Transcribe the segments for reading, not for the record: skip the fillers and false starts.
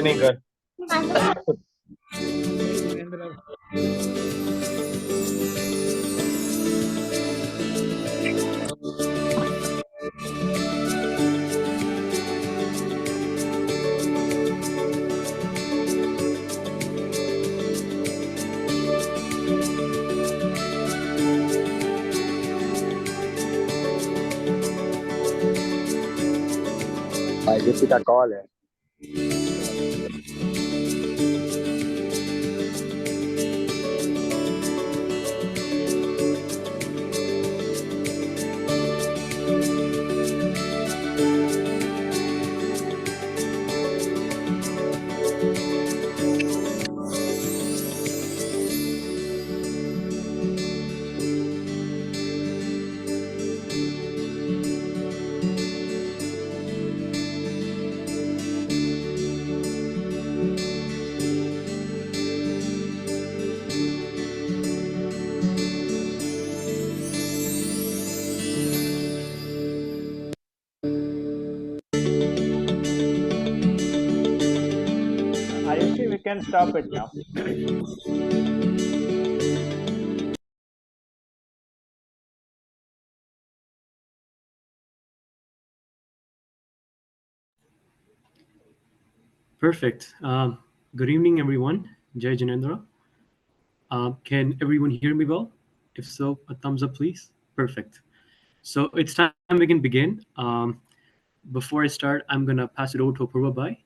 नहीं कर आयुषी का कॉल है। Ayushi, we can stop it now. Perfect. Good evening, everyone. Jai Janendra. Can everyone hear me well? If so, a thumbs up, please. Perfect. So it's time we can begin. Before I start, I'm going to pass it over to Apurva Bhai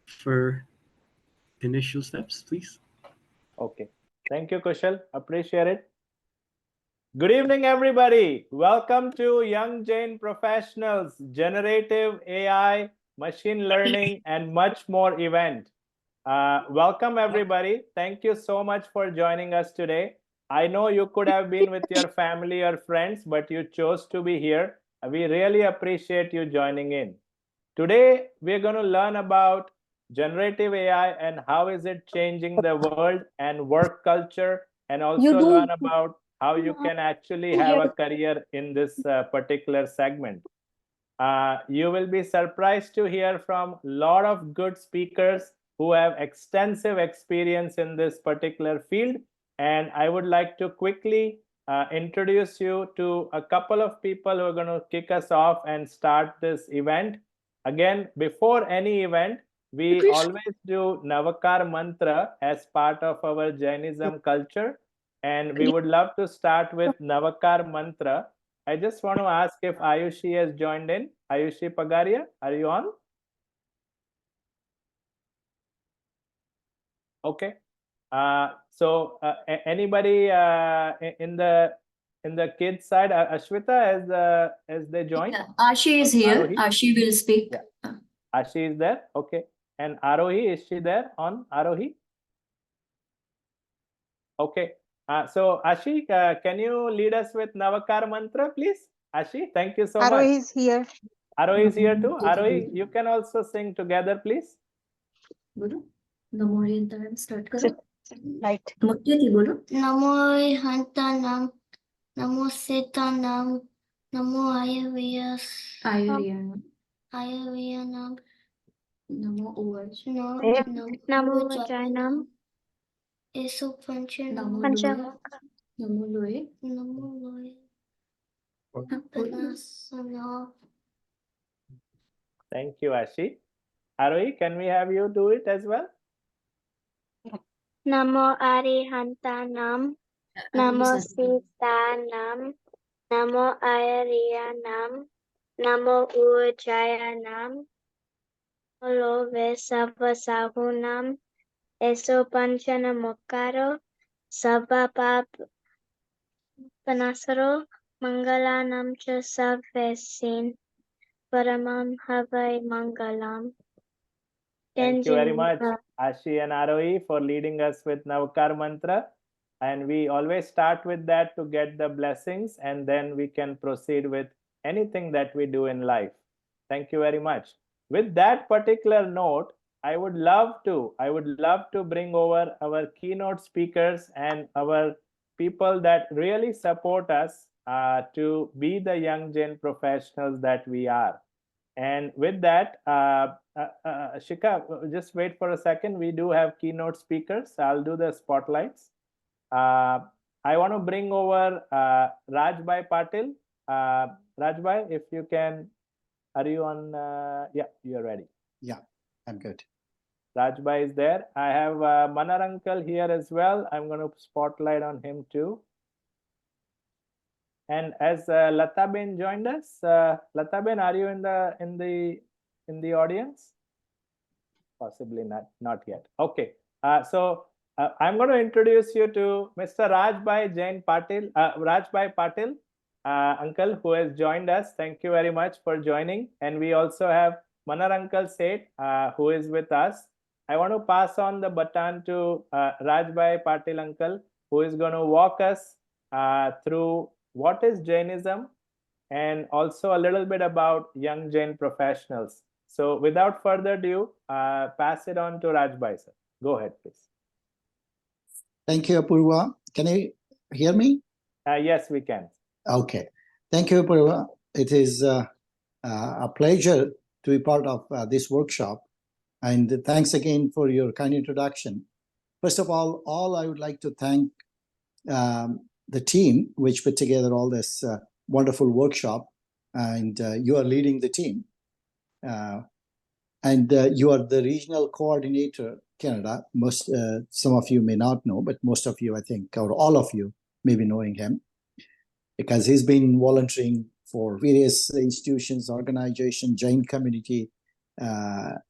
for initial steps, please. Okay. Thank you, Kushal. Appreciate it. Good evening, everybody. Welcome to Young Jain Professionals Generative AI, Machine Learning, and much more event. Welcome, everybody. Thank you so much for joining us today. I know you could have been with your family or friends, but you chose to be here. We really appreciate you joining in. Today, we're going to learn about generative AI and how is it changing the world and work culture, and also learn about how you can actually have a career in this particular segment. You will be surprised to hear from a lot of good speakers who have extensive experience in this particular field. And I would like to quickly introduce you to a couple of people who are going to kick us off and start this event. Again, before any event, we always do Navakar Mantra as part of our Jainism culture. And we would love to start with Navakar Mantra. I just want to ask if Ayushi has joined in. Ayushi Pagaria, are you on? Okay. So anybody in the kids side, Ashwita, has they joined? Yeah, Ashi is here. Arohi? Ashi will speak. Yeah. Ashi is there. Okay. And Arohi, is she there on Arohi? Okay. So Ashi, can you lead us with Navakar Mantra, please? Ashi, thank you so much. Arohi is here. Arohi is here too. Arohi, you can also sing together, please. बोलो नमो हरियंताराम start करो Right. मुक्ति बोलो नमो हंतानाम नमो सेतानाम नमो आयुर्यानाम नमो over Namo Namo वचानाम वचानाम eso pancha NaMo punch Durga Namo Loe. Namo Loe. Apurva. Panasana. Thank you, Ashi. Aroi, can we have you do it as well? Namo Arihantanam. Namo Sitanam. Namo Aryanam. Namo Ujayanam. Namo Vesavasahunam. Eso Panchana Mokaro. Sabha Panasaro. Mangalanam Cha Savesin. Paramam Havai Mangalam. Thank you very much, Genjin. Ashi and Aroi, for leading us with Navkar Mantra. And we always start with that to get the blessings, and then we can proceed with anything that we do in life. Thank you very much. With that particular note, I would love to bring over our keynote speakers and our people that really support us to be the young Jain professionals that we are. And with that, Shika, just wait for a second. We do have keynote speakers. I'll do the spotlights. I want to bring over Rajbhai Patil. Rajbhai, if you can, are you on? Yeah, you're ready. Yeah, I'm good. Rajbhai is there. I have Manar Uncle here as well. I'm going to spotlight on him too. And as Lataben joined us, Lataben, are you in the audience? Possibly not yet. Okay. So I'm going to introduce you to Mr. Rajbhai Jain Patil, Rajbhai Patil, uncle, who has joined us. Thank you very much for joining. And we also have Manar Uncle Seth, who is with us. I want to pass on the baton to Rajbhai Patil uncle, who is going to walk us through what is Jainism and also a little bit about young Jain professionals. So without further ado, pass it on to Rajbhai, sir. Go ahead, please. Thank you, Apurva. Can you hear me? Yes, we can. Okay. Thank you, Apurva. It is a pleasure to be part of this workshop. And thanks again for your kind introduction. First of all I would like to thank the team which put together all this wonderful workshop. And you are leading the team. And you are the regional coordinator, Canada. Some of you may not know, but most of you, I think, or all of you may be knowing him, because he's been volunteering for various institutions, organizations, Jain community,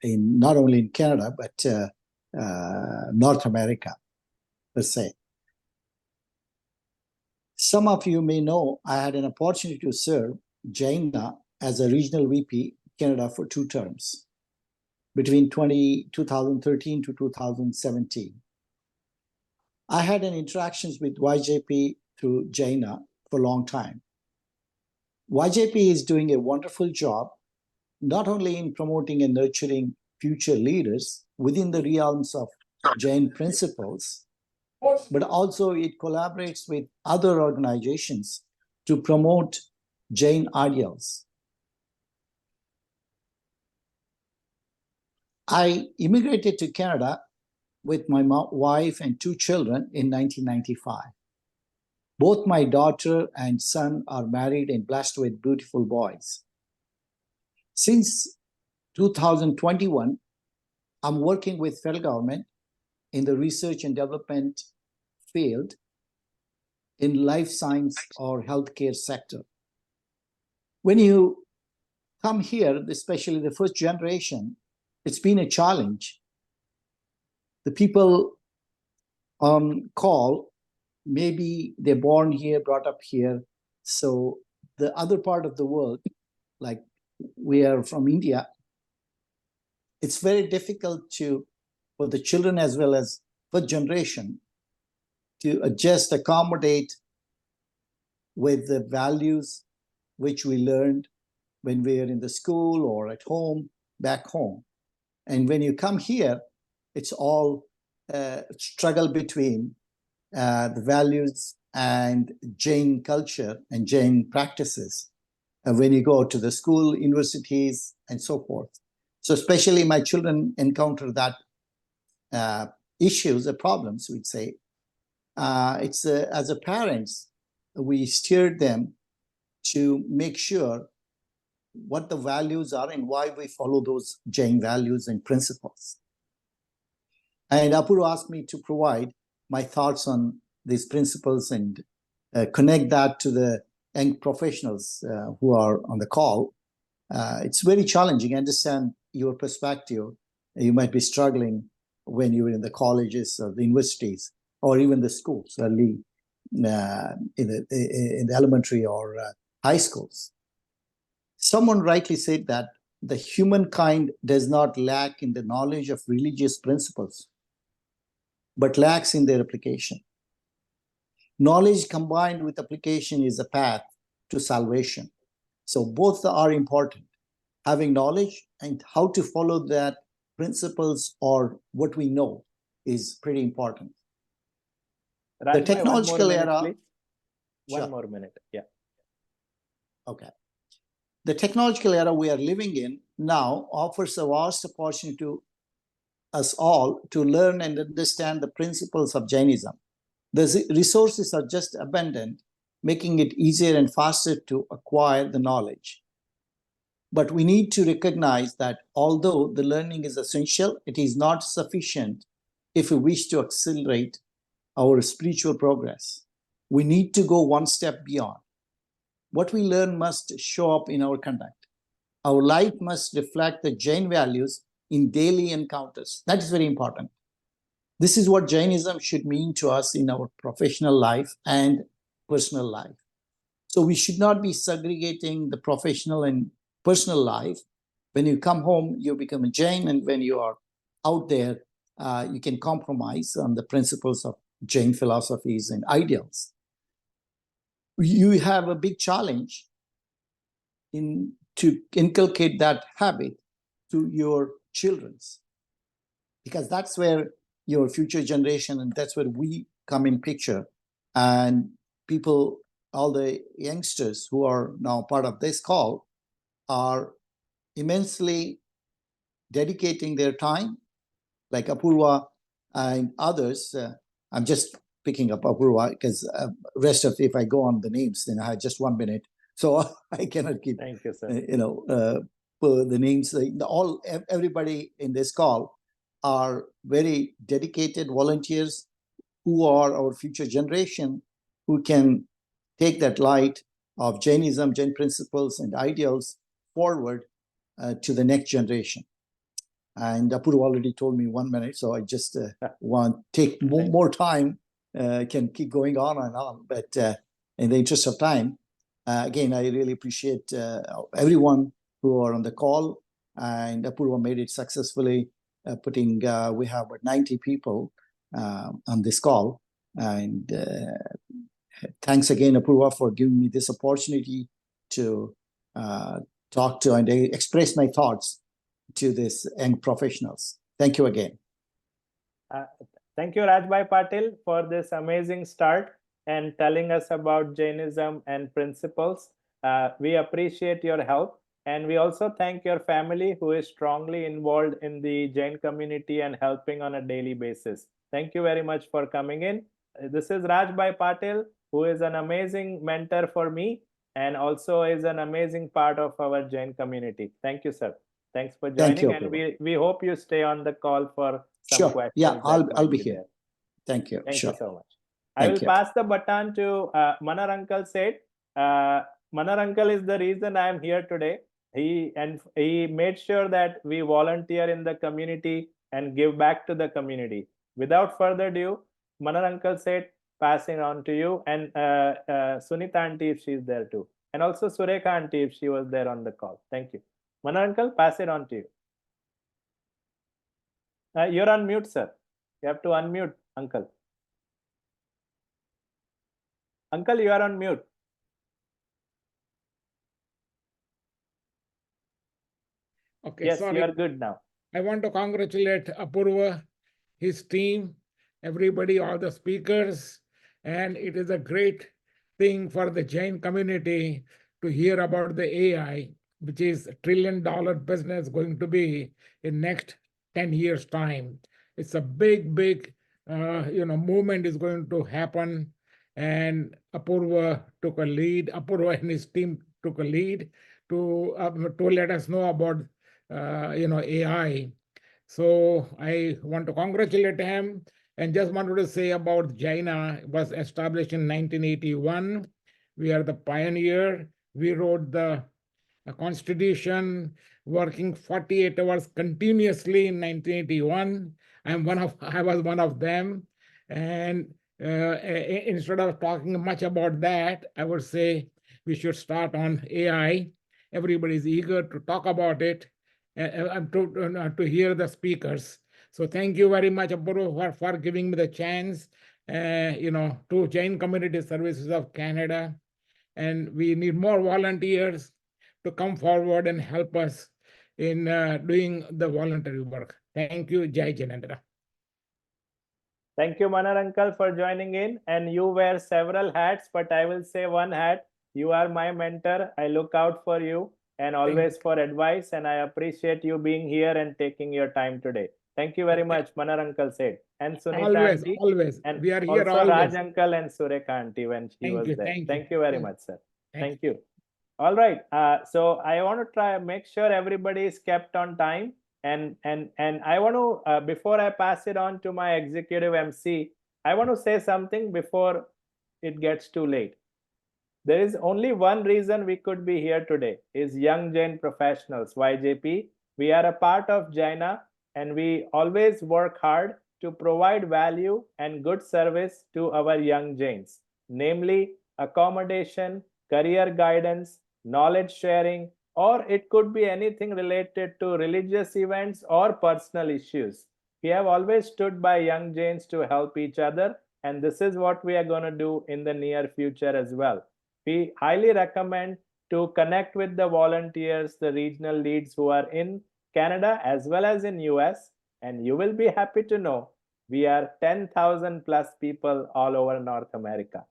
in not only in Canada, but North America, per se. Some of you may know I had an opportunity to serve Jaina as a regional VP Canada for 2 terms between 2013 to 2017. I had an interactions with YJP through Jaina for a long time. YJP is doing a wonderful job, not only in promoting and nurturing future leaders within the realms of Jain principles, but also it collaborates with other organizations to promote Jain ideals. I immigrated to Canada with my wife and 2 children in 1995. Both my daughter and son are married and blessed with beautiful boys. Since 2021, I'm working with federal government in the research and development field in life science or healthcare sector. When you come here, especially the first generation, it's been a challenge. The people on call, maybe they're born here, brought up here. So the other part of the world, like we are from India, it's very difficult for the children as well as first generation to adjust, accommodate with the values which we learned when we are in the school or at home, back home. And when you come here, it's all struggle between the values and Jain culture and Jain practices. And when you go to the school, universities, and so forth. So especially my children encounter that issues or problems, we'd say. as a parents, we steer them to make sure what the values are and why we follow those Jain values and principles. And Apurva asked me to provide my thoughts on these principles and connect that to the young professionals who are on the call. It's very challenging. I understand your perspective. You might be struggling when you were in the colleges or the universities or even the schools, early in the elementary or high schools. Someone rightly said that the humankind does not lack in the knowledge of religious principles, but lacks in their application. Knowledge combined with application is a path to salvation. So both are important. Having knowledge and how to follow that principles or what we know is pretty important. The technological era. Please. Sure. One more minute. Yeah. Okay. The technological era we are living in now offers a vast opportunity to us all to learn and understand the principles of Jainism. The resources are just abundant, making it easier and faster to acquire the knowledge. But we need to recognize that although the learning is essential, it is not sufficient if we wish to accelerate our spiritual progress. We need to go one step beyond. What we learn must show up in our conduct. Our life must reflect the Jain values in daily encounters. That is very important. This is what Jainism should mean to us in our professional life and personal life. So we should not be segregating the professional and personal life. When you come home, you become a Jain, and when you are out there, you can compromise on the principles of Jain philosophies and ideals. You have a big challenge to inculcate that habit to your children, because that's where your future generation, and that's where we come in picture. And people, all the youngsters who are now part of this call, are immensely dedicating their time, like Apurva and others. I'm just picking up Apurva because rest of, if I go on the names, then I have just 1 minute, so I cannot keep. Thank you, sir. The names. Everybody in this call are very dedicated volunteers who are our future generation, who can take that light of Jainism, Jain principles and ideals forward to the next generation. And Apurva already told me 1 minute, so I just want to take more time. Can keep going on and on, but in the interest of time, again, I really appreciate everyone who are on the call, and Apurva made it successfully. We have about 90 people on this call, and thanks again, Apurva, for giving me this opportunity to talk to and express my thoughts to these young professionals. Thank you again. Thank you, Rajbhai Patil, for this amazing start and telling us about Jainism and principles. We appreciate your help, and we also thank your family who is strongly involved in the Jain community and helping on a daily basis. Thank you very much for coming in. This is Rajbhai Patil, who is an amazing mentor for me and also is an amazing part of our Jain community. Thank you, sir. Thanks for joining. Thank you, and we hope you stay on the call for some sure. questions. Yeah, I'll be here. There. Thank you. Thank sure. you so much. Thank I will you. pass the baton to Manar Uncle said. Manar Uncle is the reason I am here today. He made sure that we volunteer in the community and give back to the community. Without further ado, Manar Uncle said, passing on to you, and Sunita auntie if she's there too, and also Surekha auntie if she was there on the call. Thank you. Manar Uncle, pass it on to you. You're on mute, sir. You have to unmute, Uncle. Uncle, you are on mute. Okay, yes, sorry. you are good now. I want to congratulate Apurva, his team, everybody, all the speakers, and it is a great thing for the Jain community to hear about the AI, which is $1 trillion business going to be in next 10 years' time. It's a big, big movement is going to happen. And Apurva took a lead. Apurva and his team took a lead to let us know about AI. So I want to congratulate him and just wanted to say about Jaina. It was established in 1981. We are the pioneer. We wrote the constitution, working 48 hours continuously in 1981. I was one of them. And instead of talking much about that, I would say we should start on AI. Everybody's eager to talk about it and to hear the speakers. So thank you very much, Apurva, for giving me the chance, to Jain Community Services of Canada. And we need more volunteers to come forward and help us in doing the voluntary work. Thank you, Jai Janendra. Thank you, Manar uncle, for joining in. And you wear several hats, but I will say one hat. You are my mentor. I look out for you and always for advice. And I appreciate you being here and taking your time today. Thank you very much, Manar uncle said. And Sunita auntie. Always. And we are here also always. Raj uncle and Surekha auntie when she was there. Thank you very much, sir. Thank you. All right. So I want to try make sure everybody is kept on time. And I want to before I pass it on to my executive MC, I want to say something before it gets too late. There is only one reason we could be here today is Young Jain Professionals, YJP. We are a part of Jaina and we always work hard to provide value and good service to our young Jains, namely accommodation, career guidance, knowledge sharing, or it could be anything related to religious events or personal issues. We have always stood by young Jains to help each other, and this is what we are going to do in the near future as well. We highly recommend to connect with the volunteers, the regional leads who are in Canada as well as in US, and you will be happy to know we are 10,000 plus people all over North America.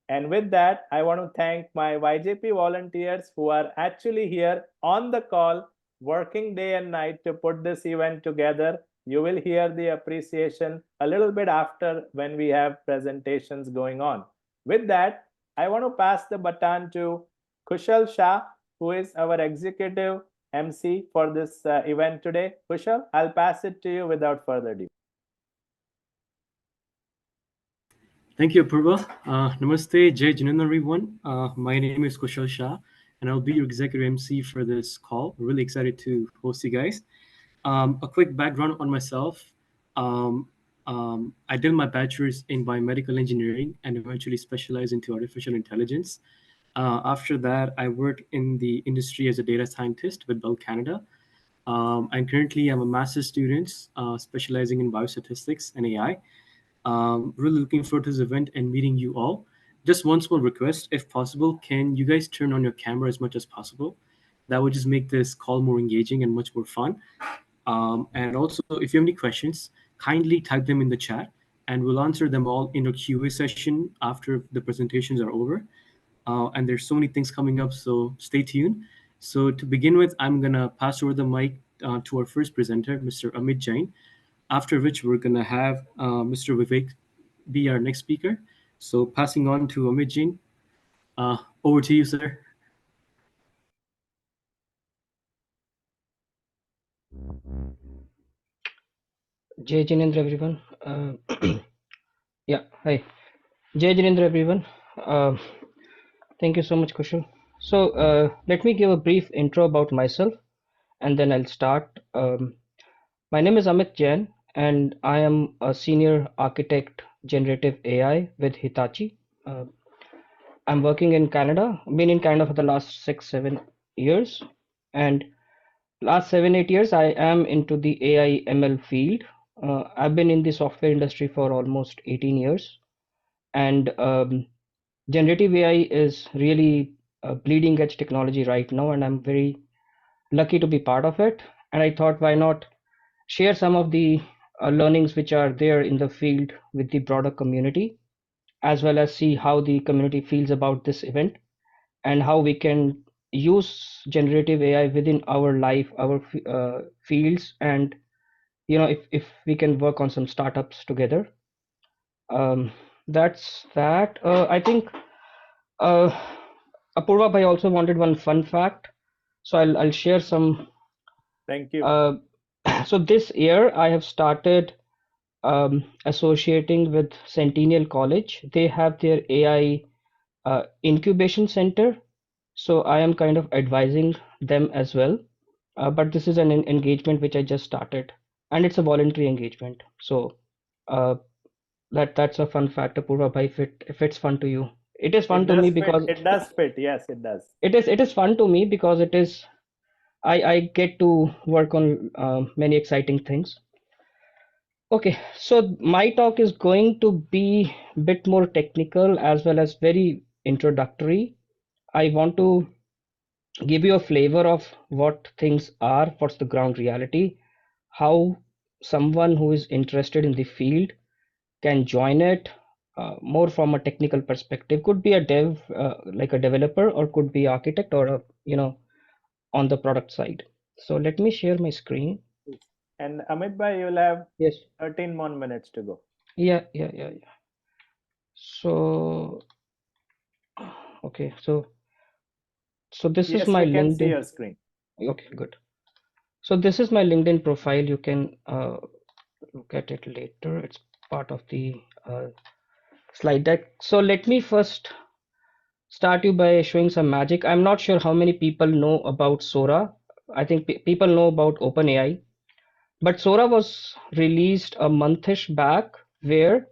And with that, I want to thank my YJP volunteers who are actually here on the call, working day and night to put this event together. You will hear the appreciation a little bit after when we have presentations going on. With that, I want to pass the baton to Kushal Shah, who is our executive MC for this event today. Kushal, I'll pass it to you without further ado. Thank you, Apurva. Namaste, Jai Janendra, everyone. My name is Kushal Shah, and I'll be your executive MC for this call. Really excited to host you guys. A quick background on myself. I did my bachelor's in biomedical engineering and eventually specialized into artificial intelligence. After that, I worked in the industry as a data scientist with Bell Canada. And currently, I'm a master's student specializing in biostatistics and AI. Really looking forward to this event and meeting you all. Just one small request, if possible, can you guys turn on your camera as much as possible? That would just make this call more engaging and much more fun. And also, if you have any questions, kindly type them in the chat, and we'll answer them all in a QA session after the presentations are over. And there's so many things coming up, so stay tuned. So to begin with, I'm gonna pass over the mic to our first presenter, Mr. Amit Jain, after which we're gonna have Mr. Vivek be our next speaker. So passing on to Amit Jain. Over to you, sir. Jai Janendra, everyone. Yeah, hi. Jai Janendra, everyone. Thank you so much, Kushal. So let me give a brief intro about myself, and then I'll start. My name is Amit Jain, and I am a senior architect generative AI with Hitachi. I'm working in Canada. Been in Canada for the last 6-7 years, and last 7-8 years I am into the AI ML field. I've been in the software industry for almost 18 years, and generative AI is really a bleeding edge technology right now, and I'm very lucky to be part of it. And I thought, why not share some of the learnings which are there in the field with the broader community, as well as see how the community feels about this event and how we can use generative AI within our life, our fields, and if we can work on some startups together. That's that. I think uh, Apurva bhai also wanted one fun fact, so I'll share some. Thank you. So this year I have started associating with Centennial College. They have their AI incubation center, so I am kind of advising them as well. But this is an engagement which I just started, and it's a voluntary engagement. So uh, that's a fun fact, Apurva bhai, if it's fun to you. It is fun It to me does fit. because It does fit. Yes, it does. it is fun to me because it is I get to work on many exciting things. Okay, so my talk is going to be a bit more technical as well as very introductory. I want to give you a flavor of what things are, what's the ground reality, how someone who is interested in the field can join it more from a technical perspective. Could be a dev, like a developer, or could be architect, or a, on the product side. So let me share my screen. And Amit bhai, you'll have Yes. 13 more minutes to go. Yeah. So, okay. So this is Yes, my we can see LinkedIn. your screen. Okay, good. So this is my LinkedIn profile. You can look at it later. It's part of the slide deck. So let me first start you by showing some magic. I'm not sure how many people know about Sora. I think people know about OpenAI, but Sora was released a monthish back where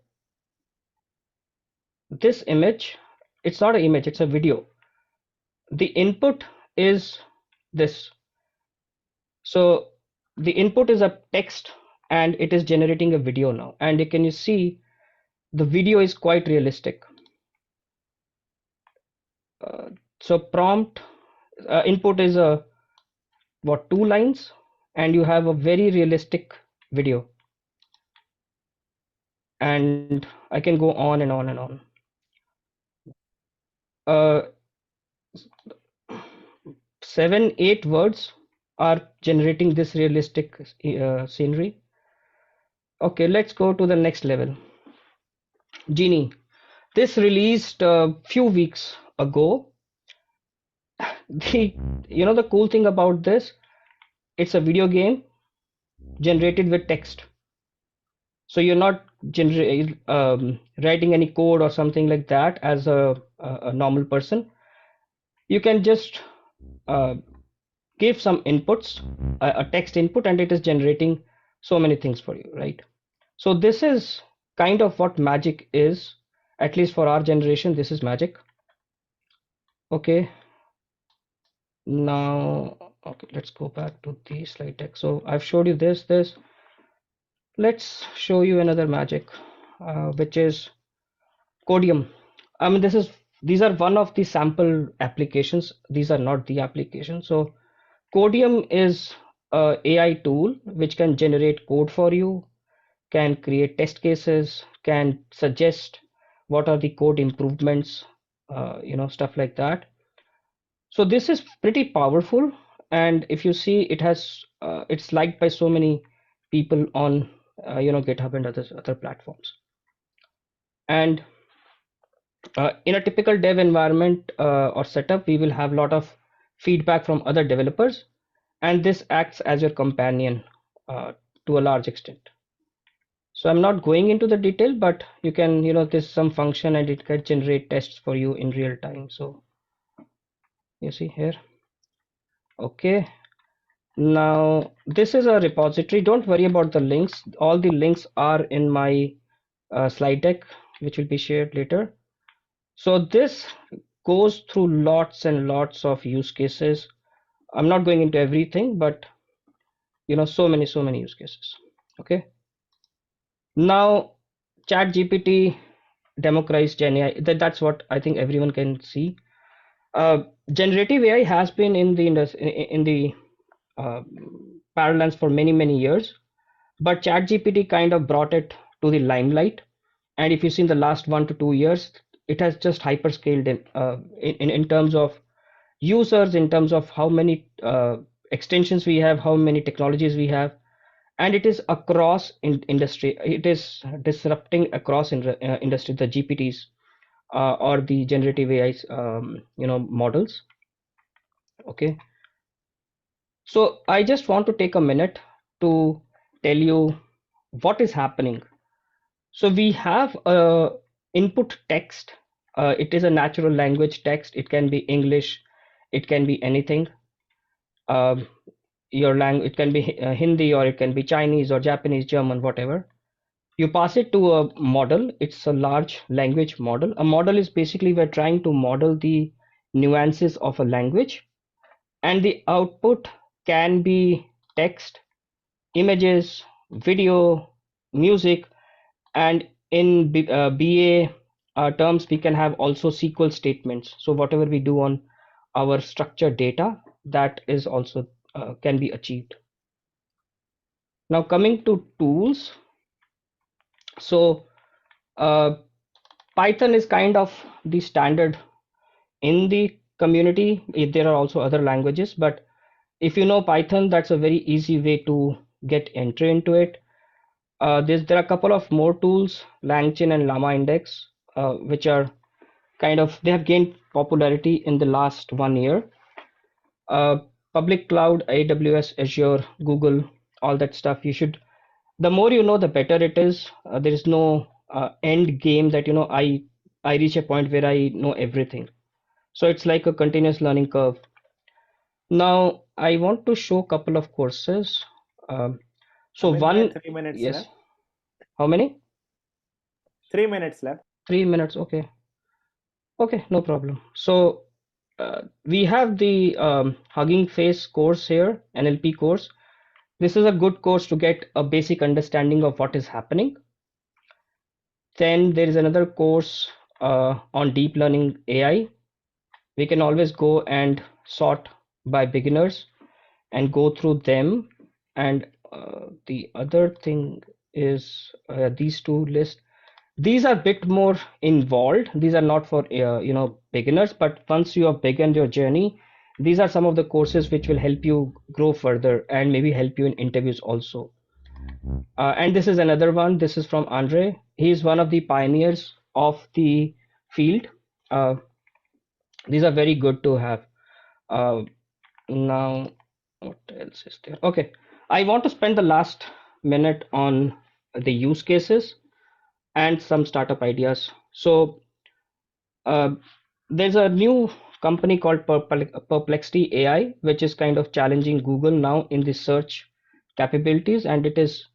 this image, it's not an image, it's a video. The input is this. So the input is a text and it is generating a video now. And you see the video is quite realistic. So prompt input is what, 2 lines, and you have a very realistic video. And I can go on and on and on. 7-8 words are generating this realistic scenery. Okay, let's go to the next level. Genie. This released a few weeks ago. The cool thing about this, it's a video game generated with text. So you're not writing any code or something like that as a normal person. You can just give some inputs, a text input, and it is generating so many things for you, right? So this is kind of what magic is, at least for our generation. This is magic. Okay, now, okay, let's go back to the slide deck. So I've showed you this. Let's show you another magic, which is Codium. I mean, these are one of the sample applications. These are not the application. So Codium is a AI tool which can generate code for you, can create test cases, can suggest what are the code improvements, stuff like that. So this is pretty powerful, and if you see, it's liked by so many people on GitHub and other platforms. And in a typical dev environment or setup, we will have a lot of feedback from other developers, and this acts as your companion to a large extent. So I'm not going into the detail, but you can, there's some function and it can generate tests for you in real time. So you see here. Okay. Now this is a repository. Don't worry about the links. All the links are in my slide deck, which will be shared later. So this goes through lots and lots of use cases. I'm not going into everything, but so many use cases. Okay. Now ChatGPT democratized GenAI. That's what I think everyone can see. Generative AI has been in the parlance for many years, but ChatGPT kind of brought it to the limelight. And if you see in the last 1 to 2 years, it has just hyperscaled in terms of users, in terms of how many extensions we have, how many technologies we have, and it is across industry. It is disrupting across industry, the GPTs or the generative AI's models. Okay, so I just want to take a minute to tell you what is happening. So we have a input text. It is a natural language text. It can be English, it can be anything. Um, your language, it can be Hindi, or it can be Chinese or Japanese, German, whatever. You pass it to a model. It's a large language model. A model is basically, we're trying to model the nuances of a language, and the output can be text, images, video, music, and in BA terms, we can have also SQL statements. So whatever we do on our structured data, that is also can be achieved. Now coming to tools, so Python is kind of the standard in the community. There are also other languages, but if you know Python, that's a very easy way to get entry into it. There are a couple of more tools, LangChain and Llama Index, which are kind of, they have gained popularity in the last 1 year. Public cloud, AWS, Azure, Google, all that stuff. You should, the more you know, the better it is. There is no end game that I reach a point where I know everything. So it's like a continuous learning curve. Now I want to show a couple of courses. So Amit, one, 3 minutes yes. left. How many? 3 minutes left. 3 minutes. Okay. Okay, no problem. So we have the Hugging Face course here, NLP course. This is a good course to get a basic understanding of what is happening. Then there is another course on deep learning AI. We can always go and sort by beginners and go through them. And the other thing is these two lists. These are a bit more involved. These are not for beginners, but once you have begun your journey, these are some of the courses which will help you grow further and maybe help you in interviews also. And this is another one. This is from Andre. He is one of the pioneers of the field. Uh, these are very good to have. Now, what else is there? Okay, I want to spend the last minute on the use cases and some startup ideas. So there's a new company called Perplexity AI, which is kind of challenging Google now in the search capabilities, and it is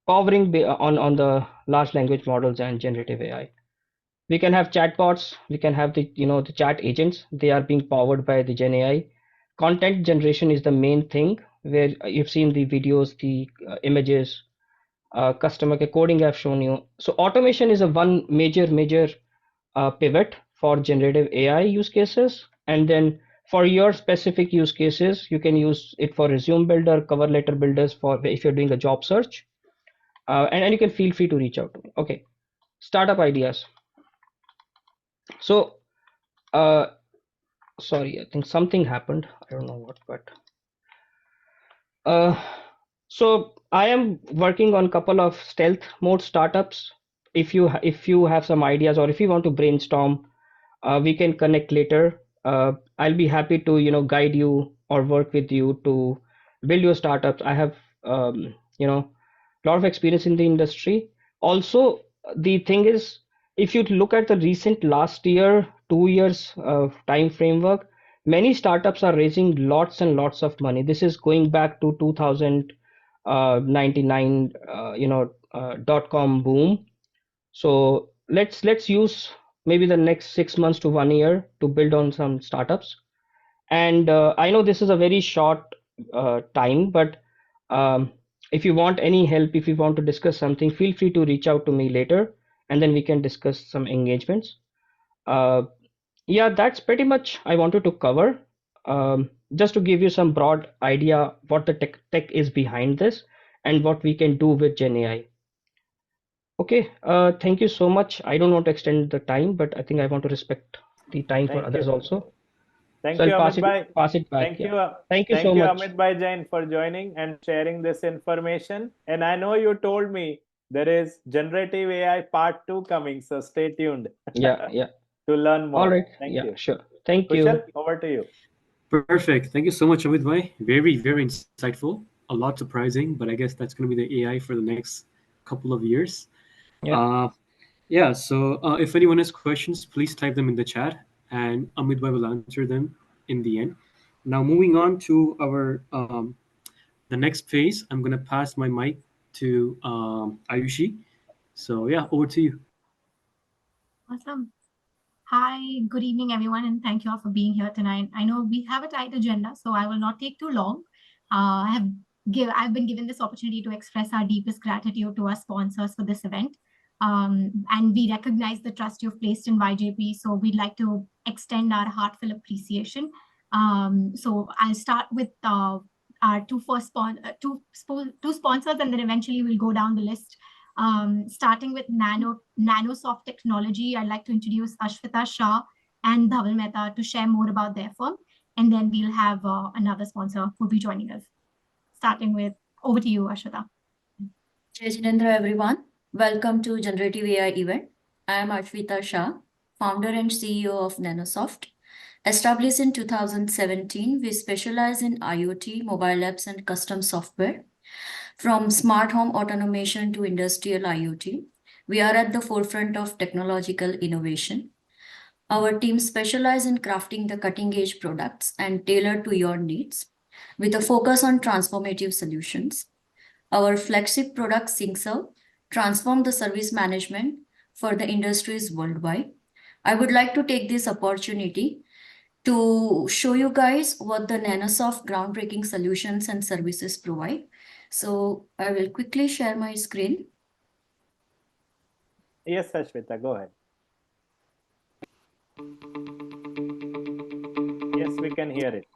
powering on the large language models and generative AI. We can have chatbots. We can have the chat agents. They are being powered by the Gen AI. Content generation is the main thing, where you've seen the videos, the images, customer care coding I've shown you. So automation is a one major pivot for generative AI use cases. And then for your specific use cases, you can use it for resume builder, cover letter builders, for if you're doing a job search. And you can feel free to reach out to me. Okay, startup ideas. So sorry, I think something happened. I don't know what, but uh, so I am working on a couple of stealth mode startups. If you have some ideas, or if you want to brainstorm, we can connect later. I'll be happy to guide you or work with you to build your startups. I have a lot of experience in the industry. Also, the thing is, if you look at the recent last year, 2 years time framework, many startups are raising lots and lots of money. This is going back to 2099, dot-com boom. So let's use maybe the next 6 months to 1 year to build on some startups. And I know this is a very short time, but if you want any help, if you want to discuss something, feel free to reach out to me later, and then we can discuss some engagements. Yeah, that's pretty much I wanted to cover. Just to give you some broad idea what the tech is behind this and what we can do with Gen AI. Okay, thank you so much. I don't want to extend the time, but I think I want to respect the time for Thank others you. also. Thank So you, I'll Amit Bhai. pass it back. Thank Yeah. you. Thank you so much. Amit Bhai Jain, for joining and sharing this information. And I know you told me there is generative AI part 2 coming, so stay tuned. Yeah, yeah. To learn more. All right. Thank Yeah, you. sure. Thank Kushal, you. over to you. Perfect. Thank you so much, Amit Bhai. Very, very insightful. A lot surprising, but I guess that's going to be the AI for the next couple of years. Yeah. Yeah. So if anyone has questions, please type them in the chat, and Amit Bhai will answer them in the end. Now, moving on to our the next phase, I'm going to pass my mic to Ayushi. So yeah, over to you. Awesome. Hi, good evening, everyone, and thank you all for being here tonight. I know we have a tight agenda, so I will not take too long. I've been given this opportunity to express our deepest gratitude to our sponsors for this event. And we recognize the trust you've placed in YJP, so we'd like to extend our heartfelt appreciation. So I'll start with our two sponsors, and then eventually we'll go down the list. Starting with Nanosoft Technology, I'd like to introduce Ashwita Shah and Dhaval Mehta to share more about their firm. And then we'll have another sponsor who'll be joining us. Starting with, over to you, Ashwita. Jai Jinendra, everyone. Welcome to Generative AI event. I am Ashwita Shah, founder and CEO of Nanosoft. Established in 2017, we specialize in IoT, mobile apps, and custom software. From smart home automation to industrial IoT, we are at the forefront of technological innovation. Our team specializes in crafting the cutting-edge products and tailored to your needs, with a focus on transformative solutions. Our flagship product, SyncServe, transform the service management for the industries worldwide. I would like to take this opportunity to show you guys what the Nanosoft groundbreaking solutions and services provide. So I will quickly share my screen. Yes, Ashwita, go ahead. Yes, we can hear it.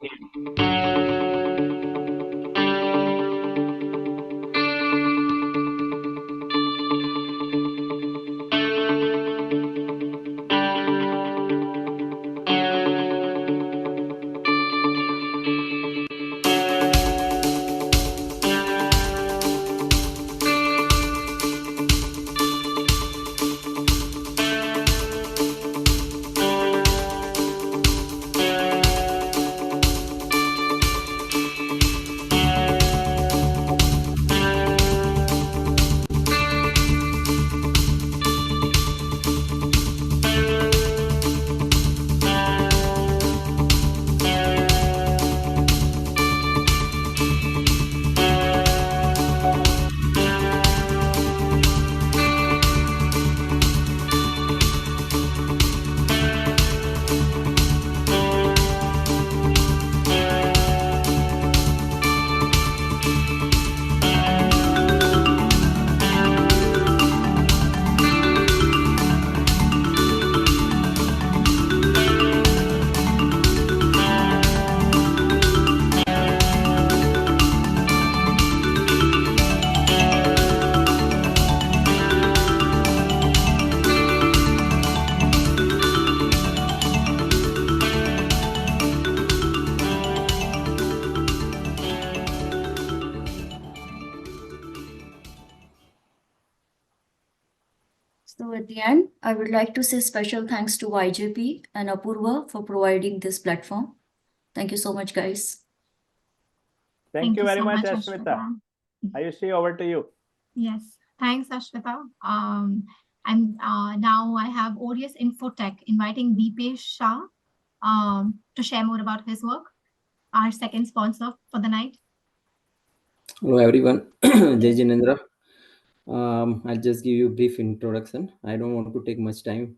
So at the end, I would like to say special thanks to YJP and Apurva for providing this platform. Thank you so much, guys. Thank you very so much, much, Ashwita. Ayushi, over to you. Yes, thanks, Ashwita. And now I have Aureus Infotech inviting Deepesh Shah to share more about his work, our second sponsor for the night. Hello everyone, Jai Jinendra. I'll just give you a brief introduction. I don't want to take much time.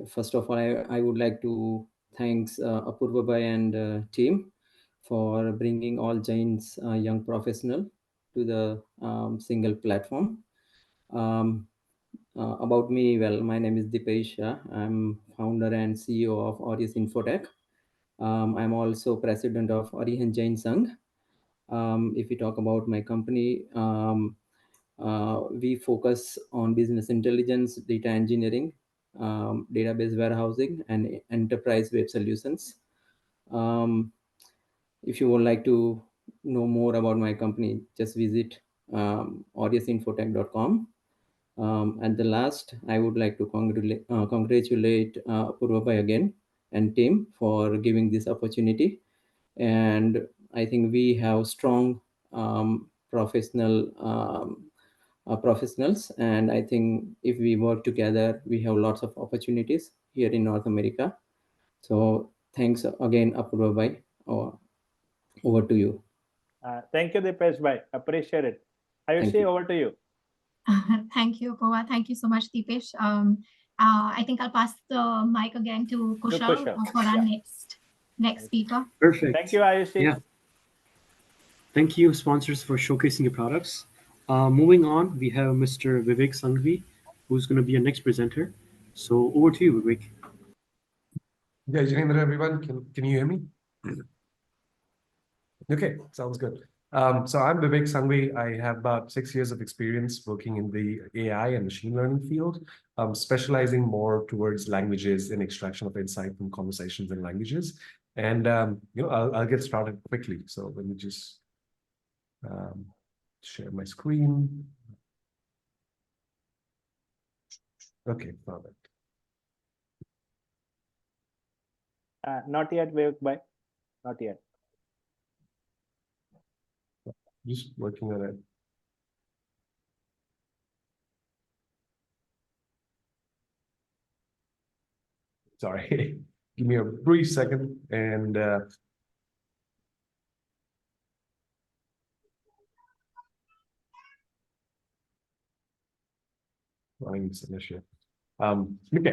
First of all, I would like to thanks Apurva Bhai and team for bringing all Jain's young professional to the single platform. About me, well, my name is Dipesh Shah. I'm founder and CEO of Aureus Infotech. I'm also president of Young Jain Sangh. If we talk about my company, we focus on business intelligence, data engineering, database warehousing, and enterprise web solutions. If you would like to know more about my company, just visit audiusinfotech.com. And the last, I would like to congratulate Purvabhai again and team for giving this opportunity. And I think we have strong professionals, and I think if we work together, we have lots of opportunities here in North America. So thanks again, Apurva Bhai. Over to you. Thank you, Dipesh Bhai. Appreciate it. Thank Ayushi, you. over to you. Thank you, Apurva. Thank you so much, Dipesh. I think I'll pass the mic again to Kushal for our next speaker. Perfect. Thank you, Ayushi. Yeah. Thank you, sponsors, for showcasing your products. Moving on, we have Mr. Vivek Sanghvi, who's going to be our next presenter. So over to you, Vivek. Yeah, Janendra, everyone, can you hear me? Okay, sounds good. So I'm Vivek Sanghvi. I have about 6 years of experience working in the AI and machine learning field, specializing more towards languages and extraction of insight from conversations in languages. And I'll get started quickly. So let me just share my screen. Okay, perfect. Not yet, Vivek Bhai. Not yet. Just working on it. Sorry, give me a brief second and okay,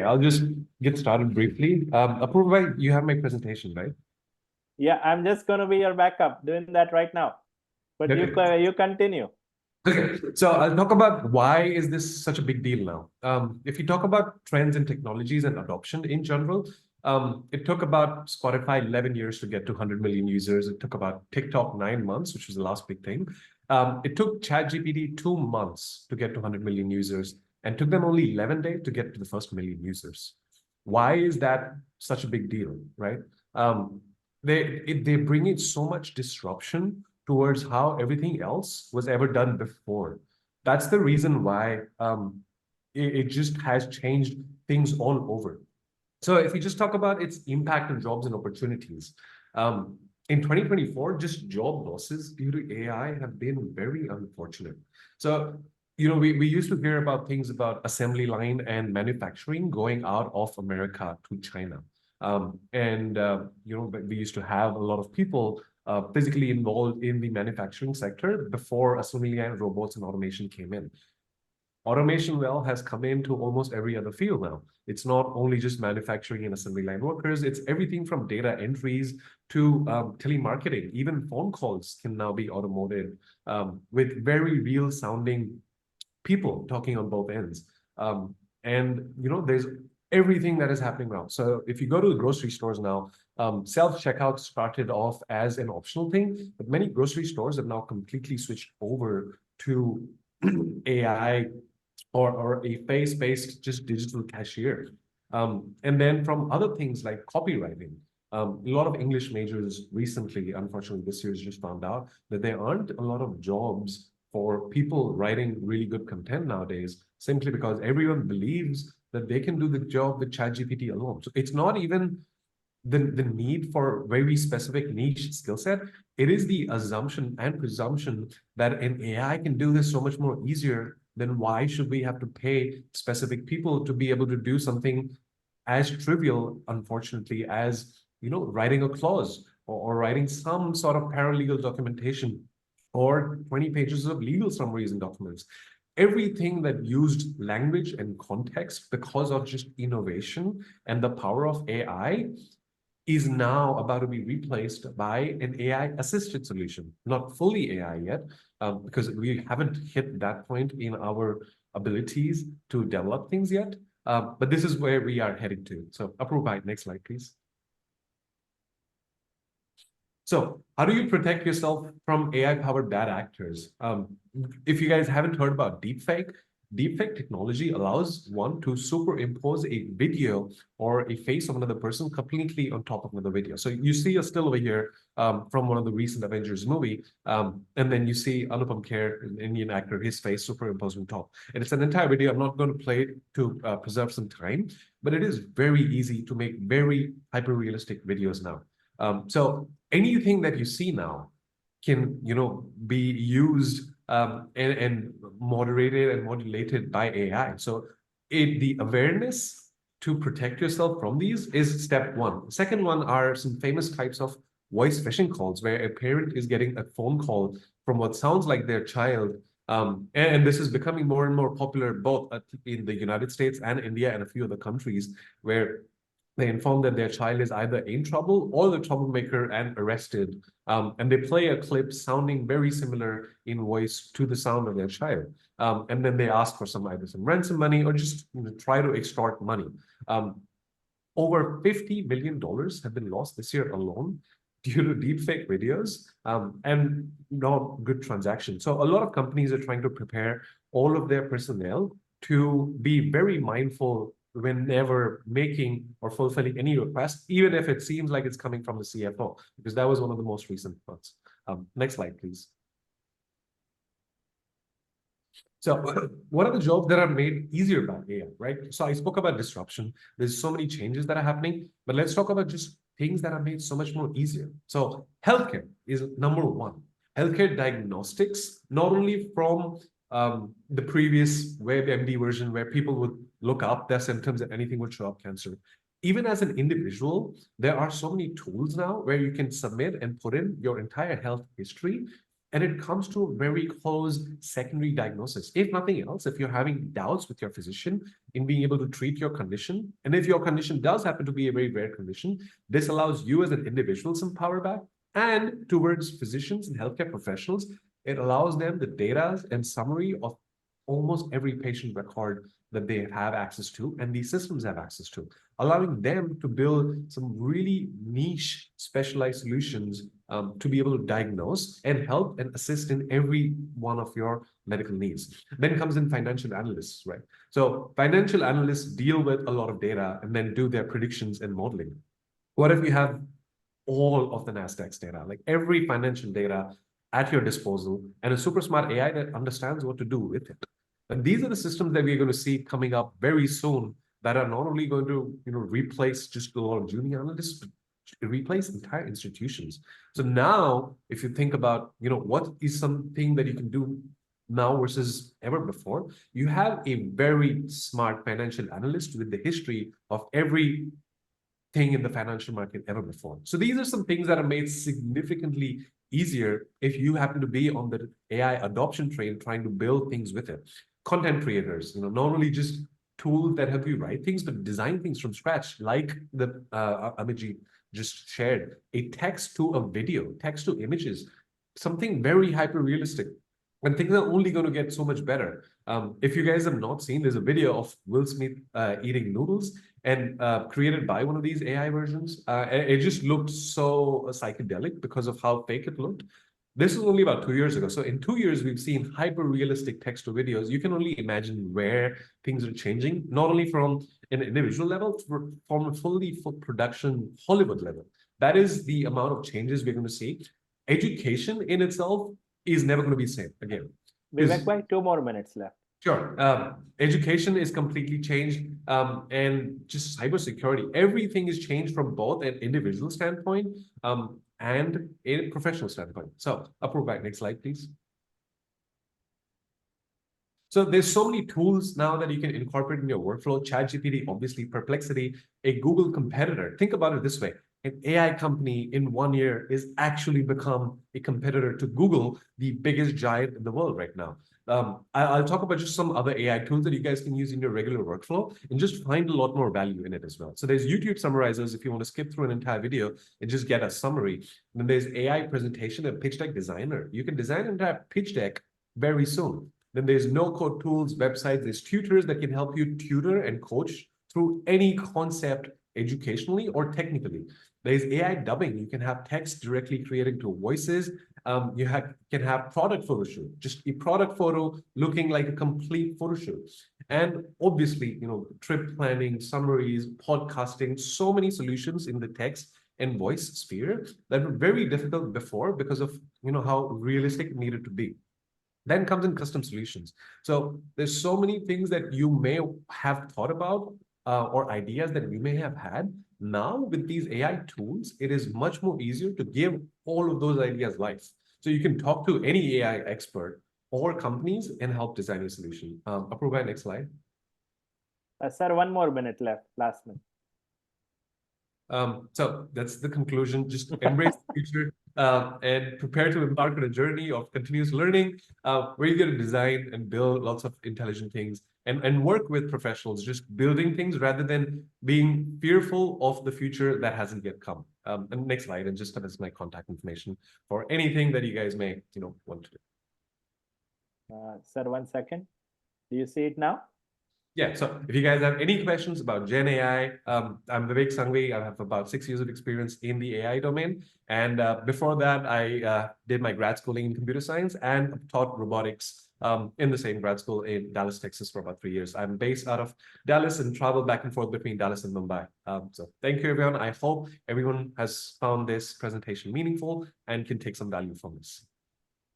I'll just get started briefly. Apurva, you have my presentation, right? Yeah, I'm just going to be your backup doing that right now. But Okay. you continue. Okay, so I'll talk about why is this such a big deal now. If you talk about trends in technologies and adoption in general, it took about Spotify 11 years to get to 100 million users. It took about TikTok 9 months, which was the last big thing. It took ChatGPT 2 months to get to 100 million users, and took them only 11 days to get to the first million users. Why is that such a big deal, right? They bring in so much disruption towards how everything else was ever done before. That's the reason why it just has changed things all over. So if we just talk about its impact on jobs and opportunities, in 2024, just job losses due to AI have been very unfortunate. So, we used to hear about things about assembly line and manufacturing going out of America to China. We used to have a lot of people physically involved in the manufacturing sector before assembly line robots and automation came in. Automation has come into almost every other field now. It's not only just manufacturing and assembly line workers, it's everything from data entries to telemarketing. Even phone calls can now be automated with very real sounding people talking on both ends. There's everything that is happening now. So if you go to the grocery stores now, self-checkout started off as an optional thing, but many grocery stores have now completely switched over to AI or a face-based just digital cashier. And then from other things like copywriting, a lot of English majors recently, unfortunately this year, just found out that there aren't a lot of jobs for people writing really good content nowadays, simply because everyone believes that they can do the job with ChatGPT alone. So it's not even the need for very specific niche skill set. It is the assumption and presumption that an AI can do this so much more easier. Then why should we have to pay specific people to be able to do something as trivial, unfortunately, as writing a clause or writing some sort of paralegal documentation or 20 pages of legal summaries and documents. Everything that used language and context because of just innovation and the power of AI is now about to be replaced by an AI-assisted solution. Not fully AI yet, because we haven't hit that point in our abilities to develop things yet. But this is where we are heading to. So Apurva, next slide, please. So how do you protect yourself from AI-powered bad actors? If you guys haven't heard about deepfake, deepfake technology allows one to superimpose a video or a face of another person completely on top of another video. So you see a still over here from one of the recent Avengers movie, and then you see Anupam Kher, an Indian actor, his face superimposed on top. And it's an entire video. I'm not going to play it to preserve some time, but it is very easy to make very hyper-realistic videos now. So anything that you see now can, be used and moderated and modulated by AI. So the awareness to protect yourself from these is step one. The second one are some famous types of voice phishing calls where a parent is getting a phone call from what sounds like their child. And this is becoming more and more popular both in the United States and India and a few other countries, where they inform that their child is either in trouble or the troublemaker and arrested. And they play a clip sounding very similar in voice to the sound of their child. And then they ask for either some ransom money or just try to extort money. Over $50 million have been lost this year alone due to deepfake videos and not good transactions. So a lot of companies are trying to prepare all of their personnel to be very mindful whenever making or fulfilling any request, even if it seems like it's coming from the CFO, because that was one of the most recent ones. Next slide, please. So what are the jobs that are made easier by AI, right? So I spoke about disruption. There's so many changes that are happening, but let's talk about just things that are made so much more easier. So healthcare is number one. Healthcare diagnostics, not only from the previous WebMD version where people would look up their symptoms and anything would show up cancer. Even as an individual, there are so many tools now where you can submit and put in your entire health history, and it comes to a very close secondary diagnosis. If nothing else, if you're having doubts with your physician in being able to treat your condition, and if your condition does happen to be a very rare condition, this allows you as an individual some power back, and towards physicians and healthcare professionals, it allows them the data and summary of almost every patient record that they have access to and these systems have access to, allowing them to build some really niche specialized solutions to be able to diagnose and help and assist in every one of your medical needs. Then comes in financial analysts, right? So financial analysts deal with a lot of data and then do their predictions and modeling. What if you have all of the Nasdaq's data, like every financial data at your disposal, and a super smart AI that understands what to do with it? And these are the systems that we're going to see coming up very soon that are not only going to replace just a lot of junior analysts, but replace entire institutions. So now, if you think about what is something that you can do now versus ever before, you have a very smart financial analyst with the history of every thing in the financial market ever before. So these are some things that are made significantly easier if you happen to be on the AI adoption train trying to build things with it. Content creators, not only just tools that help you write things, but design things from scratch, like the Amiji just shared, a text to a video, text to images, something very hyper realistic. And things are only going to get so much better. If you guys have not seen, there's a video of Will Smith eating noodles and created by one of these AI versions. It just looked so psychedelic because of how fake it looked. This was only about 2 years ago. So in 2 years, we've seen hyper-realistic text to videos. You can only imagine where things are changing, not only from an individual level, from a fully production Hollywood level. That is the amount of changes we're going to see. Education in itself is never going to be the same again. Vivek bhai, 2 more minutes left. Sure. Education is completely changed, and just cybersecurity. Everything is changed from both an individual standpoint and a professional standpoint. So, approve back. Next slide, please. So there's so many tools now that you can incorporate in your workflow. ChatGPT, obviously, Perplexity, a Google competitor. Think about it this way. An AI company in 1 year is actually become a competitor to Google, the biggest giant in the world right now. I'll talk about just some other AI tools that you guys can use in your regular workflow and just find a lot more value in it as well. So there's YouTube summarizers if you want to skip through an entire video and just get a summary. And then there's AI presentation and pitch deck designer. You can design an entire pitch deck very soon. Then there's no-code tools, websites, there's tutors that can help you tutor and coach through any concept educationally or technically. There's AI dubbing. You can have text directly created to voices You can have product photo shoot, just a product photo looking like a complete photo shoot. And obviously, trip planning, summaries, podcasting, so many solutions in the text and voice sphere that were very difficult before because of how realistic it needed to be. Then comes in custom solutions. So there's so many things that you may have thought about or ideas that you may have had. Now with these AI tools, it is much more easier to give all of those ideas life. So you can talk to any AI expert or companies and help design a solution. Apurva, next slide. Sir, 1 more minute left, last minute. So that's the conclusion. Just embrace the future and prepare to embark on a journey of continuous learning where you're going to design and build lots of intelligent things and work with professionals, just building things rather than being fearful of the future that hasn't yet come. And next slide, and just as my contact information for anything that you guys may want to do. Sir, 1 second. Do you see it now? Yeah, so if you guys have any questions about GenAI, I'm Vivek Sangvi. I have about 6 years of experience in the AI domain. And before that, I did my grad schooling in computer science and taught robotics in the same grad school in Dallas, Texas for about 3 years. I'm based out of Dallas and travel back and forth between Dallas and Mumbai. So thank you, everyone. I hope everyone has found this presentation meaningful and can take some value from this.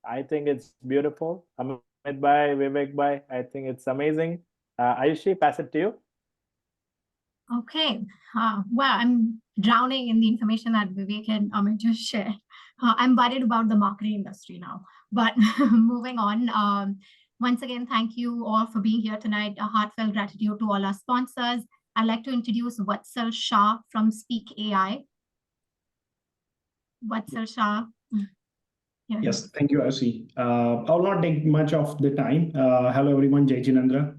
I think it's beautiful. Amit bhai, Vivek bhai, I think it's amazing. Ayushi, pass it to you. Okay. Well, I'm drowning in the information that Vivek and Amit just shared. I'm worried about the marketing industry now. But moving on, once again, thank you all for being here tonight. A heartfelt gratitude to all our sponsors. I'd like to introduce Vatsal Shah from Speak AI. Vatsal Shah. Yes, thank you, Ayushi. I will not take much of the time. Hello, everyone. Jai Jinendra.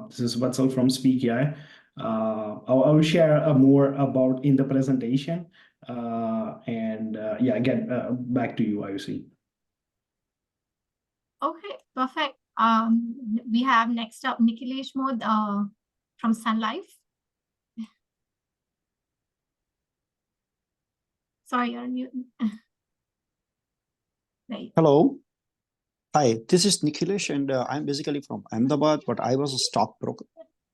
This is Vatsal from Speak AI. I will share more about in the presentation. Yeah, again, back to you, Ayushi. Okay, perfect. We have next up Nikhilesh Mod from Sun Life. Sorry, you're on mute. Right. Hello. Hi, this is Nikhilesh, and I'm basically from Ahmedabad, but I was a stockbroker.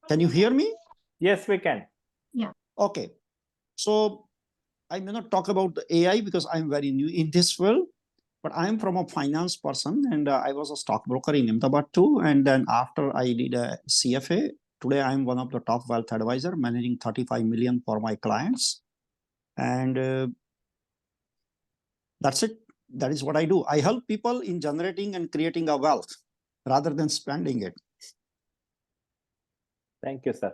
Can you hear me? Yes, we can. Yeah. Okay. So I may not talk about the AI because I'm very new in this world, but I'm from a finance person, and I was a stockbroker in Ahmedabad too. And then after I did a CFA, today I'm one of the top wealth advisor, managing 35 million for my clients. And that's it. That is what I do. I help people in generating and creating a wealth rather than spending it. Thank you, sir.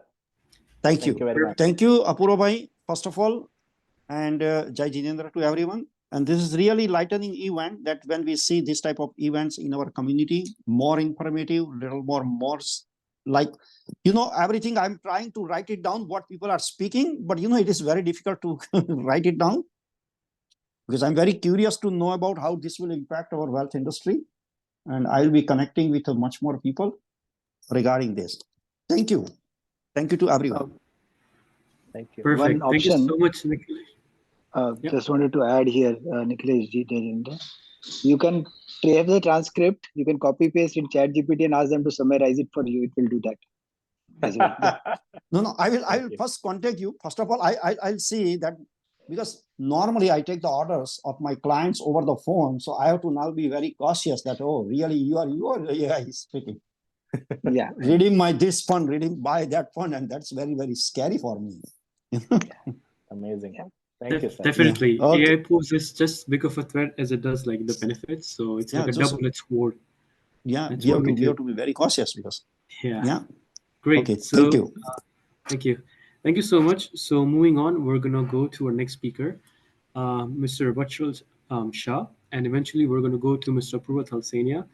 Thank you very much. Thank you, Apurva bhai, first of all, and Jai Jinendra to everyone. And this is really lightening event that when we see this type of events in our community, more informative, little more like, everything I'm trying to write it down, what people are speaking, but it is very difficult to write it down because I'm very curious to know about how this will impact our wealth industry. And I'll be connecting with much more people regarding this. Thank you. Thank you to everyone. Thank you. Perfect. One Thank you option. so much, Nikhilesh. Just wanted to add here, Nicholas G. Dejendra. You can have the transcript, you can copy paste in ChatGPT and ask them to summarize it for you. It will do that as well. No, I will first contact you. First of all, I'll see that, because normally I take the orders of my clients over the phone. So I have to now be very cautious that, oh, really, you are AI speaking. Yeah. Reading this fund, reading by that fund, and that's very, very scary for me. Amazing. Thank you, sir. Definitely. Yeah. Okay. AI poses just big of a threat as it does like the benefits. So it's like a double-edged sword. Yeah, That's we what have to be very cautious because. Yeah. Great. Okay, So, thank you. Thank you. Thank you so much. So moving on, we're going to go to our next speaker, Mr. Vatsal Shah, and eventually we're going to go to Mr. Apurva Thalsania.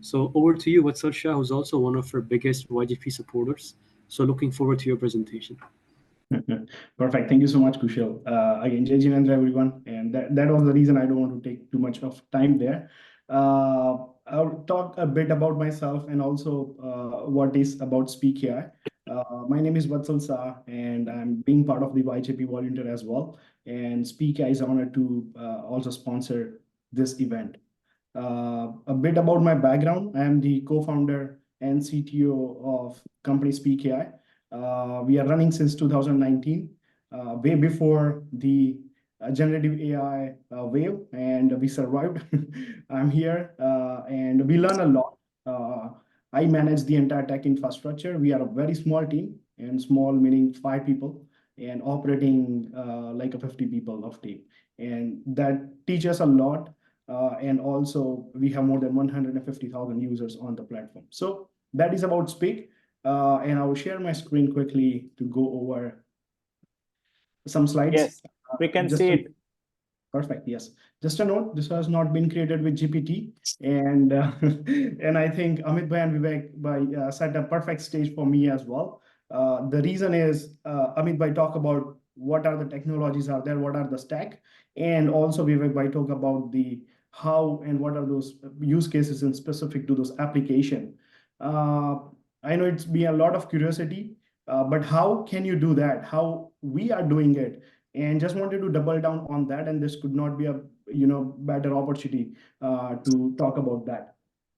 So over to you, Vatsal Shah, who's also one of our biggest YGP supporters. So looking forward to your presentation. Perfect. Thank you so much, Kushal. Again, Jai Jinendra, everyone. And that was the reason I don't want to take too much of time there. I'll talk a bit about myself and also what is about Speak AI. My name is Vatsal Shah, and I'm being part of the YGP volunteer as well. And Speak AI is honored to also sponsor this event. A bit about my background. I am the co-founder and CTO of company Speak AI. We are running since 2019, way before the generative AI wave, and we survived. I'm here, and we learn a lot. I manage the entire tech infrastructure. We are a very small team, and small meaning 5 people, and operating like a 50 people of team. And that teaches a lot. And also we have more than 150,000 users on the platform. So that is about Speak. And I will share my screen quickly to go over some slides. Yes, we can see it. Perfect. Yes. Just a note, this has not been created with GPT. And and I think Amit Bhai and Vivek set a perfect stage for me as well. The reason is Amit Bhai talk about what are the technologies are there, what are the stack, and also Vivek Bhai talk about the how and what are those use cases in specific to those application. I know it's been a lot of curiosity, but how can you do that? How we are doing it? And just wanted to double down on that, and this could not be a better opportunity to talk about that.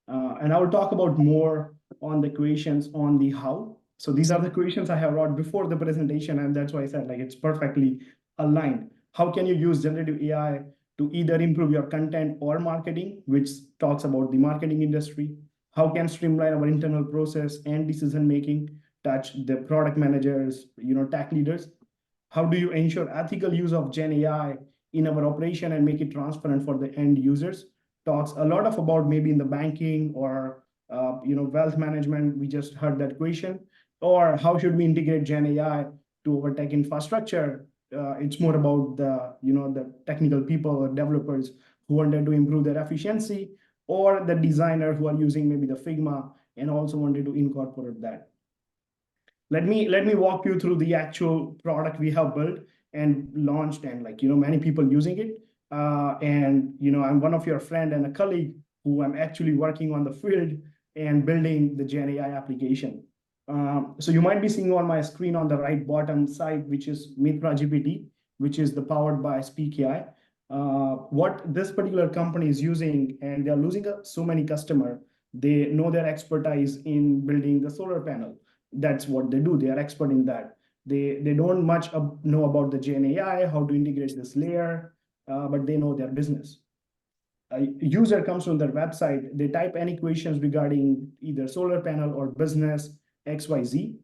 And I will talk about more on the questions on the how. So these are the questions I have wrote before the presentation, and that's why I said like it's perfectly aligned. How can you use generative AI to either improve your content or marketing, which talks about the marketing industry? How can streamline our internal process and decision making, touch the product managers, tech leaders? How do you ensure ethical use of Gen AI in our operation and make it transparent for the end users? Talks a lot of about maybe in the banking or wealth management. We just heard that question. Or how should we integrate Gen AI to our tech infrastructure? It's more about the technical people or developers who wanted to improve their efficiency, or the designer who are using maybe the Figma and also wanted to incorporate that. Let me walk you through the actual product we have built and launched, and many people using it. And I'm one of your friend and a colleague who I'm actually working on the field and building the Gen AI application. So you might be seeing on my screen on the right bottom side, which is Mitra GPT, which is the powered by Speak AI. What this particular company is using, and they're losing so many customers. They know their expertise in building the solar panel. That's what they do. They are expert in that. They don't much know about the Gen AI, how to integrate this layer, but they know their business. A user comes from their website, they type any questions regarding either solar panel or business XYZ.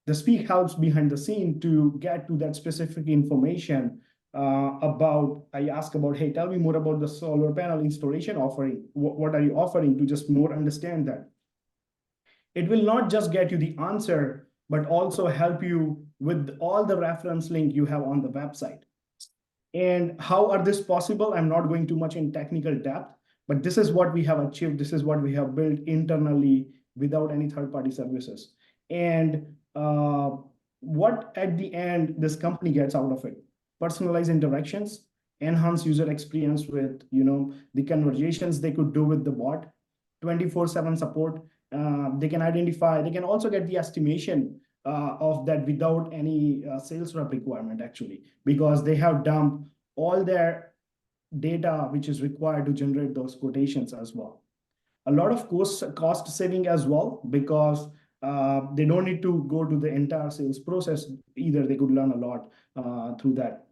The Speak helps behind the scene to get to that specific information about, I ask about, hey, tell me more about the solar panel installation offering. What are you offering, to just more understand that. It will not just get you the answer, but also help you with all the reference link you have on the website. And how are this possible? I'm not going too much in technical depth, but this is what we have achieved. This is what we have built internally without any third-party services. And what at the end this company gets out of it? Personalized interactions, enhance user experience with the conversations they could do with the bot, 24/7 support. They can identify, they can also get the estimation of that without any sales rep requirement, actually, because they have dumped all their data which is required to generate those quotations as well. A lot of cost saving as well, because they don't need to go to the entire sales process either. They could learn a lot through that.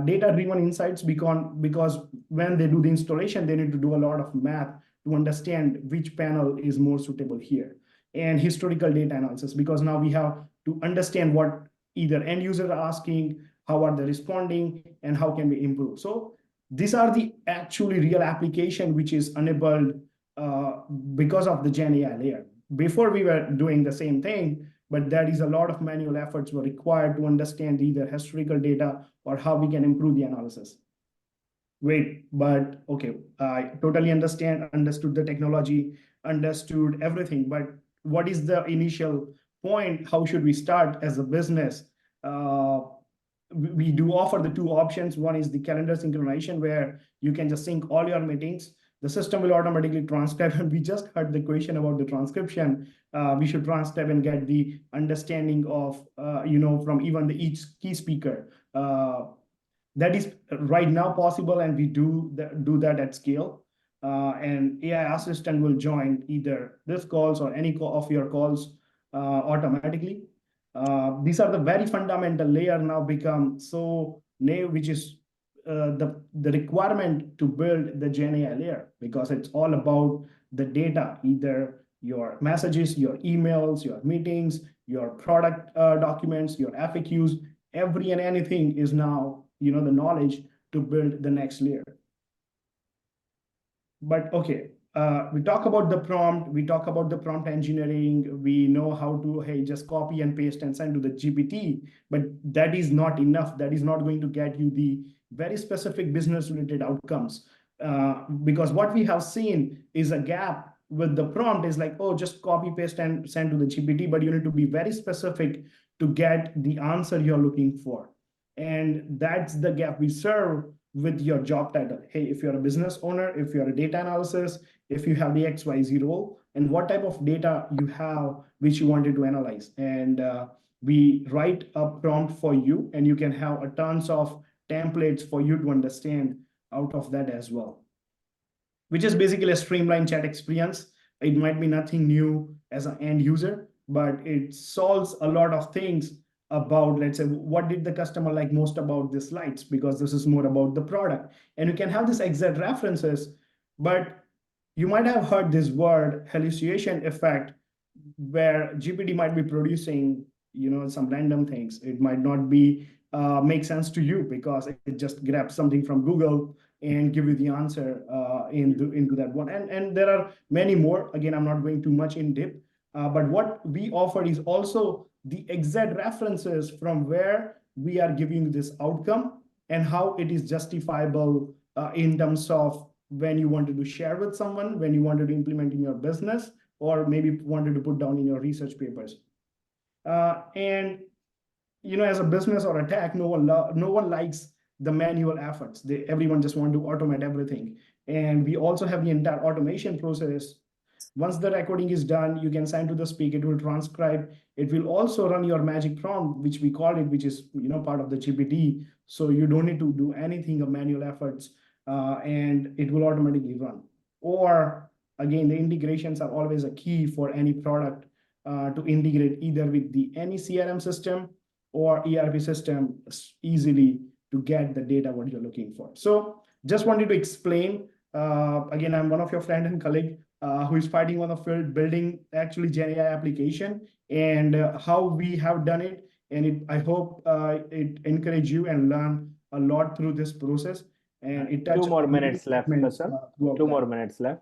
Data-driven insights, because when they do the installation, they need to do a lot of math to understand which panel is more suitable here. And historical data analysis, because now we have to understand what either end users are asking, how are they responding, and how can we improve. So these are the actually real application which is enabled because of the Gen AI layer. Before we were doing the same thing, but there is a lot of manual efforts were required to understand either historical data or how we can improve the analysis. Wait, but okay, I totally understood the technology, understood everything, but what is the initial point? How should we start as a business? We do offer the two options. One is the calendar synchronization, where you can just sync all your meetings. The system will automatically transcribe, and we just heard the question about the transcription. We should transcribe and get the understanding of, from even each key speaker. that is right now possible, and we do that at scale. And AI assistant will join either this calls or any of your calls automatically. These are the very fundamental layer now become so new, which is the requirement to build the GenAI layer, because it's all about the data, either your messages, your emails, your meetings, your product documents, your FAQs, every and anything is now, the knowledge to build the next layer. But okay, we talk about the prompt, we talk about the prompt engineering, we know how to, hey, just copy and paste and send to the GPT, but that is not enough. That is not going to get you the very specific business related outcomes. Because what we have seen is a gap with the prompt is like, oh, just copy, paste and send to the GPT, but you need to be very specific to get the answer you're looking for. And that's the gap we serve with your job title. Hey, if you're a business owner, if you're a data analysis, if you have the XYZ role, and what type of data you have which you wanted to analyze. And we write a prompt for you, and you can have a tons of templates for you to understand out of that as well, which is basically a streamlined chat experience. It might be nothing new as an end user, but it solves a lot of things about, let's say, what did the customer like most about the slides, because this is more about the product. And you can have this exact references, but you might have heard this word hallucination effect, where GPT might be producing, some random things. It might not be make sense to you because it just grabs something from Google and give you the answer into that one. And there are many more. Again, I'm not going too much in depth, but what we offer is also the exact references from where we are giving this outcome and how it is justifiable in terms of when you wanted to share with someone, when you wanted to implement in your business, or maybe wanted to put down in your research papers. And as a business or a tech, no one likes the manual efforts. Everyone just want to automate everything. And we also have the entire automation process. Once the recording is done, you can send to the speaker, it will transcribe. It will also run your magic prompt, which we call it, which is part of the GPT. So you don't need to do anything of manual efforts, and it will automatically run. Or again, the integrations are always a key for any product to integrate either with any CRM system or ERP system easily to get the data what you're looking for. So just wanted to explain. Again, I'm one of your friend and colleague who is fighting on the field, building actually GenAI application, and how we have done it. And I hope it encourage you and learn a lot through this process. And it touches 2 more minutes left, Kasam. 2 more minutes left.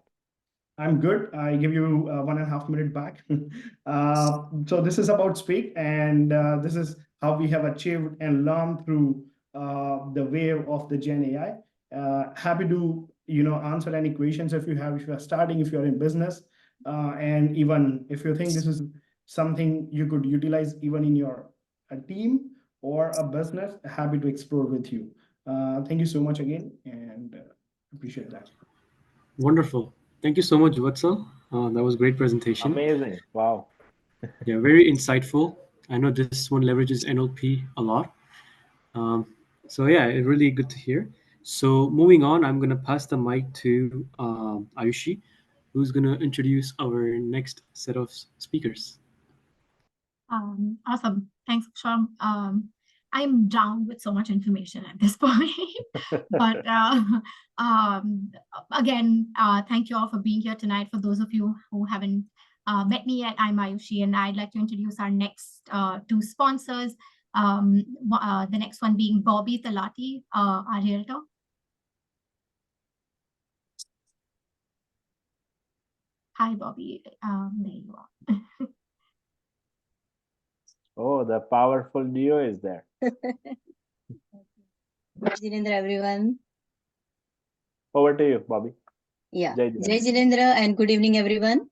I'm good. I give you 1.5 minutes back. So this is about speak, and this is how we have achieved and learned through the wave of the GenAI. Happy to answer any questions if you have, if you are starting, if you're in business, and even if you think this is something you could utilize even in your team or a business, happy to explore with you. Thank you so much again, and appreciate that. Wonderful. Thank you so much, Vatsal. That was a great presentation. Amazing. Wow. Yeah, very insightful. I know this one leverages NLP a lot. So yeah, it's really good to hear. So moving on, I'm going to pass the mic to Ayushi, who's going to introduce our next set of speakers. Awesome. Thanks, Sham. I'm drowned with so much information at this point. But again, thank you all for being here tonight. For those of you who haven't met me yet, I'm Ayushi, and I'd like to introduce our next 2 sponsors. The next one being Bobby Talati, our realtor. Hi, Bobby. There you are. Oh, the powerful duo is there. Jinendra, everyone. Over to you, Bobby. Yeah. Jai Jai Jinendra, and good evening, everyone.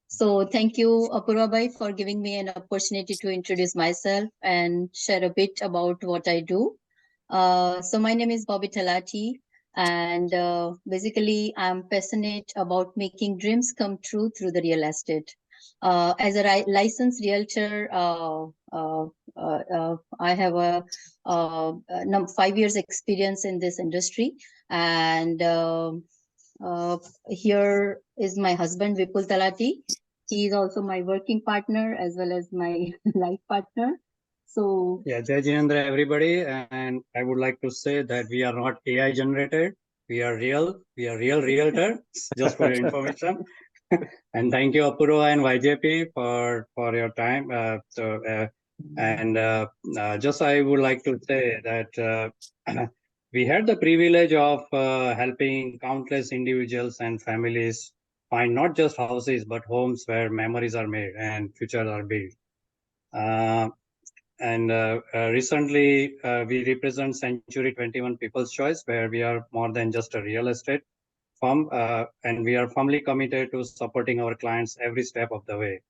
So thank you, Apurva Bhai, for giving me an opportunity to introduce myself and share a bit about what I do. So my name is Bobby Talati, and basically I'm passionate about making dreams come true through the real estate. As a licensed realtor I have a 5 years experience in this industry, and here is my husband Vipul Talati. He is also my working partner as well as my life partner. So yeah, Jai Jinendra, everybody, and I would like to say that we are not AI generated. We are real realtor, just for your information. And thank you, Apurva and YJP, for your time. Just I would like to say that we had the privilege of helping countless individuals and families find not just houses but homes where memories are made and futures are built. Recently, we represent Century 21 People's Choice, where we are more than just a real estate firm, and we are firmly committed to supporting our clients every step of the way.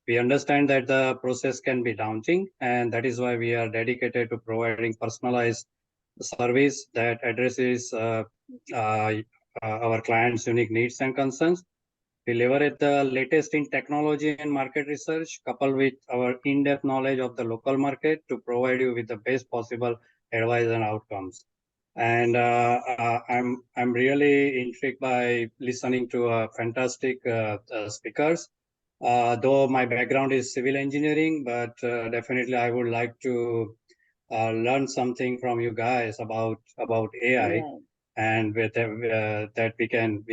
We understand that the process can be daunting, and that is why we are dedicated to providing personalized service that addresses our clients' unique needs and concerns. We leverage the latest in technology and market research, coupled with our in-depth knowledge of the local market to provide you with the best possible advice and outcomes. And I'm really intrigued by listening to fantastic speakers. Though my background is civil engineering, but definitely I would like to learn something from you guys about AI, and with that we can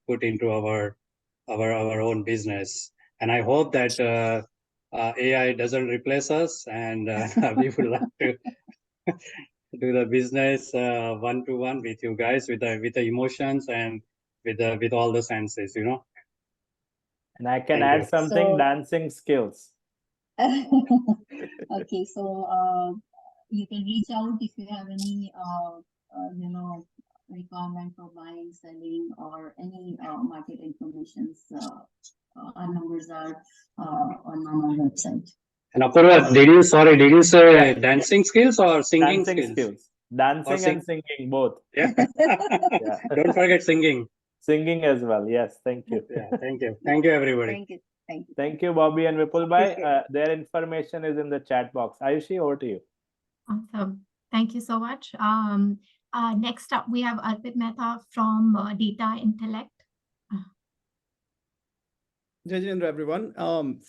put into our own business. And I hope that AI doesn't replace us, and we would like to do the business one to one with you guys, with the emotions and with all the senses, you know. And I can Thank add you. something: So- dancing skills. okay, so you can reach out if you have any requirement for buying, selling, or any market informations. Our numbers are on our website. And Apurva, did you say dancing skills or singing Dancing skills? Dancing and singing both. Yeah. Yeah. Don't forget singing. Singing as well. Yes. Thank you. Yeah. Thank you. Thank you, everybody. Thank you. Thank you. Thank you, Bobby and Vipul bhai. Their information is in the chat box. Ayushi, over to you. Awesome. Thank you so much. Next up, we have Arpit Mehta from Data Intellect. Jai Jinendra, everyone.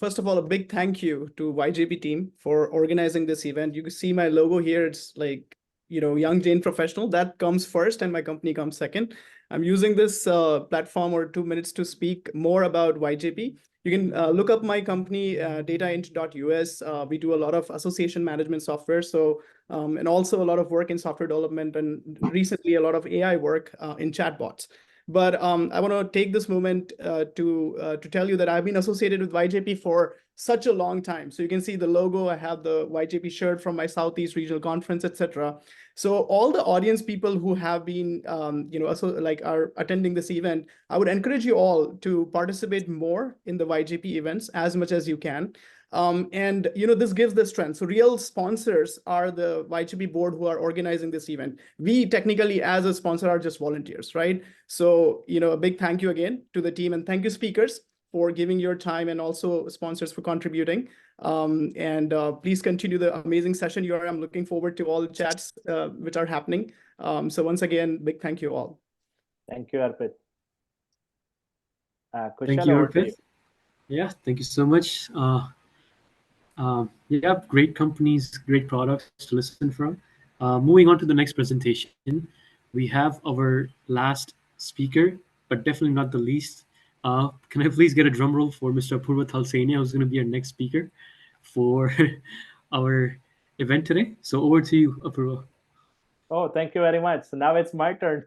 First of all, a big thank you to YJP team for organizing this event. You can see my logo here. It's like, Young Jain Professional. That comes first and my company comes second. I'm using this platform or 2 minutes to speak more about YJP. You can look up my company, dataint.us. We do a lot of association management software. And also a lot of work in software development, and recently a lot of AI work in chatbots. But I want to take this moment to tell you that I've been associated with YJP for such a long time. So you can see the logo. I have the YJP shirt from my Southeast Regional Conference, etc. So all the audience people who have been, are attending this event, I would encourage you all to participate more in the YJP events as much as you can. This gives the strength. So real sponsors are the YGP board who are organizing this event. We technically, as a sponsor, are just volunteers, right? So, a big thank you again to the team, and thank you, speakers, for giving your time, and also sponsors for contributing. Please continue the amazing session you are. I'm looking forward to all the chats which are happening. So once again, big thank you all. Thank you, Arpit. Thank Kushal, you, over to Arpit. Yeah, thank you so much. Yeah, great companies, great products to listen from. Moving on to the next presentation, we have our last speaker, but definitely not the least. Can I please get a drum roll for Mr. Apurva Thalsania, who's going to be our next speaker for our event today? So over to you, Apurva. Oh, thank you very much. So now it's my turn.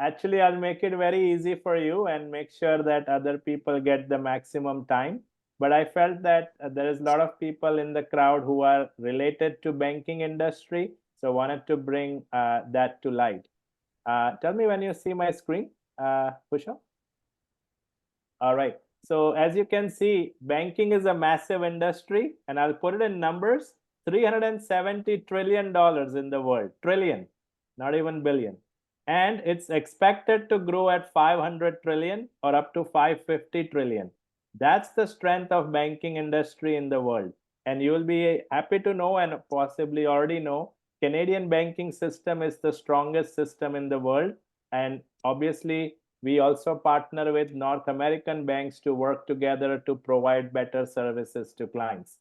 Actually, I'll make it very easy for you and make sure that other people get the maximum time. But I felt that there is a lot of people in the crowd who are related to banking industry. So I wanted to bring that to light. Tell me when you see my screen, Kusha. All right. So as you can see, banking is a massive industry, and I'll put it in numbers. $370 trillion in the world. Trillion, not even billion. And it's expected to grow at 500 trillion or up to 550 trillion. That's the strength of banking industry in the world. And you will be happy to know, and possibly already know, Canadian banking system is the strongest system in the world. And obviously, we also partner with North American banks to work together to provide better services to clients.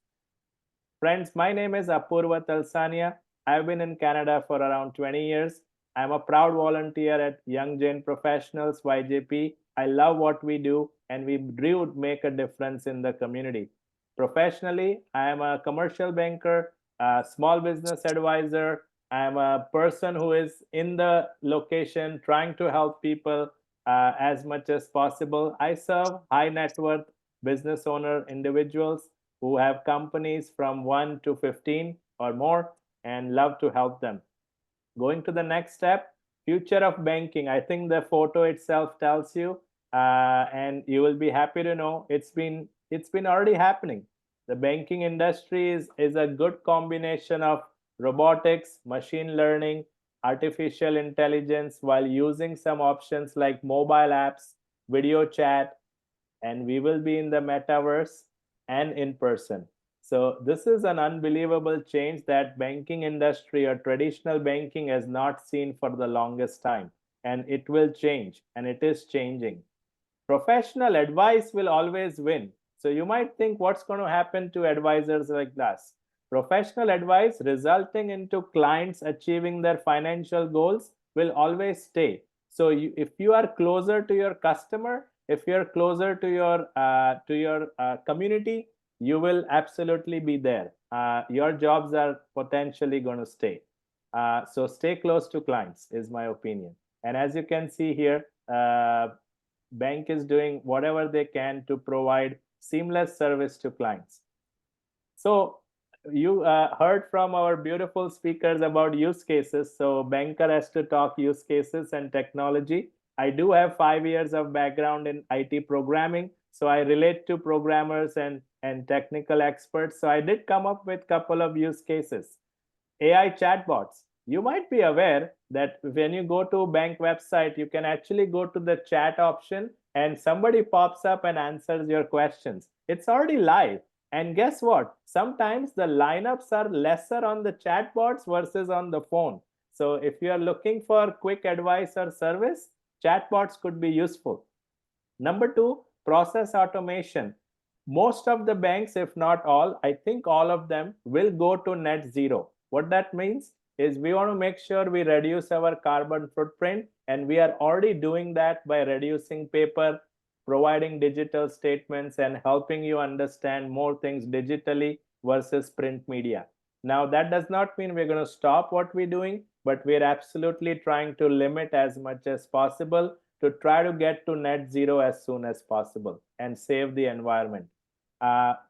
Friends, my name is Apurva Talsania. I've been in Canada for around 20 years. I'm a proud volunteer at Young Jain Professionals YJP. I love what we do, and we do make a difference in the community. Professionally, I am a commercial banker, a small business advisor. I am a person who is in the location trying to help people as much as possible. I serve high net worth business owner individuals who have companies from 1 to 15 or more and love to help them. Going to the next step, future of banking. I think the photo itself tells you, and you will be happy to know it's been already happening. The banking industry is a good combination of robotics, machine learning, artificial intelligence, while using some options like mobile apps, video chat, and we will be in the metaverse and in person. So this is an unbelievable change that banking industry or traditional banking has not seen for the longest time, and it will change, and it is changing. Professional advice will always win. So you might think, what's going to happen to advisors like us? Professional advice resulting into clients achieving their financial goals will always stay. So if you are closer to your customer, if you're closer to your community, you will absolutely be there. Your jobs are potentially going to stay. So stay close to clients is my opinion. And as you can see here, bank is doing whatever they can to provide seamless service to clients. So you heard from our beautiful speakers about use cases. So banker has to talk use cases and technology. I do have 5 years of background in IT programming, so I relate to programmers and technical experts. So I did come up with a couple of use cases. AI chatbots. You might be aware that when you go to a bank website, you can actually go to the chat option and somebody pops up and answers your questions. It's already live. And guess what? Sometimes the lineups are lesser on the chatbots versus on the phone. So if you are looking for quick advice or service, chatbots could be useful. Number 2, process automation. Most of the banks, if not all, I think all of them will go to net zero. What that means is we want to make sure we reduce our carbon footprint, and we are already doing that by reducing paper, providing digital statements, and helping you understand more things digitally versus print media. Now, that does not mean we're going to stop what we're doing, but we're absolutely trying to limit as much as possible to try to get to net zero as soon as possible and save the environment.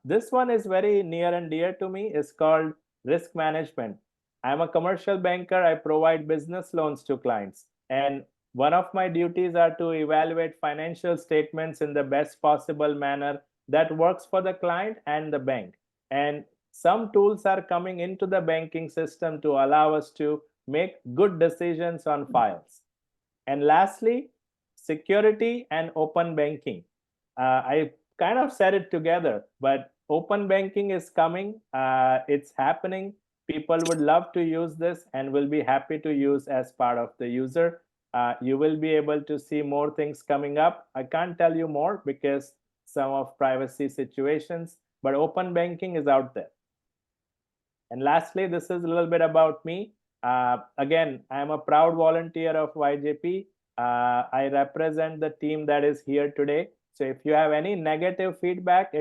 This one is very near and dear to me. It's called risk management. I'm a commercial banker. I provide business loans to clients. And one of my duties are to evaluate financial statements in the best possible manner that works for the client and the bank. And some tools are coming into the banking system to allow us to make good decisions on files. And lastly, security and open banking. I kind of said it together, but open banking is coming. It's happening. People would love to use this and will be happy to use as part of the user. You will be able to see more things coming up. I can't tell you more because some of privacy situations, but open banking is out there. And lastly, this is a little bit about me. Again, I am a proud volunteer of YJP. I represent the team that is here today. So if you have any negative feedback,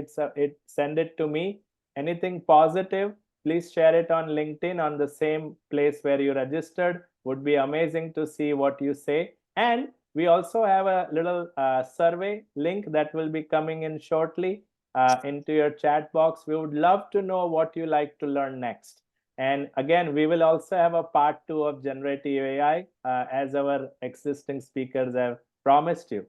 send it to me. Anything positive, please share it on LinkedIn on the same place where you registered. Would be amazing to see what you say. And we also have a little survey link that will be coming in shortly into your chat box. We would love to know what you like to learn next. And again, we will also have a part 2 of generative AI as our existing speakers have promised you.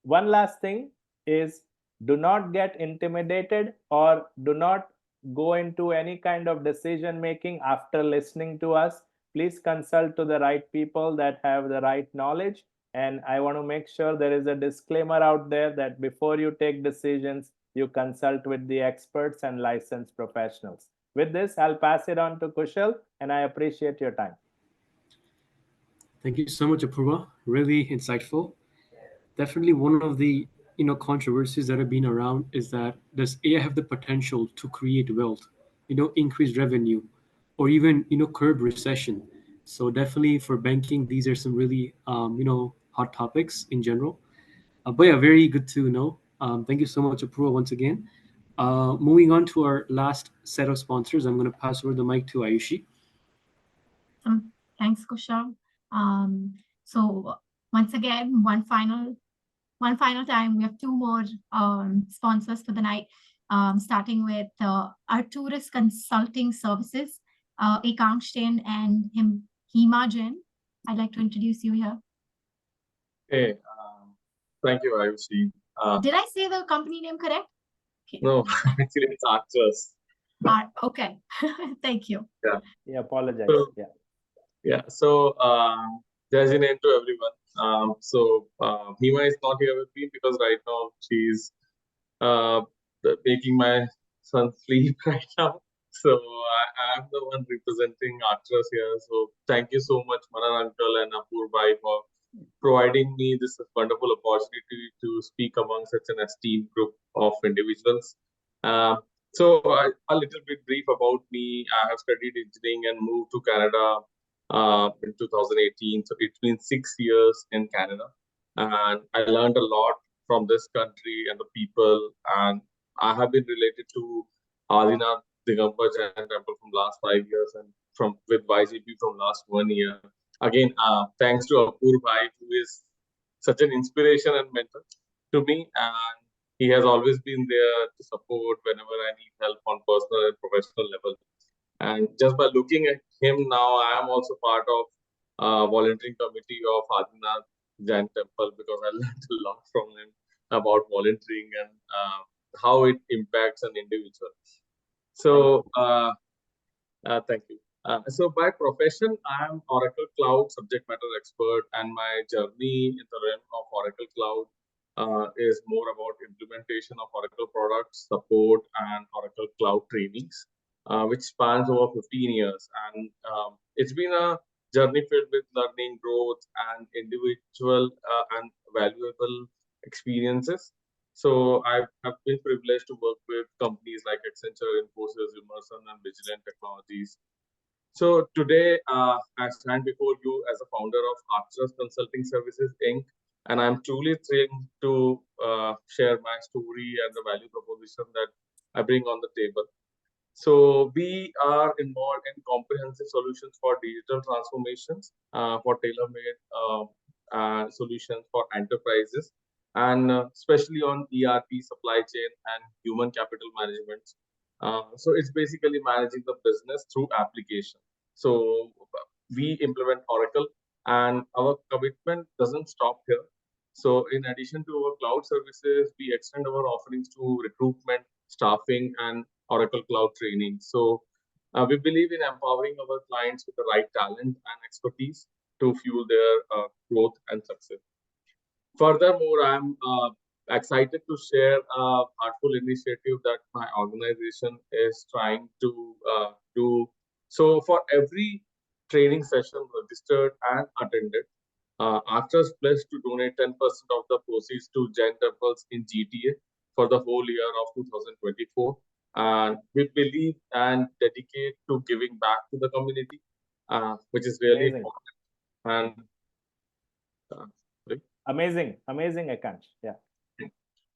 One last thing is, do not get intimidated or do not go into any kind of decision making after listening to us. Please consult to the right people that have the right knowledge. And I want to make sure there is a disclaimer out there that before you take decisions, you consult with the experts and licensed professionals. With this, I'll pass it on to Kushal, and I appreciate your time. Thank you so much, Apurva. Really insightful. Definitely one of the controversies that have been around is that does AI have the potential to create wealth, increase revenue, or even curb recession? So definitely for banking, these are some really hot topics in general. But yeah, very good to know. Thank you so much, Apurva, once again. Moving on to our last set of sponsors, I'm going to pass over the mic to Ayushi. Thanks, Kushal. So once again, one final time, we have two more sponsors for the night, starting with Arcturus Consulting Services, Young Jain and Hema Jain. I'd like to introduce you here. Hey, thank you, Ayushi. Did I say the company name correct? Okay. No, actually, it's Arcturus. Okay. Thank you. Yeah. Apologize. So, So, Jai Jain to everyone. Hema is not here with me because right now she's making my son sleep right now. So I'm the one representing Arcturus here. So thank you so much, Manan Uncle and Apur Bhai, for providing me this wonderful opportunity to speak among such an esteemed group of individuals. A little bit brief about me. I have studied engineering and moved to Canada in 2018. So it's been 6 years in Canada. And I learned a lot from this country and the people. And I have been related to Adinath Digambar Jain Temple from last 5 years and with YGP from last 1 year. Again, thanks to Apur Bhai, who is such an inspiration and mentor to me. And he has always been there to support whenever I need help on personal and professional level. And just by looking at him now, I am also part of volunteering committee of Adinath Jain Temple because I learned a lot from him about volunteering and how it impacts an individual. So, thank you. So by profession, I am Oracle Cloud subject matter expert, and my journey in the realm of Oracle Cloud is more about implementation of Oracle products, support, and Oracle Cloud trainings, which spans over 15 years. And it's been a journey filled with learning, growth, and individual and valuable experiences. So I have been privileged to work with companies like Accenture, Infosys, Emerson, and Vigilant Technologies. So today, I stand before you as a founder of Arcturus Consulting Services, Inc. And I'm truly thrilled to share my story and the value proposition that I bring on the table. So we are involved in comprehensive solutions for digital transformations, for tailor-made solutions for enterprises, and especially on ERP, supply chain, and human capital management. So it's basically managing the business through application. So we implement Oracle, and our commitment doesn't stop here. So in addition to our cloud services, we extend our offerings to recruitment, staffing, and Oracle Cloud training. So we believe in empowering our clients with the right talent and expertise to fuel their growth and success. Furthermore, I'm excited to share a heartful initiative that my organization is trying to do. So for every training session registered and attended, Arcturus pledged to donate 10% of the proceeds to Jain temples in GTA for the whole year of 2024. And we believe and dedicate to giving back to the community, which is really important. And amazing, Akansh. Yeah.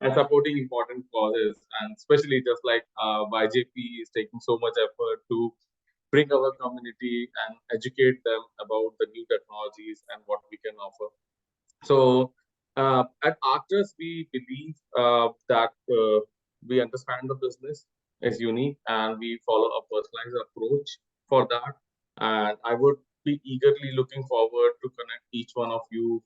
And supporting important causes, and especially just like YJP is taking so much effort to bring our community and educate them about the new technologies and what we can offer. So at Arcturus, we believe that we understand the business is unique and we follow a personalized approach for that. And I would be eagerly looking forward to connect each one of you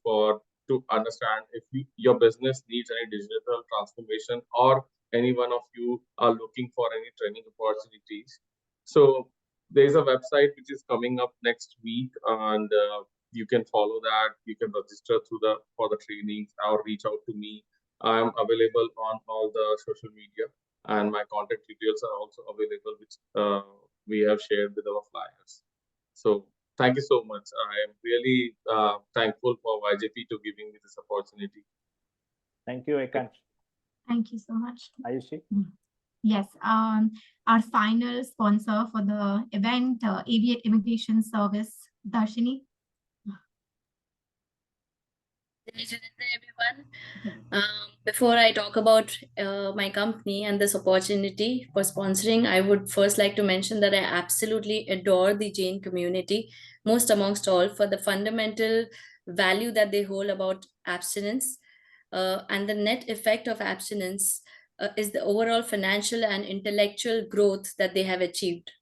to understand if your business needs any digital transformation or any one of you are looking for any training opportunities. So there's a website which is coming up next week, and you can follow that. You can register for the trainings or reach out to me I am available on all the social media, and my contact details are also available, which we have shared with our flyers. So thank you so much. I am really thankful for YJP to giving me this opportunity. Thank you, Ekansh. Thank you so much. Ayushi? Yes, our final sponsor for the event, Aviate Immigration Service, Darshini. Everyone. Before I talk about my company and this opportunity for sponsoring, I would first like to mention that I absolutely adore the Jain community, most amongst all, for the fundamental value that they hold about abstinence. And the net effect of abstinence is the overall financial and intellectual growth that they have achieved.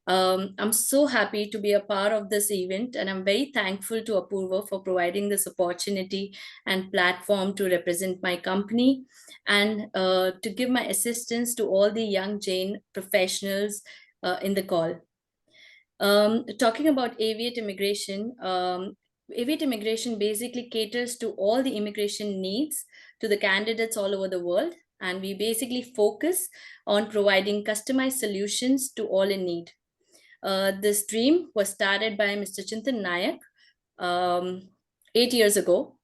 I'm so happy to be a part of this event, and I'm very thankful to Apurva for providing this opportunity and platform to represent my company and to give my assistance to all the young Jain professionals in the call. Talking about Aviate Immigration, Aviate Immigration basically caters to all the immigration needs to the candidates all over the world, and we basically focus on providing customized solutions to all in need. This dream was started by Mr. Chintan Nayak 8 years ago.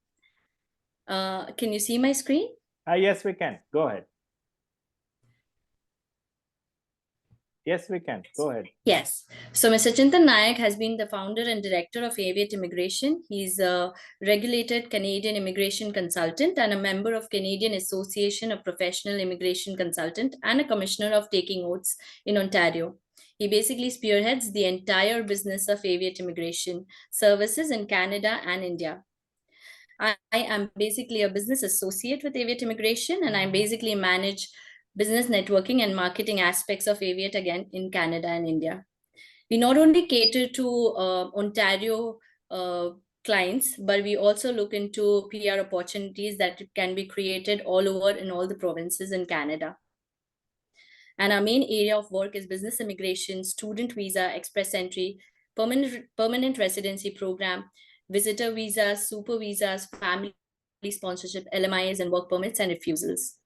Can you see my screen? Yes, we can. Go ahead. Yes, we can. Go ahead. Yes. So Mr. Chintan Nayak has been the founder and director of Aviate Immigration. He's a regulated Canadian immigration consultant and a member of Canadian Association of Professional Immigration Consultant and a commissioner of taking oaths in Ontario. He basically spearheads the entire business of Aviate Immigration services in Canada and India. I am basically a business associate with Aviate Immigration, and I basically manage business networking and marketing aspects of Aviate again in Canada and India. We not only cater to Ontario clients, but we also look into PR opportunities that can be created all over in all the provinces in Canada. And our main area of work is business immigration, student visa, express entry, permanent residency program, visitor visas, super visas, family sponsorship, LMIs, and work permits and refusals.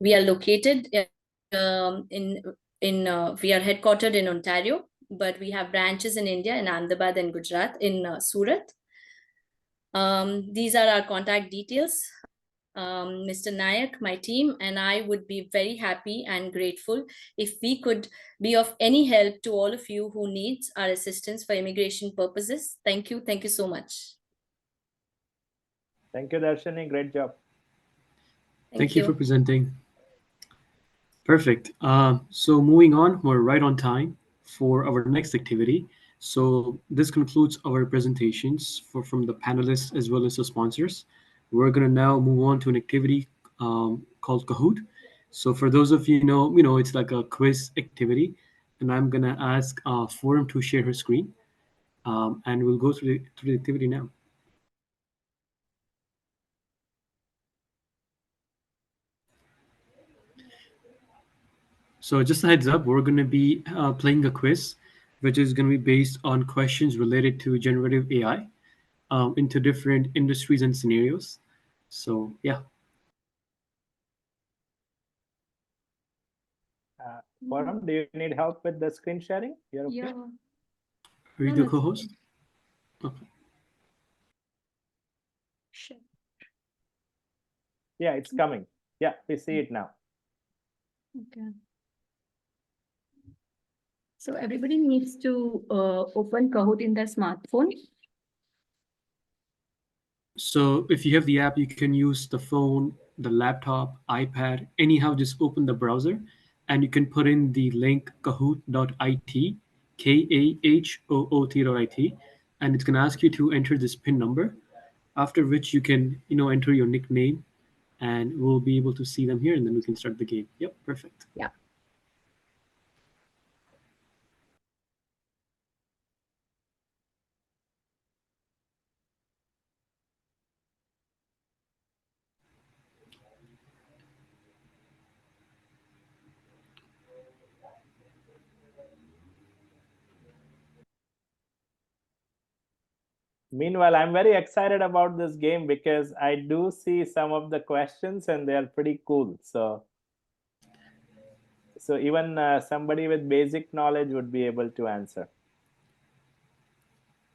We are located we are headquartered in Ontario, but we have branches in India, in Ahmedabad and Gujarat, in Surat. These are our contact details. Mr. Nayak, my team, and I would be very happy and grateful if we could be of any help to all of you who needs our assistance for immigration purposes. Thank you. Thank you so much. Thank you, Darshini. Great job. Thank you for presenting. Perfect. So moving on, we're right on time for our next activity. So this concludes our presentations from the panelists as well as the sponsors. We're going to now move on to an activity called Kahoot. So for those of you know, it's like a quiz activity, and I'm going to ask Forum to share her screen, and we'll go through the activity now. So just a heads up, we're going to be playing a quiz, which is going to be based on questions related to generative AI into different industries and scenarios. So yeah. Forum, do you need help with the screen sharing? You're okay? Yeah. Are you the co-host? Okay. Sure. Yeah, it's coming. Yeah, we see it now. Okay. So everybody needs to open Kahoot in their smartphone. So if you have the app, you can use the phone, the laptop, iPad, anyhow, just open the browser and you can put in the link kahoot.it, kahoot.it, and it's going to ask you to enter this PIN number, after which you can, enter your nickname and we'll be able to see them here and then we can start the game. Yep, perfect. Yeah. Meanwhile, I'm very excited about this game because I do see some of the questions and they are pretty cool. So even somebody with basic knowledge would be able to answer.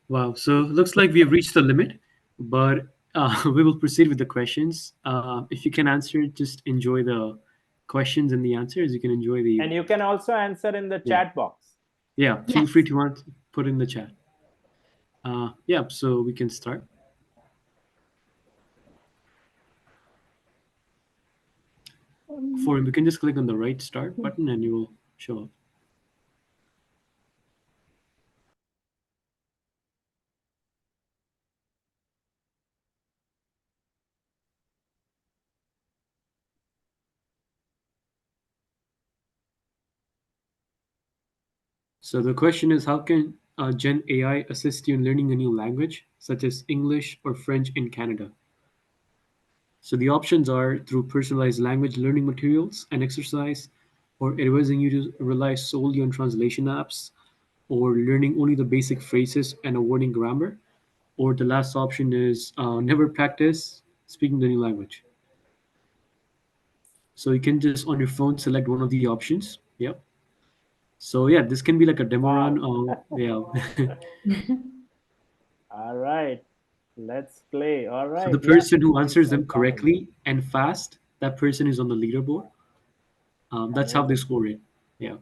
Wow. So looks like we have reached the limit, but we will proceed with the questions. If you can answer, just enjoy the questions and the answers. You can enjoy the. And you can also answer in the Yeah. chat box. Yeah. Feel free to put in the chat. Yeah. So we can start. For him, you can just click on the right start button and you will show up. So the question is, how can Gen AI assist you in learning a new language, such as English or French in Canada? So the options are through personalized language learning materials and exercise, or advising you to rely solely on translation apps, or learning only the basic phrases and avoiding grammar, or the last option is never practice speaking the new language. So you can just on your phone select one of the options. Yep. So yeah, this can be like a demo run. Yeah. All right, let's play. All right. So the Yeah, person who answers people them comment. correctly and fast, that person is on the leaderboard. That's how they Amazing. score it. Yeah.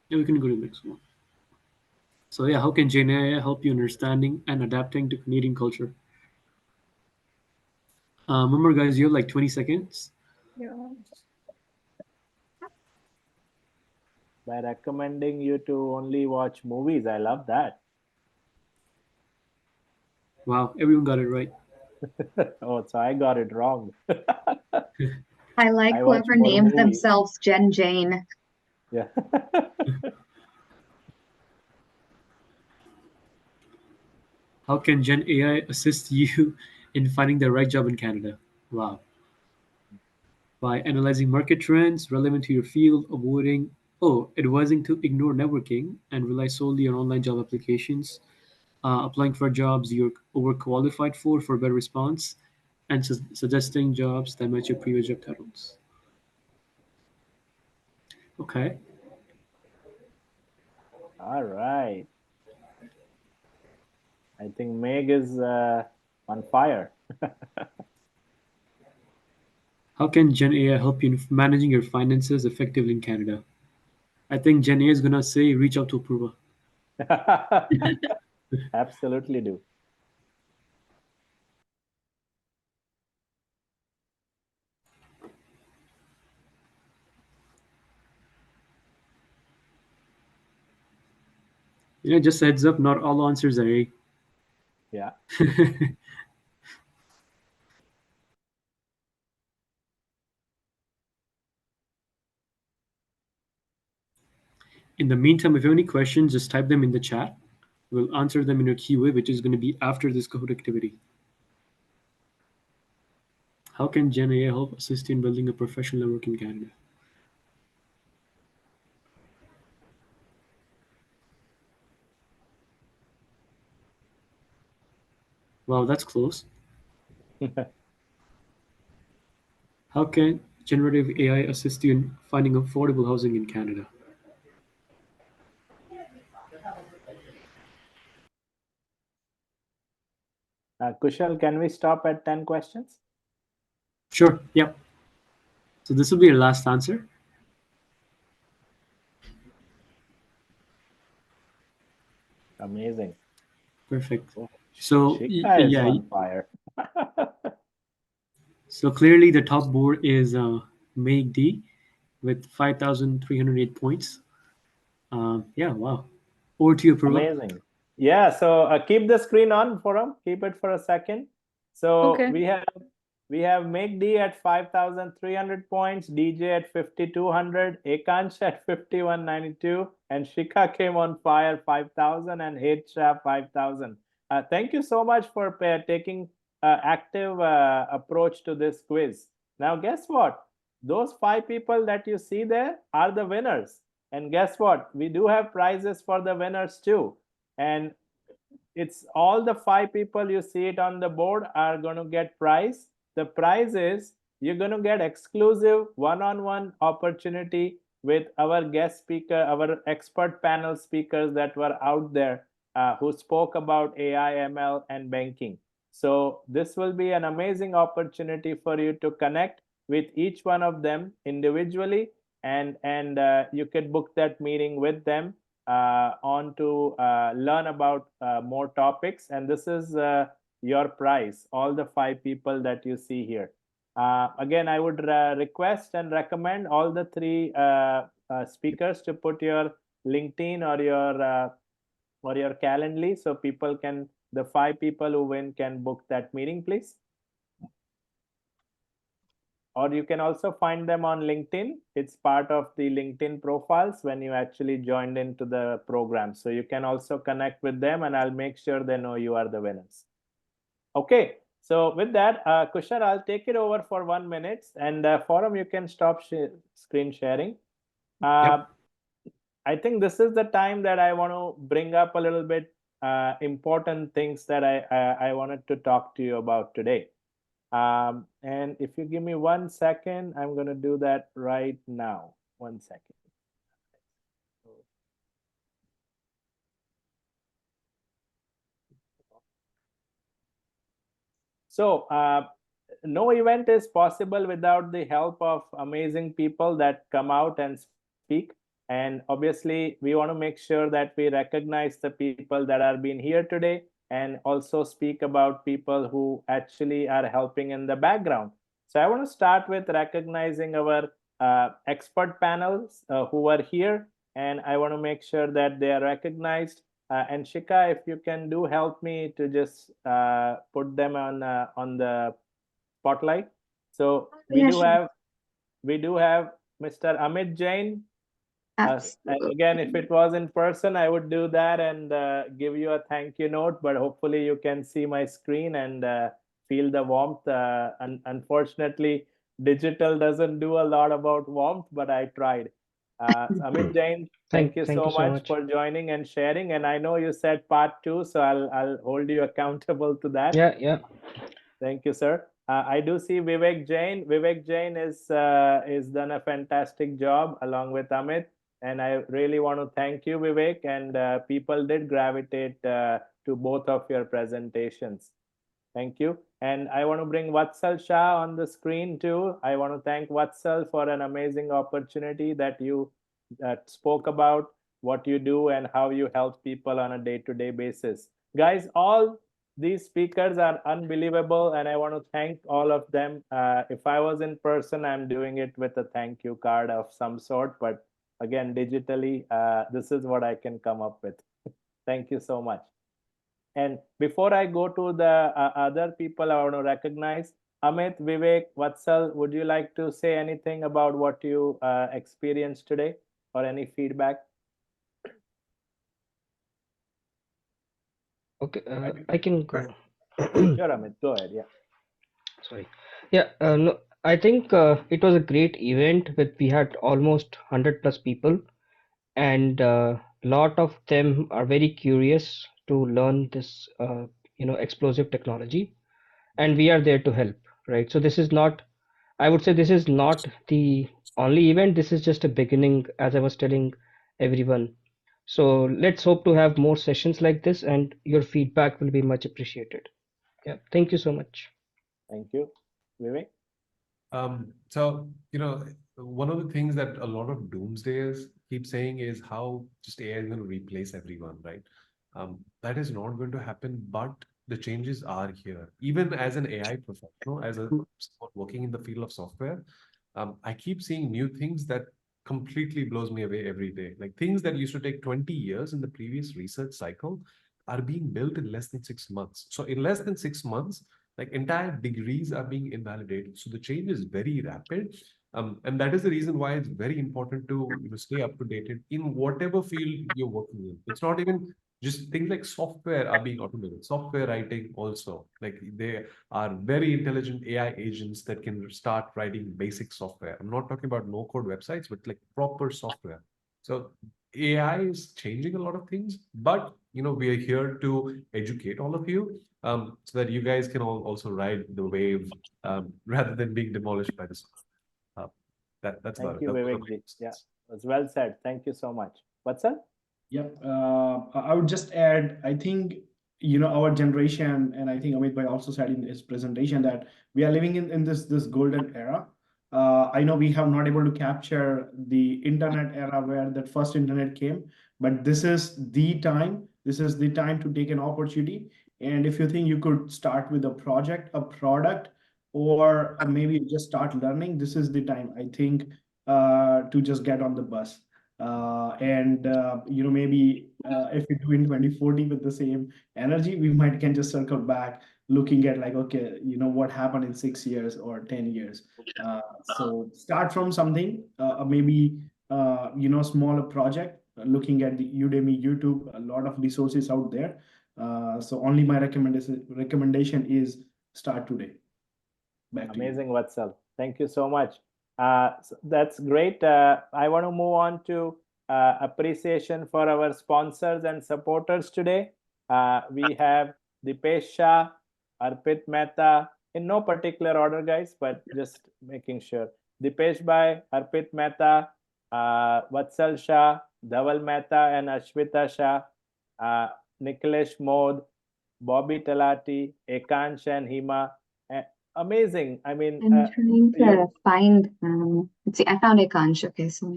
Yeah, we can go to the next one. So yeah, how can GenAI help you understanding and adapting to Canadian culture? Remember, guys, you have like 20 seconds. By recommending you to only watch movies. I love that. Wow, everyone got it right. Oh, so I got it wrong. I like I watch whoever more named movies. themselves Jen Jane. Yeah. How can Gen AI assist you in finding the right job in Canada? Wow. By analyzing market trends relevant to your field, advising to ignore networking and rely solely on online job applications, applying for jobs you're overqualified for better response, and suggesting jobs that match your previous job titles. Okay. All right. I think Meg is on fire. How can Gen AI help you in managing your finances effectively in Canada? I think Gen AI is gonna say reach out to Apurva. Absolutely do. Just a heads up, not all answers are A. Yeah. In the meantime, if you have any questions, just type them in the chat. We'll answer them in a QA, which is going to be after this Kahoot activity. How can Gen AI help assist in building a professional network in Canada? Wow, that's close. How can generative AI assist you in finding affordable housing in Canada? Kushal, can we stop at 10 questions? Sure, yep. So this will be your last answer. Amazing. Perfect. Oh, So Shika is on fire. So clearly the top board is Meg D with 5,308 points. Yeah, wow. Over to you, Purva. Amazing. Yeah, so keep the screen on for him. Keep it for a second. So Okay. we have Meg D at 5,300 points, DJ at 5,200, Ekansh at 5,192, and Shika came on fire 5,000 and Shah 5,000. Thank you so much for taking active approach to this quiz. Now, guess what? Those 5 people that you see there are the winners. And guess what? We do have prizes for the winners too. And it's all the 5 people you see it on the board are going to get prize. The prize is you're going to get exclusive one-on-one opportunity with our guest speaker, our expert panel speakers that were out there who spoke about AI, ML, and banking. So this will be an amazing opportunity for you to connect with each one of them individually, and you can book that meeting with them on to learn about more topics. And this is your prize, all the 5 people that you see here. Again, I would request and recommend all the 3 speakers to put your LinkedIn or your Calendly, so people can, the 5 people who win can book that meeting, please. Or you can also find them on LinkedIn. It's part of the LinkedIn profiles when you actually joined into the program. So you can also connect with them, and I'll make sure they know you are the winners. Okay, so with that, Kushal, I'll take it over for 1 minute, and Forum, you can stop screen sharing. I think this is the time that I want to bring up a little bit important things that I wanted to talk to you about today. And if you give me 1 second, I'm going to do that right now. 1 second. So no event is possible without the help of amazing people that come out and speak. And obviously, we want to make sure that we recognize the people that are being here today, and also speak about people who actually are helping in the background. So I want to start with recognizing our expert panels who are here, and I want to make sure that they are recognized. And Shika, if you can help me to just put them on the spotlight. So we Yeah, do sure. have Mr. Amit Jain. And again, if it was in person, I would do that and give you a thank you note, but hopefully you can see my screen and feel the warmth. Unfortunately, digital doesn't do a lot about warmth, but I tried. Amit Jain, thank you so much for joining and sharing. And I know you said part 2, so I'll hold you accountable to that. Yeah. Thank you, sir. I do see Vivek Jain. Vivek Jain is done a fantastic job along with Amit, and I really want to thank you, Vivek. And people did gravitate to both of your presentations. Thank you. And I want to bring Vatsal Shah on the screen too. I want to thank Vatsal for an amazing opportunity that you spoke about what you do and how you help people on a day-to-day basis. Guys, all these speakers are unbelievable, and I want to thank all of them. If I was in person, I'm doing it with a thank you card of some sort, but again, digitally, this is what I can come up with. Thank you so much. And before I go to the other people I want to recognize, Amit, Vivek, Vatsal, would you like to say anything about what you experienced today or any feedback? Okay, I can go. Sure, Amit, go ahead. Yeah. Sorry. Yeah, no, I think it was a great event we had almost 100 plus people, and a lot of them are very curious to learn this, explosive technology, and we are there to help, right? So this is not, I would say this is not the only event. This is just a beginning, as I was telling everyone. So let's hope to have more sessions like this, and your feedback will be much appreciated. Yeah, thank you so much. Thank you. Vivek? So, one of the things that a lot of doomsdayers keep saying is how just AI is going to replace everyone, right? That is not going to happen, but the changes are here. Even as an AI professional, as a someone working in the field of software, I keep seeing new things that completely blows me away every day. Like things that used to take 20 years in the previous research cycle are being built in less than 6 months. So in less than 6 months, like entire degrees are being invalidated. So the change is very rapid. And that is the reason why it's very important to stay up to date in whatever field you're working in. It's not even just things like software are being automated, software writing also. Like they are very intelligent AI agents that can start writing basic software. I'm not talking about no code websites, but like proper software. So AI is changing a lot of things, but we are here to educate all of you, so that you guys can all also ride the wave, rather than being demolished by the sun. That's Thank about you, it. Vivek ji. Yeah, that's well said. Thank you so much. What's up? Yep. I would just add, I think, our generation, and I think Amit Bhai also said in his presentation that we are living in this golden era. I know we have not able to capture the internet era where that first internet came, but this is the time. This is the time to take an opportunity. And if you think you could start with a project, a product, or maybe just start learning, this is the time, I think, to just get on the bus. Maybe if we do in 2040 with the same energy, we might can just circle back looking at like, okay, what happened in 6 years or 10 years. So start from something, maybe smaller project, looking at the Udemy, YouTube, a lot of resources out there. So only my recommendation is start today. Back to you. Amazing, Vatsal. Thank you so much. So that's great. I want to move on to appreciation for our sponsors and supporters today. We have Dipesh Shah, Arpit Mehta, in no particular order, guys, but just making sure. Dipesh Bhai, Arpit Mehta, Vatsal Shah, Dhaval Mehta, and Ashwita Shah, Nikhilesh Mode, Bobby Talati, Ekansh and Hima. Amazing. I mean, I'm trying to find, let's see, I found Ekansh. Okay, so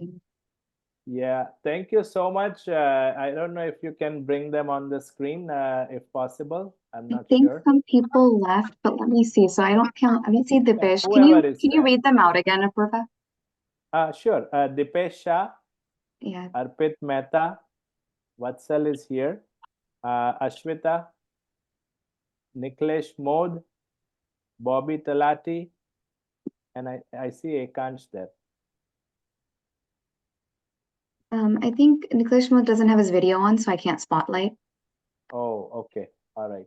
yeah, thank you so much. I don't know if you can bring them on the screen, if possible. I'm I not think sure. some people left, but let me see. So I don't see Dipesh. Whoever is Can you there. read them out again, Apurva? Sure. Dipesh Shah, Yeah. Arpit Mehta, Vatsal is here, Ashwita, Nikhilesh Mode, Bobby Talati, and I see Ekansh there. I think Nikhilesh doesn't have his video on, so I can't spotlight. Oh, okay. All right.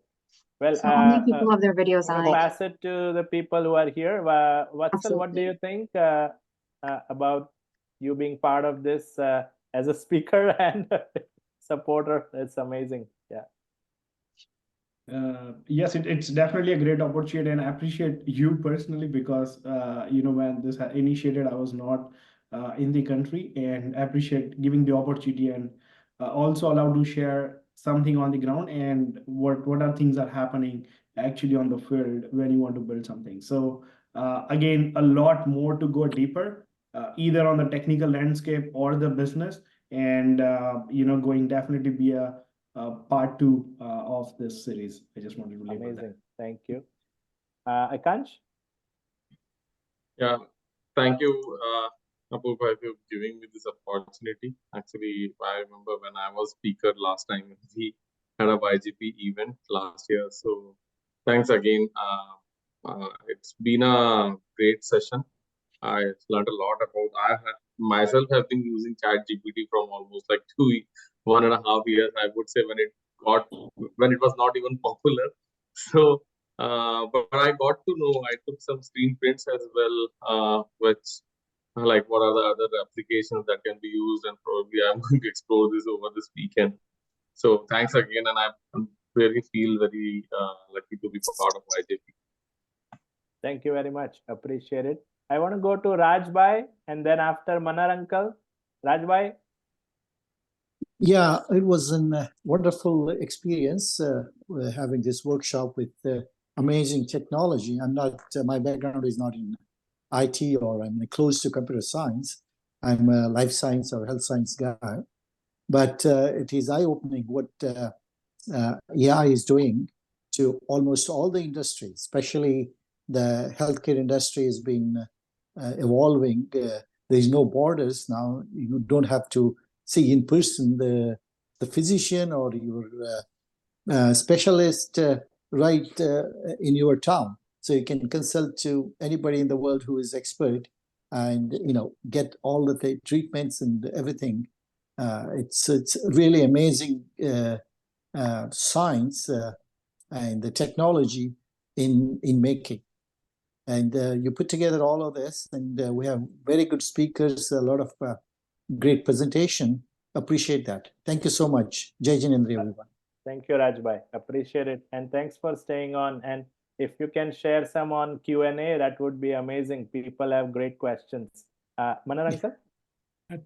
Well, So only people have their videos I'm on. gonna pass it to the people who are here. Vatsal, what do Absolutely. you think about you being part of this as a speaker and supporter? It's amazing. Yeah. Yes, it's definitely a great opportunity, and I appreciate you personally because when this initiated, I was not in the country, and I appreciate giving the opportunity and also allowed to share something on the ground and what are things are happening actually on the field when you want to build something. So again, a lot more to go deeper, either on the technical landscape or the business, and going definitely be a part two of this series. I just wanted to label that. Amazing. Thank you. Akansh? Yeah, thank you, Apurva, for giving me this opportunity. Actually, I remember when I was speaker last time, we had a YGP event last year. So thanks again. It's been a great session. I learned a lot about. Myself have been using ChatGPT from almost like 1.5 years. I would say when it was not even popular. So, but I got to know. I took some screen prints as well, which like what are the other applications that can be used, and probably I'm going to explore this over this weekend. So thanks again, and I really feel very lucky to be part of YJP. Thank you very much. Appreciate it. I want to go to Raj Bhai and then after Manar Uncle. Raj Bhai. Yeah, it was a wonderful experience having this workshop with amazing technology. I'm not, my background is not in IT or I'm close to computer science. I'm a life science or health science guy. But it is eye-opening what AI is doing to almost all the industries, especially the healthcare industry has been evolving. There is no borders now. You don't have to see in person the physician or your specialist right in your town. So you can consult to anybody in the world who is expert and get all the treatments and everything. It's really amazing science and the technology in making. And you put together all of this, and we have very good speakers, a lot of great presentation. appreciate that. Thank you so much. Jai Jinendra, everyone. Thank you, Rajbhai. Appreciate it. And thanks for staying on. And if you can share some on Q&A, that would be amazing. People have great questions. Manar uncle?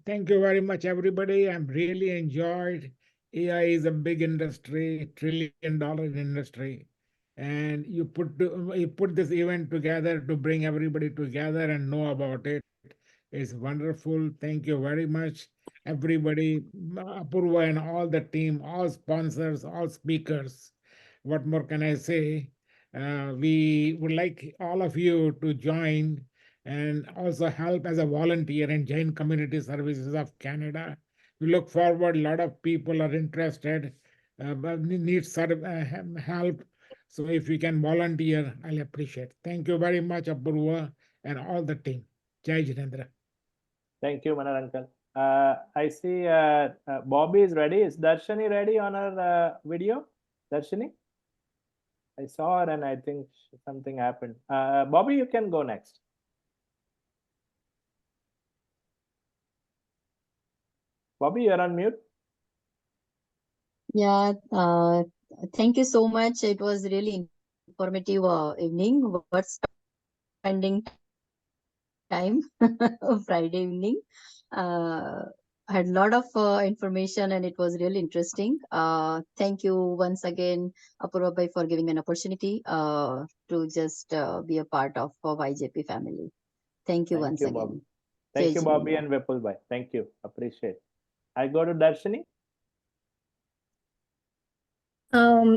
Thank you very much, everybody. I'm really enjoyed. AI is a big industry, $1 trillion industry, and you put this event together to bring everybody together and know about it. It's wonderful. Thank you very much, everybody, Apurva and all the team, all sponsors, all speakers. What more can I say? We would like all of you to join and also help as a volunteer in Jain Community Services of Canada. We look forward, a lot of people are interested, but need help. So if you can volunteer, I'll appreciate. Thank you very much, Apurva and all the team. Jai Jinendra. Thank you, Manar uncle. I see Bobby is ready. Is Darshani ready on our video? Darshani? I saw her and I think something happened. Bobby, you can go next. Bobby, you're on mute. Yeah, thank you so much. It was really informative evening. What's spending time Friday evening. I had a lot of information and it was really interesting. Thank you once again, Apurva bhai, for giving me an opportunity to just be a part of YJP family. Thank you once Bobby. again. Thank Jai you, Bobby Jinendra. and Vipul bhai. Thank you. Appreciate. I go to Darshani.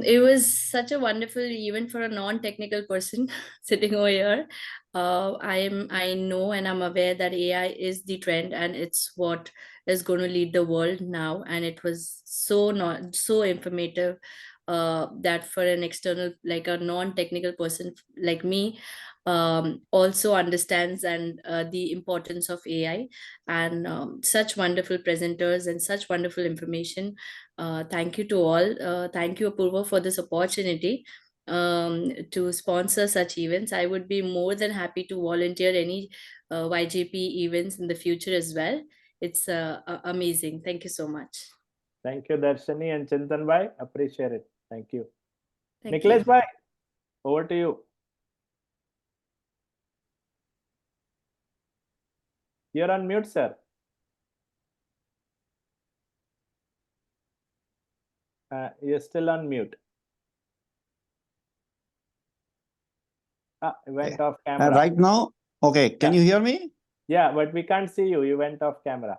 It was such a wonderful event for a non-technical person sitting over here. I know and I'm aware that AI is the trend and it's what is going to lead the world now. And it was so informative that for an external, like a non-technical person like me, also understands and the importance of AI and such wonderful presenters and such wonderful information. Thank you to all. Thank you, Apurva, for this opportunity to sponsor such events. I would be more than happy to volunteer any YJP events in the future as well. It's amazing. Thank you so much. Thank you, Darshani and Chintan bhai. Appreciate it. Thank you. Thank Niklesh you. bhai, over to you. You're on mute, sir. You're still on mute. You went off camera. Right now, okay. Can you hear me? Yeah, but we can't see you. You went off camera.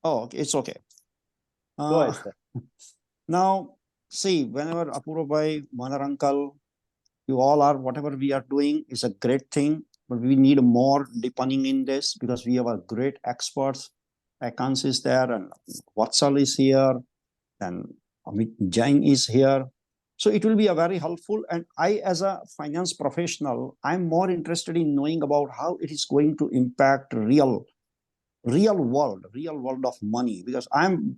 Oh, okay. It's okay. Go ahead, sir. Now, see, whenever Apurva bhai, Manar uncle, you all are, whatever we are doing is a great thing, but we need more deepening in this because we have a great experts. Akans is there and Vatsal is here and Amit Jain is here. So it will be a very helpful. And I, as a finance professional, I'm more interested in knowing about how it is going to impact real world of money, because I'm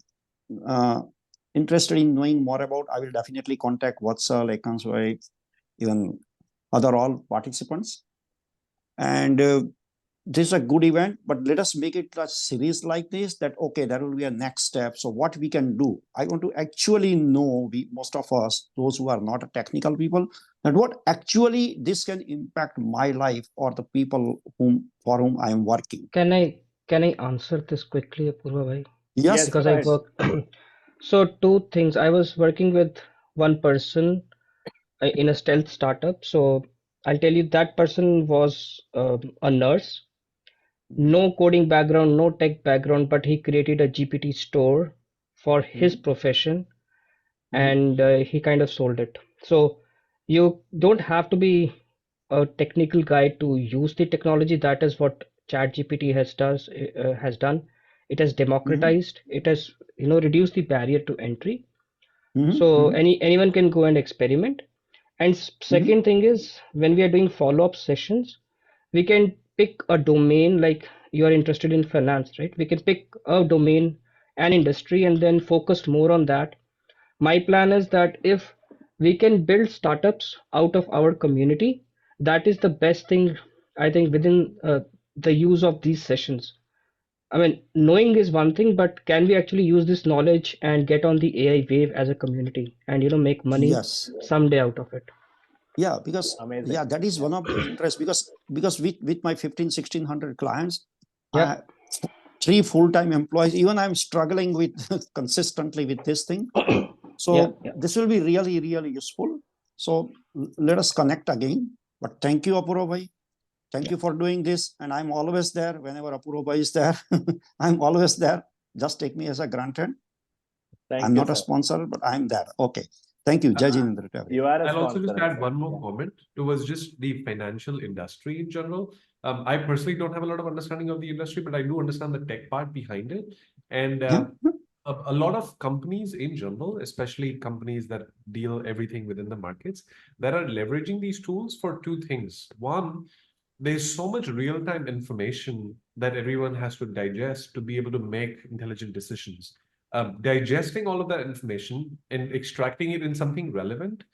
interested in knowing more about. I will definitely contact Vatsal, Akans, even other all participants. And this is a good event, but let us make it a series like this, that, okay, that will be a next step. So what we can do, I want to actually know, most of us, those who are not technical people, that what actually this can impact my life or the people for whom I am working. Can I answer this quickly, Apurva bhai? Yes, because I work. So two things. I was working with one person in a stealth startup. So I'll tell you, that person was a nurse, no coding background, no tech background, but he created a GPT store for his profession, and he kind of sold it. So you don't have to be a technical guy to use the technology. That is what ChatGPT has done. It has democratized. It has reduced the barrier to entry. So anyone can go and experiment. And second thing is, when we are doing follow-up sessions, we can pick a domain, like you are interested in finance, right? We can pick a domain, an industry, and then focus more on that. My plan is that if we can build startups out of our community, that is the best thing, I think, within the use of these sessions. I mean, knowing is one thing, but can we actually use this knowledge and get on the AI wave as a community and, make money Yes. someday out of it? Yeah, because Amazing. yeah, that is one of the interests, because with my 1,500-1,600 clients, Yeah. 3 full-time employees, even I'm struggling with consistently with this thing. So this will be really, really useful. So let us connect again. But thank you, Apurva bhai. Thank you for doing this. And I'm always there whenever Apurva bhai is there. I'm always there. Just take me as a granted. I'm not a sponsor, but I'm there. Okay. Thank you. Jai Jinendra to everyone. You are a I'll also just sponsor, add one more comment towards just the financial industry in general. I personally don't have a lot of understanding of the industry, but I do understand the tech part behind it. And a lot of companies in general, especially companies that deal everything within the markets, that are leveraging these tools for two things. One, there's so much real-time information that everyone has to digest to be able to make intelligent decisions. Digesting all of that information and extracting it in something relevant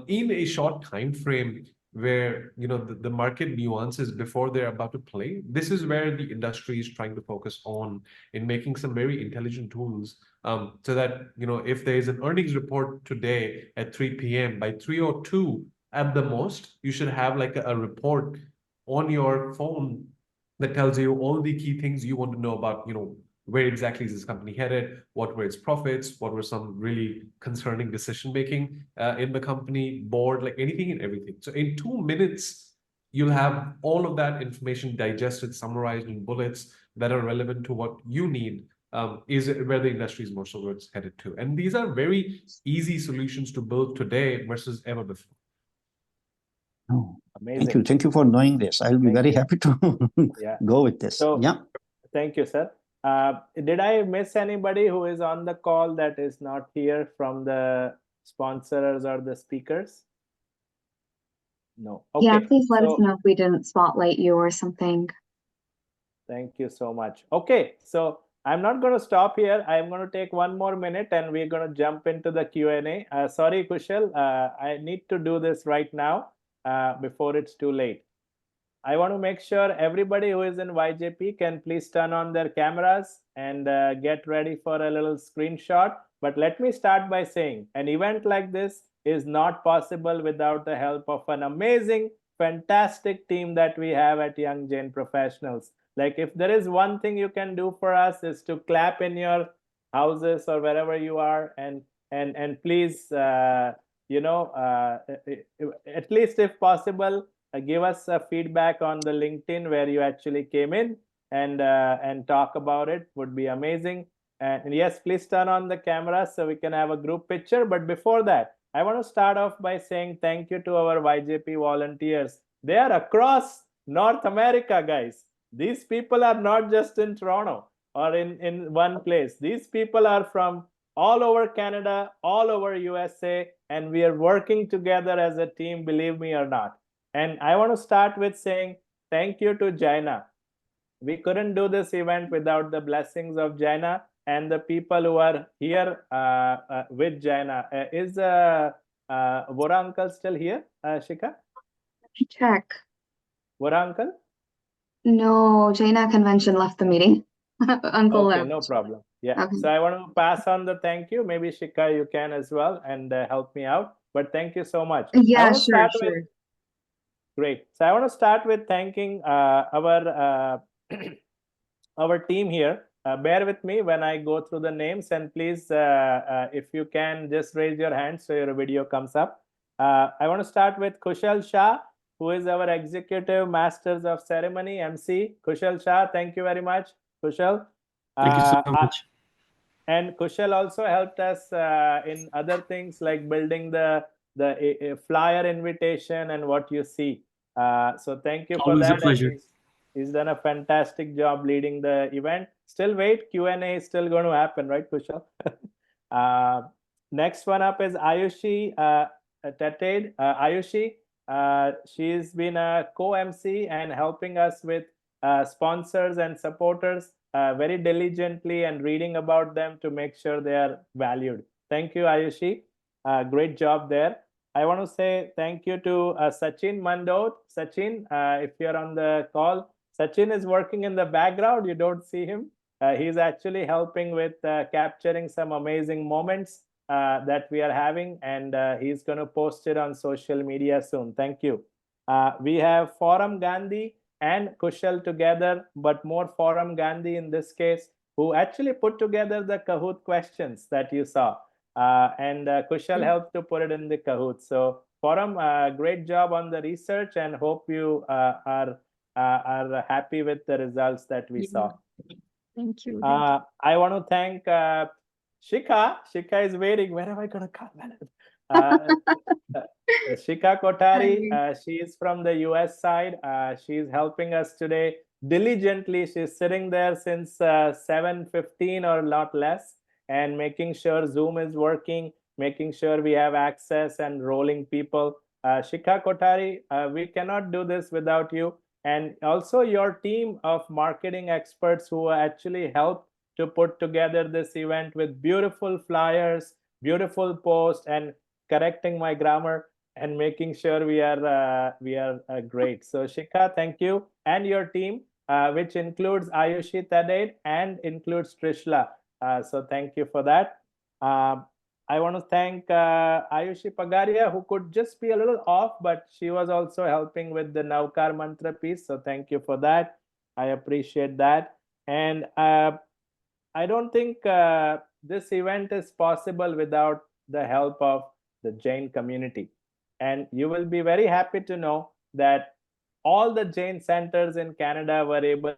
in a short time frame where the market nuances before they're about to play. This is where the industry is trying to focus on in making some very intelligent tools so that if there is an earnings report today at 3 p.m. by 3:02 at the most, you should have like a report on your phone that tells you all the key things you want to know about, where exactly is this company headed, what were its profits, what were some really concerning decision making in the company, board, like anything and everything. So in 2 minutes, you'll have all of that information digested, summarized in bullets that are relevant to what you need. Is where the industry is more towards headed to. And these are very easy solutions to build today versus ever before. Amazing. Thank you for knowing this. I'll be very happy to go with this. So, thank you, sir. Did I miss anybody who is on the call that is not here from the sponsors or the speakers? No. Okay. Yeah, please let us know if we didn't spotlight you or something. Thank you so much. Okay, so I'm not going to stop here. I'm going to take 1 more minute and we're going to jump into the Q&A. Sorry, Kushal, I need to do this right now before it's too late. I want to make sure everybody who is in YJP can please turn on their cameras and get ready for a little screenshot. But let me start by saying an event like this is not possible without the help of an amazing, fantastic team that we have at Young Jain Professionals. Like if there is one thing you can do for us is to clap in your houses or wherever you are and please, at least if possible, give us a feedback on the LinkedIn where you actually came in and talk about it would be amazing. And yes, please turn on the camera so we can have a group picture. But before that, I want to start off by saying thank you to our YJP volunteers. They are across North America, guys. These people are not just in Toronto or in one place. These people are from all over Canada, all over USA, and we are working together as a team, believe me or not. And I want to start with saying thank you to Jaina. We couldn't do this event without the blessings of Jaina and the people who are here with Jaina. Is Vora uncle still here, Shika? Check. Vora uncle? No, Jaina convention left the meeting. Uncle okay, left. No problem. Yeah. Okay. So I want to pass on the thank you. Maybe Shika, you can as well and help me out. But thank you so much. Yeah, I want to sure. Great. So I want to start with thanking our team here. Bear with me when I go through the names, and please, if you can, just raise your hand so your video comes up. I want to start with Kushal Shah, who is our Executive Masters of Ceremony, MC. Kushal Shah, thank you very much, Kushal. Thank you so much. And Kushal also helped us in other things like building the flyer invitation and what you see. So thank you for Always that. a pleasure. And he's done a fantastic job leading the event. Still wait, Q&A is still going to happen, right, Kushal? Next one up is Ayushi Tatade. Ayushi, she's been a co-MC and helping us with sponsors and supporters very diligently and reading about them to make sure they are valued. Thank you, Ayushi. Great job there. I want to say thank you to Sachin Mandot. Sachin, if you're on the call, Sachin is working in the background. You don't see him. He's actually helping with capturing some amazing moments that we are having, and he's going to post it on social media soon. Thank you. We have Forum Gandhi and Kushal together, but more Forum Gandhi in this case, who actually put together the Kahoot questions that you saw. And Kushal helped to put it in the Kahoot. So Forum, great job on the research, and hope you are happy with the results that we saw. Thank you. I want to thank Shikha. Shikha is waiting. Where am I going to come? Shikha Kothari, she is from the US side. She is helping us today diligently. She's sitting there since 7:15 or a lot less, and making sure Zoom is working, making sure we have access and rolling people. Shikha Kothari, we cannot do this without you. And also your team of marketing experts who actually helped to put together this event with beautiful flyers, beautiful posts, and correcting my grammar and making sure we are great. So Shikha, thank you, and your team, which includes Ayushi Tadade and includes Trishla. So thank you for that. I want to thank Ayushi Pagaria, who could just be a little off, but she was also helping with the Navkar Mantra piece. So thank you for that. I appreciate that. And I don't think this event is possible without the help of the Jain community. And you will be very happy to know that all the Jain centers in Canada were able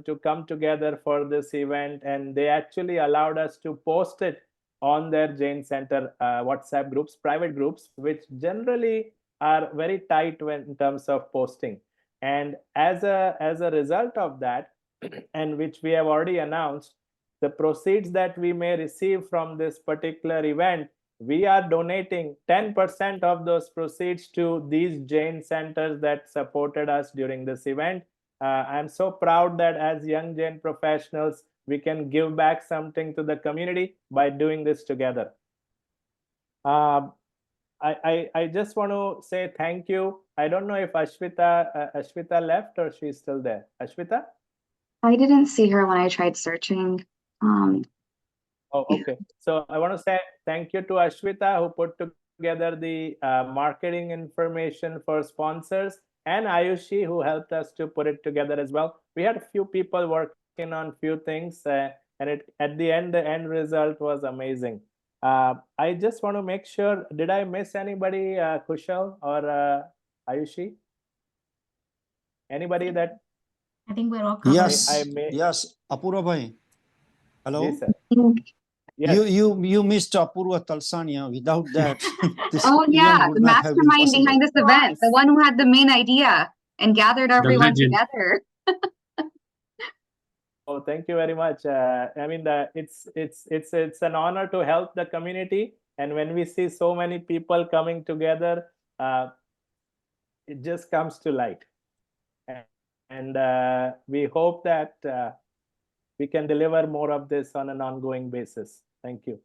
to come together for this event, and they actually allowed us to post it on their Jain Center WhatsApp groups, private groups, which generally are very tight in terms of posting. And as a result of that, and which we have already announced, the proceeds that we may receive from this particular event, we are donating 10% of those proceeds to these Jain centers that supported us during this event. I'm so proud that as Young Jain professionals, we can give back something to the community by doing this together. I just want to say thank you. I don't know if Ashwita left or she's still there. Ashwita? I didn't see her when I tried searching. Oh, okay. So I want to say thank you to Ashwita, who put together the marketing information for sponsors, and Ayushi, who helped us to put it together as well. We had a few people working on few things, and at the end result was amazing. I just want to make sure, did I miss anybody, Kushal or Ayushi? Anybody that? I think we're all covered. Yes, Apurva bhai. Hello. Yes, sir. Yes. You missed Apurva Talsania. Without that, this Oh yeah, event would the not have been mastermind possible. behind this event, the one who had the main idea and gathered everyone together. Oh, thank you very much. I mean, it's an honor to help the community, and when we see so many people coming together, it just comes to light. And we hope that we can deliver more of this on an ongoing basis. Thank you.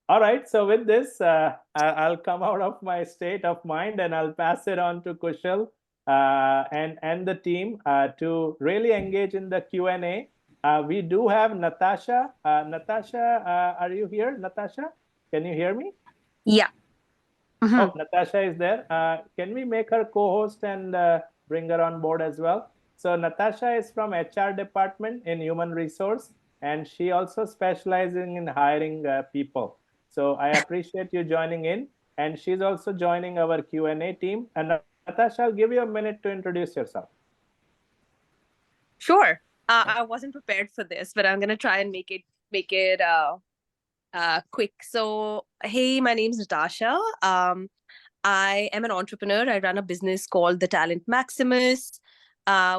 All right, so with this, I'll come out of my state of mind and I'll pass it on to Kushal and the team to really engage in the Q&A. We do have Natasha. Natasha, are you here, Natasha? Can you hear me? Yeah. Oh, Natasha is there. Can we make her co-host and bring her on board as well? So Natasha is from HR department in human resource, and she also specializing in hiring people. So I appreciate you joining in, and she's also joining our Q&A team. And Natasha, I'll give you a minute to introduce yourself. Sure. I wasn't prepared for this, but I'm gonna try and make it quick. So, hey, my name's Natasha. I am an entrepreneur. I run a business called The Talent Maximus,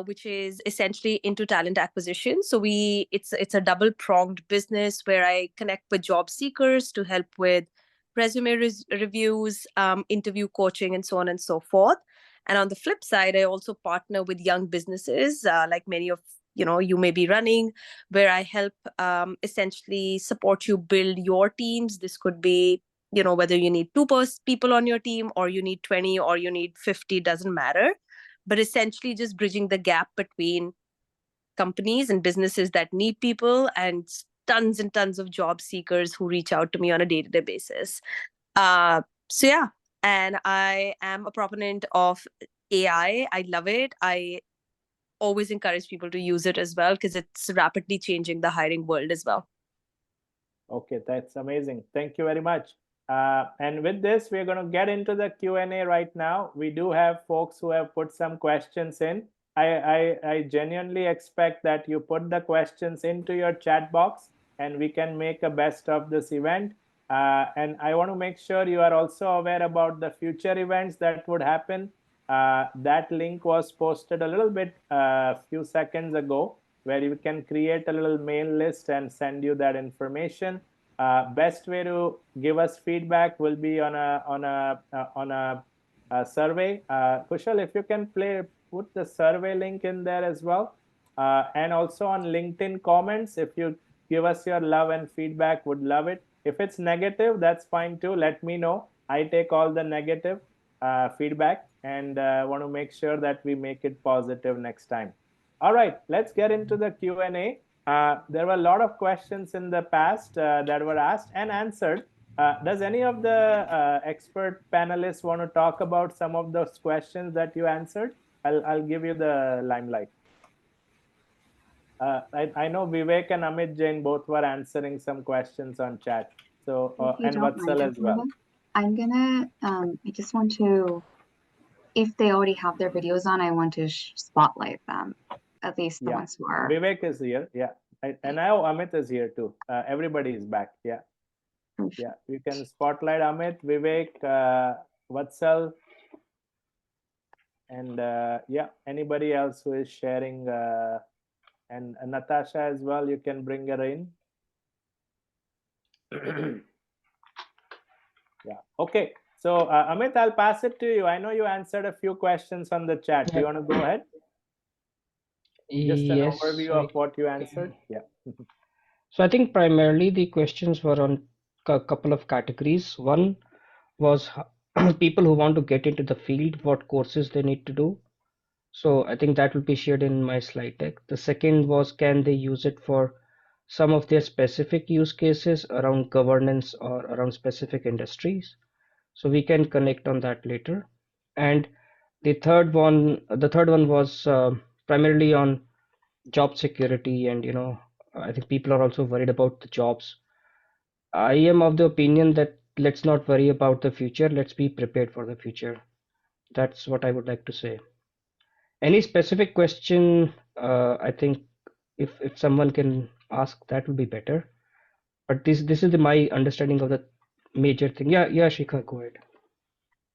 which is essentially into talent acquisition. So it's a double-pronged business where I connect with job seekers to help with resume reviews, interview coaching, and so on and so forth. And on the flip side, I also partner with young businesses, like many of you may be running, where I help essentially support you build your teams. This could be, whether you need 2 people on your team or you need 20 or you need 50, doesn't matter. but essentially just bridging the gap between companies and businesses that need people and tons of job seekers who reach out to me on a day-to-day basis. So yeah, and I am a proponent of AI. I love it. I always encourage people to use it as well because it's rapidly changing the hiring world as well. Okay, that's amazing. Thank you very much. And with this, we're going to get into the Q&A right now. We do have folks who have put some questions in. I genuinely expect that you put the questions into your chat box and we can make a best of this event. And I want to make sure you are also aware about the future events that would happen. That link was posted a little bit a few seconds ago, where you can create a little mail list and send you that information. Best way to give us feedback will be on a survey. Kushal, if you can put the survey link in there as well, and also on LinkedIn comments. If you give us your love and feedback, would love it. If it's negative, that's fine too. Let me know. I take all the negative feedback and want to make sure that we make it positive next time. All right, let's get into the Q&A. There were a lot of questions in the past that were asked and answered. Does any of the expert panelists want to talk about some of those questions that you answered? I'll give you the limelight. I know Vivek and Amit Jain both were answering some questions on chat. So and Vatsal as well. I'm gonna, I just want to, if they already have their videos on, I want to spotlight them, at least the ones who are. Vivek is here, yeah. And now Amit is here too. Everybody is back, yeah. Yeah, you can spotlight Amit, Vivek, Vatsal, and yeah, anybody else who is sharing, and Natasha as well, you can bring her in. Yeah, okay. So Amit, I'll pass it to you. I know you answered a few questions on the chat. Do you want to go ahead? Just an overview of what you answered. Yeah. So I think primarily the questions were on a couple of categories. One was people who want to get into the field, what courses they need to do. So I think that will be shared in my slide deck. The second was, can they use it for some of their specific use cases around governance or around specific industries? So we can connect on that later. And the third one was primarily on job security, and I think people are also worried about the jobs. I am of the opinion that let's not worry about the future, let's be prepared for the future. That's what I would like to say. Any specific question, I think if someone can ask, that would be better. But this is my understanding of the major thing. Yeah, Shikha, go ahead.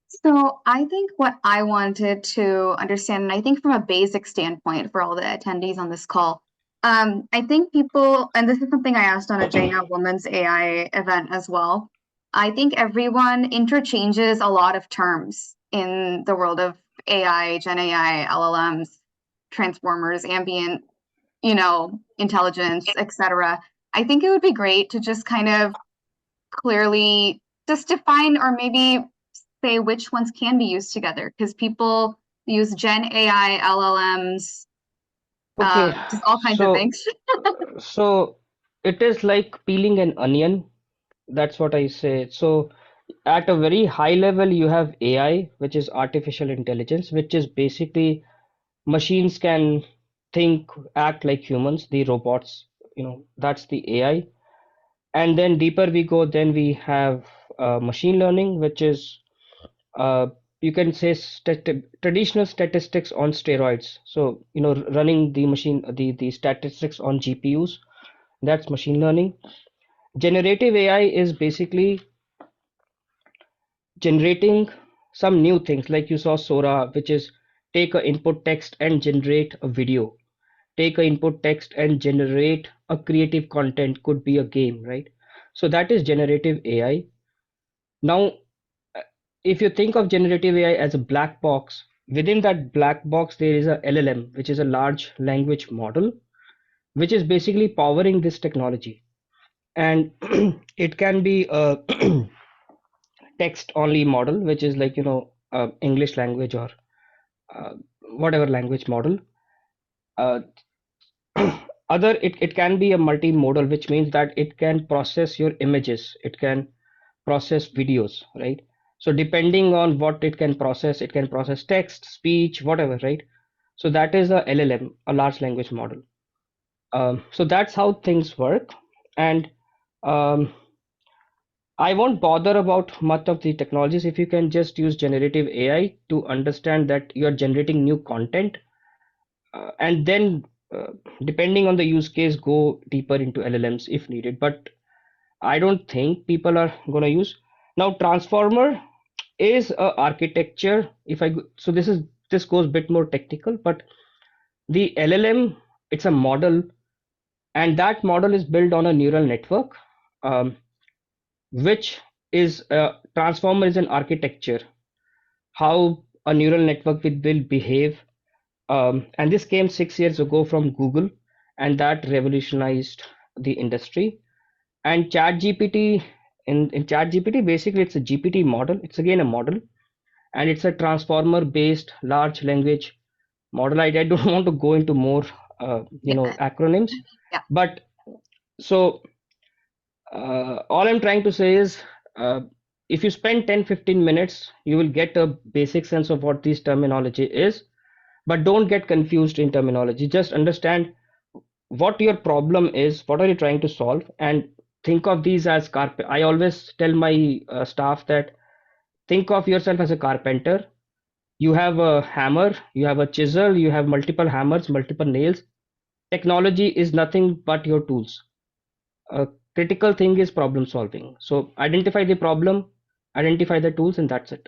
So I think what I wanted to understand, and I think from a basic standpoint for all the attendees on this call, I think people, and this is something I asked on a Jaina Women's AI event as well, I think everyone interchanges a lot of terms in the world of AI, Gen AI, LLMs, transformers, ambient, intelligence, etc. I think it would be great to just kind of clearly just define, or maybe say which ones can be used together, because people use Gen AI, LLMs, Okay, just all kinds of things. so it is like peeling an onion. That's what I say. So at a very high level, you have AI, which is artificial intelligence, which is basically machines can think, act like humans, the robots, that's the AI. And then deeper we go, then we have machine learning, which is you can say traditional statistics on steroids. So running the statistics on GPUs, that's machine learning. Generative AI is basically generating some new things, like you saw Sora, which is take a input text and generate a video, take a input text and generate a creative content, could be a game, right? So that is generative AI. Now if you think of generative AI as a black box, within that black box there is a LLM, which is a large language model, which is basically powering this technology. And it can be a text only model, which is like English language or whatever language model. It can be a multimodal, which means that it can process your images, it can process videos, right? So depending on what it can process text, speech, whatever, right? So that is a LLM, a large language model. So that's how things work. And I won't bother about much of the technologies. If you can just use generative AI to understand that you're generating new content, and then depending on the use case, go deeper into LLMs if needed. But I don't think people are going to use. Now transformer is a architecture. So this goes a bit more technical, but the LLM, it's a model, and that model is built on a neural network, which is transformer is an architecture, how a neural network will behave. And this came 6 years ago from Google, and that revolutionized the industry. And ChatGPT, in ChatGPT, basically it's a GPT model. It's again a model, and it's a transformer based large language model. I don't want to go into more acronyms, but so all I'm trying to say is, if you spend 10-15 minutes, you will get a basic sense of what this terminology is. But don't get confused in terminology. Just understand what your problem is, what are you trying to solve, and think of these as I always tell my staff that think of yourself as a carpenter. You have a hammer, you have a chisel, you have multiple hammers, multiple nails. Technology is nothing but your tools. A critical thing is problem solving. So identify the problem, identify the tools, and that's it.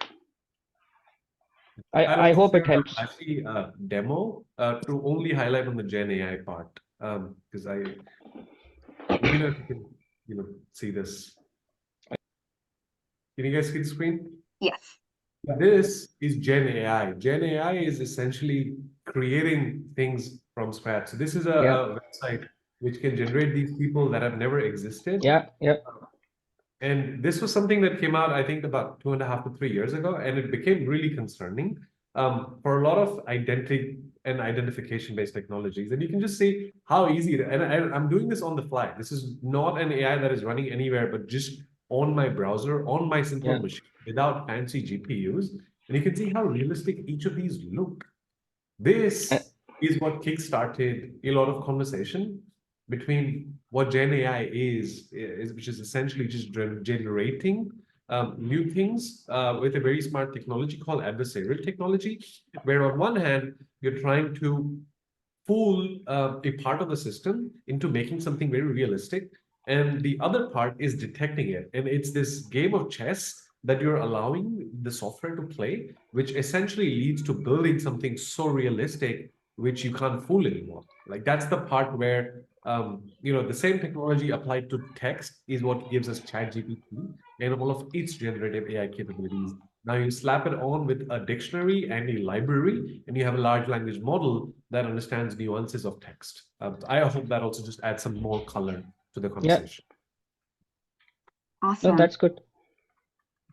I hope it helps. Actually, demo to only highlight on the Gen AI part, because let me know if you can, see this. Can you guys see the screen? Yes. This is Gen AI. Gen AI is essentially creating things from scratch. So this is a website which can generate these people that have never existed. Yeah. And this was something that came out, I think, about 2.5 to 3 years ago, and it became really concerning for a lot of identity and identification-based technologies. And you can just see how easy it is. And I'm doing this on the fly. This is not an AI that is running anywhere, but just on my browser, on my simple machine, without fancy GPUs. And you can see how realistic each of these look. This is what kickstarted a lot of conversation between what Gen AI is, which is essentially just generating new things with a very smart technology called adversarial technology, where on one hand, you're trying to fool a part of the system into making something very realistic, and the other part is detecting it. And it's this game of chess that you're allowing the software to play, which essentially leads to building something so realistic which you can't fool anymore. Like that's the part where the same technology applied to text is what gives us ChatGPT and all of its generative AI capabilities. Now you slap it on with a dictionary and a library, and you have a large language model that understands nuances of text. I hope that also just adds some more color to the conversation. Awesome. No, that's good.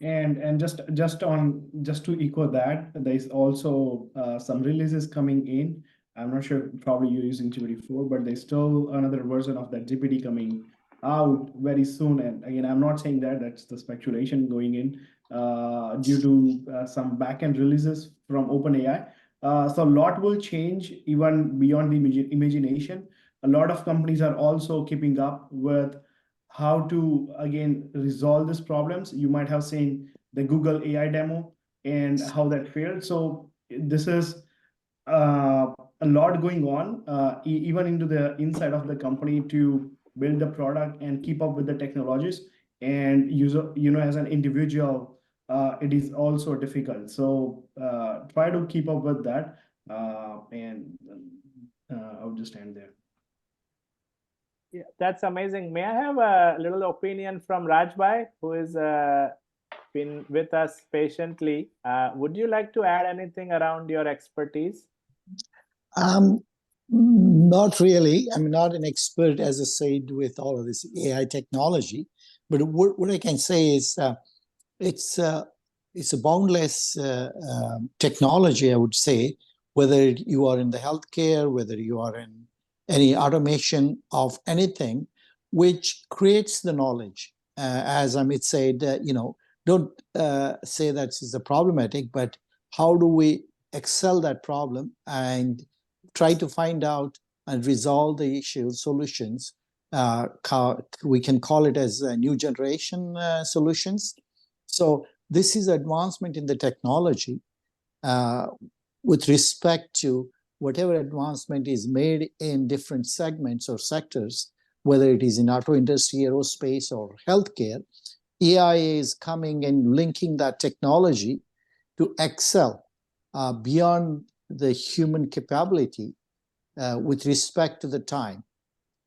And just to echo that, there's also some releases coming in. I'm not sure, probably you're using GPT-4, but there's still another version of that GPT coming out very soon. And again, I'm not saying that's the speculation going in due to some backend releases from OpenAI. So a lot will change even beyond the imagination. A lot of companies are also keeping up with how to, again, resolve these problems. You might have seen the Google AI demo and how that failed. So this is a lot going on, even into the inside of the company to build the product and keep up with the technologies. And as an individual, it is also difficult. So try to keep up with that. And I would just end there. Yeah, that's amazing. May I have a little opinion from Rajbhai, who has been with us patiently? Would you like to add anything around your expertise? Not really. I'm not an expert, as I said, with all of this AI technology. But what I can say is it's a boundless technology, I would say, whether you are in the healthcare, whether you are in any automation of anything, which creates the knowledge. As Amit said, don't say that is a problematic, but how do we excel that problem and try to find out and resolve the issues, solutions. We can call it as new generation solutions. So this is advancement in the technology with respect to whatever advancement is made in different segments or sectors, whether it is in auto industry, aerospace, or healthcare. AI is coming and linking that technology to excel beyond the human capability with respect to the time.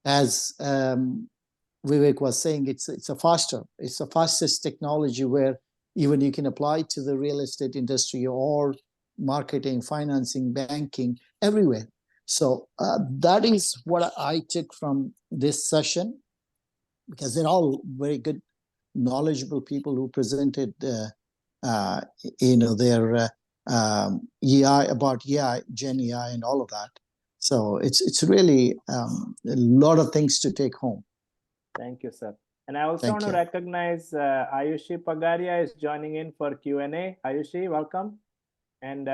As Vivek was saying, it's the fastest technology where even you can apply to the real estate industry or marketing, financing, banking, everywhere. So that is what I took from this session, because they're all very good, knowledgeable people who presented, their AI, about AI, Gen AI, and all of that. So it's really a lot of things to take home. Thank you, sir. And I also want to recognize Ayushi Pagaria is joining in for Q&A. Ayushi, welcome. And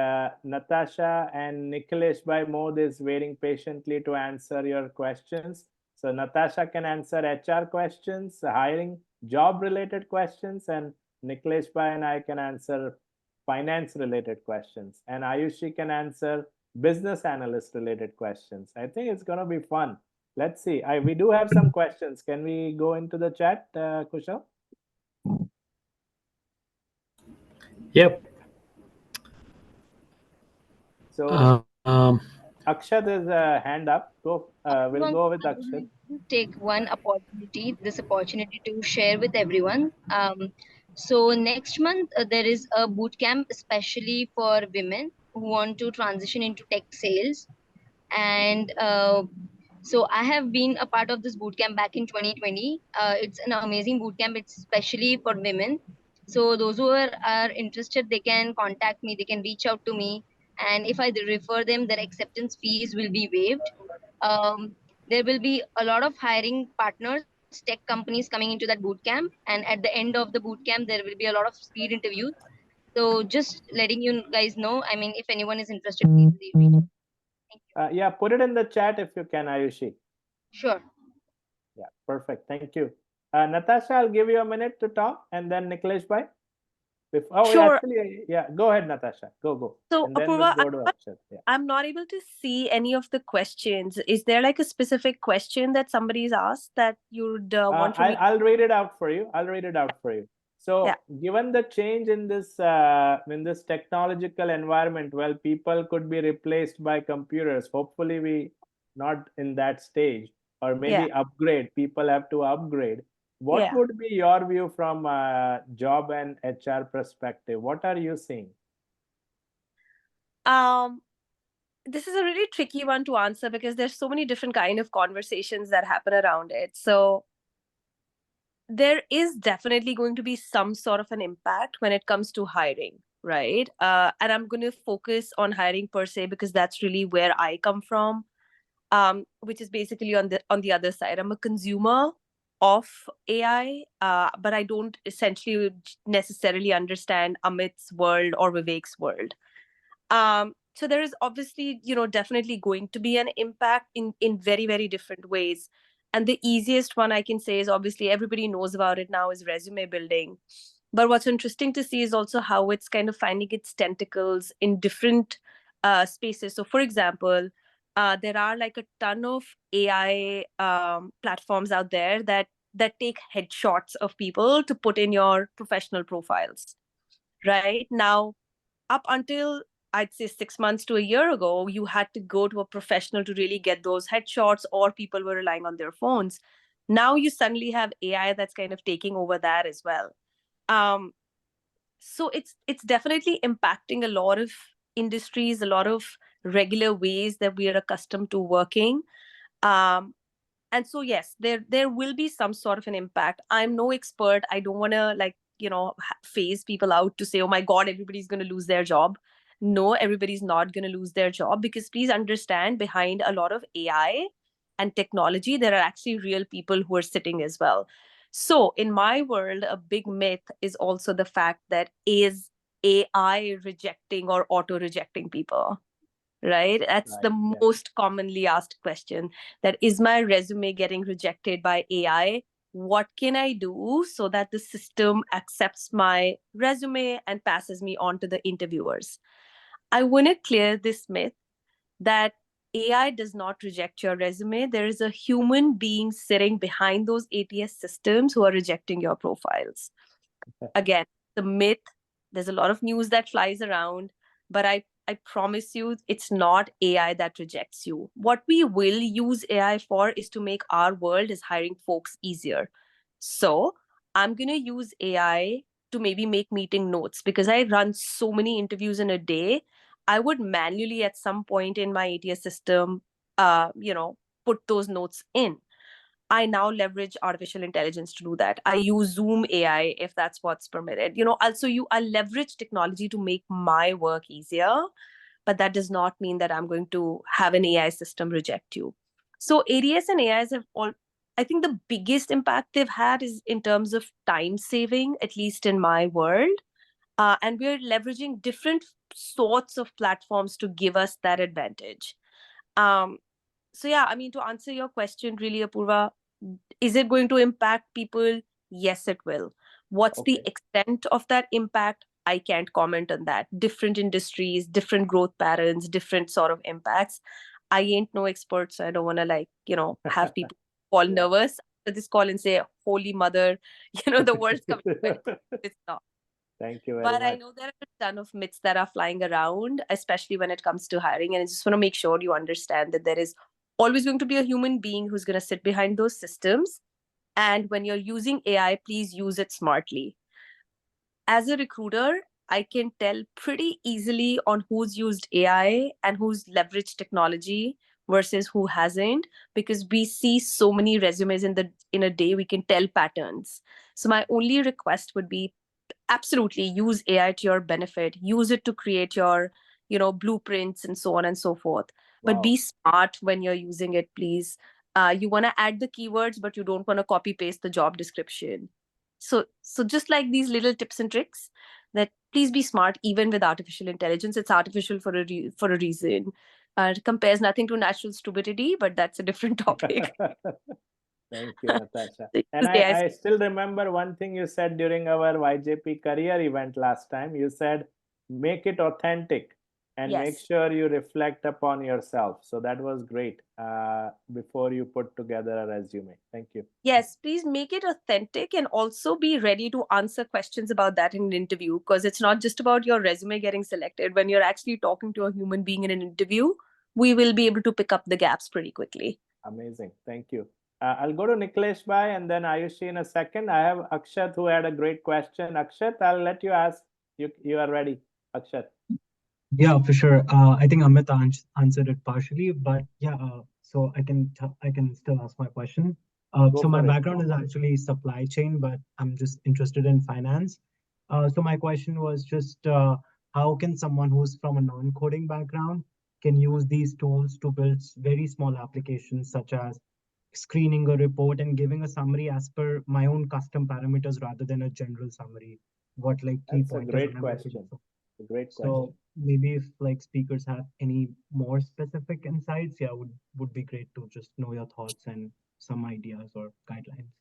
Natasha and Nikhilesh Bhai Mod is waiting patiently to answer your questions. So Natasha can answer HR questions, hiring, job-related questions, and Nikhilesh Bhai and I can answer finance-related questions. And Ayushi can answer business analyst-related questions. I think it's going to be fun. Let's see. We do have some questions. Can we go into the chat, Kushal? Yep. So Akshat is a hand up. We'll go with Akshat. Take this opportunity to share with everyone. So next month there is a boot camp especially for women who want to transition into tech sales, and so I have been a part of this boot camp back in 2020. It's an amazing boot camp. It's especially for women. So those who are interested, they can contact me. They can reach out to me, and if I refer them, their acceptance fees will be waived. There will be a lot of hiring partners, tech companies coming into that boot camp, and at the end of the boot camp, there will be a lot of speed interviews. So just letting you guys know. I mean, if anyone is interested, please reach out. Yeah, put it in the chat if you can, Ayushi. Sure. Yeah, perfect. Thank you. Natasha, I'll give you a minute to talk, and then Nikhilesh Bhai. Sure. Yeah, go ahead, Natasha. Go. So, and then Apurva, we'll go to Akshat. Yeah. I'm not able to see any of the questions. Is there like a specific question that somebody's asked that you'd want to read? I'll read it out for you. So, given the change in this technological environment, well, people could be replaced by computers. Hopefully, we not in that stage, or maybe upgrade. People have to upgrade. What would be your view from job and HR perspective? What are you seeing? This is a really tricky one to answer because there's so many different kind of conversations that happen around it. So there is definitely going to be some sort of an impact when it comes to hiring, right? And I'm going to focus on hiring per se because that's really where I come from, which is basically on the other side. I'm a consumer of AI, but I don't essentially necessarily understand Amit's world or Vivek's world. So there is obviously, definitely going to be an impact in very, very different ways. And the easiest one I can say is obviously everybody knows about it now is resume building. But what's interesting to see is also how it's kind of finding its tentacles in different spaces. So for example, there are like a ton of AI platforms out there that take headshots of people to put in your professional profiles. Right now, up until I'd say 6 months to a year ago, you had to go to a professional to really get those headshots, or people were relying on their phones. Now you suddenly have AI that's kind of taking over that as well. So it's definitely impacting a lot of industries, a lot of regular ways that we are accustomed to working. And so, yes, there will be some sort of an impact. I'm no expert. I don't want to phase people out to say, oh my God, everybody's going to lose their job. no, everybody's not going to lose their job, because please understand, behind a lot of AI and technology, there are actually real people who are sitting as well. So in my world, a big myth is also the fact that is AI rejecting or auto rejecting people, right? That's the most commonly asked question, that is my resume getting rejected by AI? What can I do so that the system accepts my resume and passes me on to the interviewers? I want to clear this myth that AI does not reject your resume. There is a human being sitting behind those ATS systems who are rejecting your profiles. Again, the myth, there's a lot of news that flies around, but I promise you, it's not AI that rejects you. What we will use AI for is to make our world as hiring folks easier. So I'm going to use AI to maybe make meeting notes, because I run so many interviews in a day. I would manually at some point in my ATS system, put those notes in. I now leverage artificial intelligence to do that. I use Zoom AI if that's what's permitted. I leverage technology to make my work easier, but that does not mean that I'm going to have an AI system reject you. So ADS and AIs have all, I think the biggest impact they've had is in terms of time saving, at least in my world. And we're leveraging different sorts of platforms to give us that advantage. So yeah, I mean, to answer your question really, Apurva, is it going to impact people? Yes, it will. What's the extent of that impact? I can't comment on that. Different industries, different growth patterns, different sort of impacts. I ain't no expert, so I don't want to have people fall nervous after this call and say, "Holy Mother, the world's coming." It's not. Thank you very But much. I know there are a ton of myths that are flying around, especially when it comes to hiring. And I just want to make sure you understand that there is always going to be a human being who's going to sit behind those systems. And when you're using AI, please use it smartly. As a recruiter, I can tell pretty easily on who's used AI and who's leveraged technology versus who hasn't, because we see so many resumes in a day, we can tell patterns. So my only request would be, absolutely use AI to your benefit. Use it to create your, blueprints and so on and so forth. But be smart when you're using it, please. You want to add the keywords, but you don't want to copy paste the job description. So just like these little tips and tricks, that please be smart. Even with artificial intelligence, it's artificial for a reason. It compares nothing to natural stupidity, but that's a different topic. Thank you, Natasha. So And use AI. I still remember one thing you said during our YJP career event last time. You said, make it authentic and make Yes. sure you reflect upon yourself. So that was great before you put together a resume. Thank you. Yes, please make it authentic and also be ready to answer questions about that in an interview, because it's not just about your resume getting selected. When you're actually talking to a human being in an interview, we will be able to pick up the gaps pretty quickly. Amazing. Thank you. I'll go to Niklesh Bhai and then Ayushi in a second. I have Akshat who had a great question. Akshat, I'll let you ask. You are ready, Akshat. Yeah, for sure. I think Amit answered it partially, but yeah, so I can still ask my question. Go So my for it. background is actually supply chain, but I'm just interested in finance. So my question was just how can someone who's from a non-coding background can use these tools to build very small applications such as screening a report and giving a summary as per my own custom parameters rather than a general summary, what like key That's a pointers great I'm looking question. for. A great So question. maybe if like speakers have any more specific insights, yeah, would be great to just know your thoughts and some ideas or guidelines.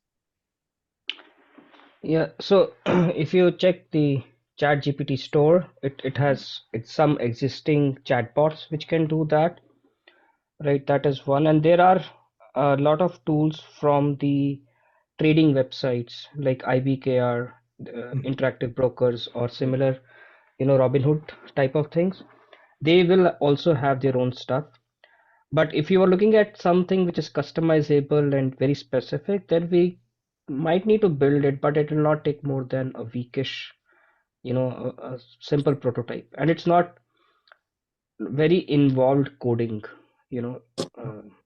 Yeah, so if you check the ChatGPT store, it has some existing chatbots which can do that, right? That is one, and there are a lot of tools from the trading websites like IBKR, Interactive Brokers, or similar, Robinhood type of things. They will also have their own stuff. But if you are looking at something which is customizable and very specific, then we might need to build it, but it will not take more than a weekish, a simple prototype. And it's not very involved coding, you know.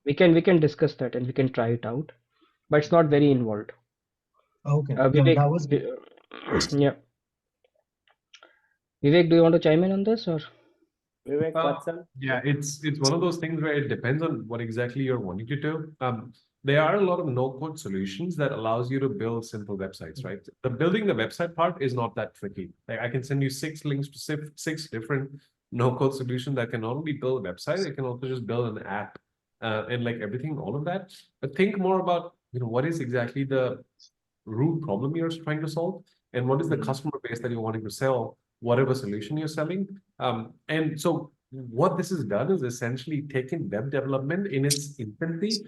We can discuss that and we can try it out, but it's not very involved. Okay, yeah, Vivek, that was yeah. Vivek, do you want to chime in on this or? Vivek, Watson? Yeah, it's one of those things where it depends on what exactly you're wanting to do. There are a lot of no-code solutions that allows you to build simple websites, right? The building the website part is not that tricky. Like I can send you 6 links to 6 different no-code solutions that can not only build a website, it can also just build an app and like everything, all of that. But think more about, what is exactly the root problem you're trying to solve, and what is the customer base that you're wanting to sell whatever solution you're selling. And so what this has done is essentially taken web development in its infancy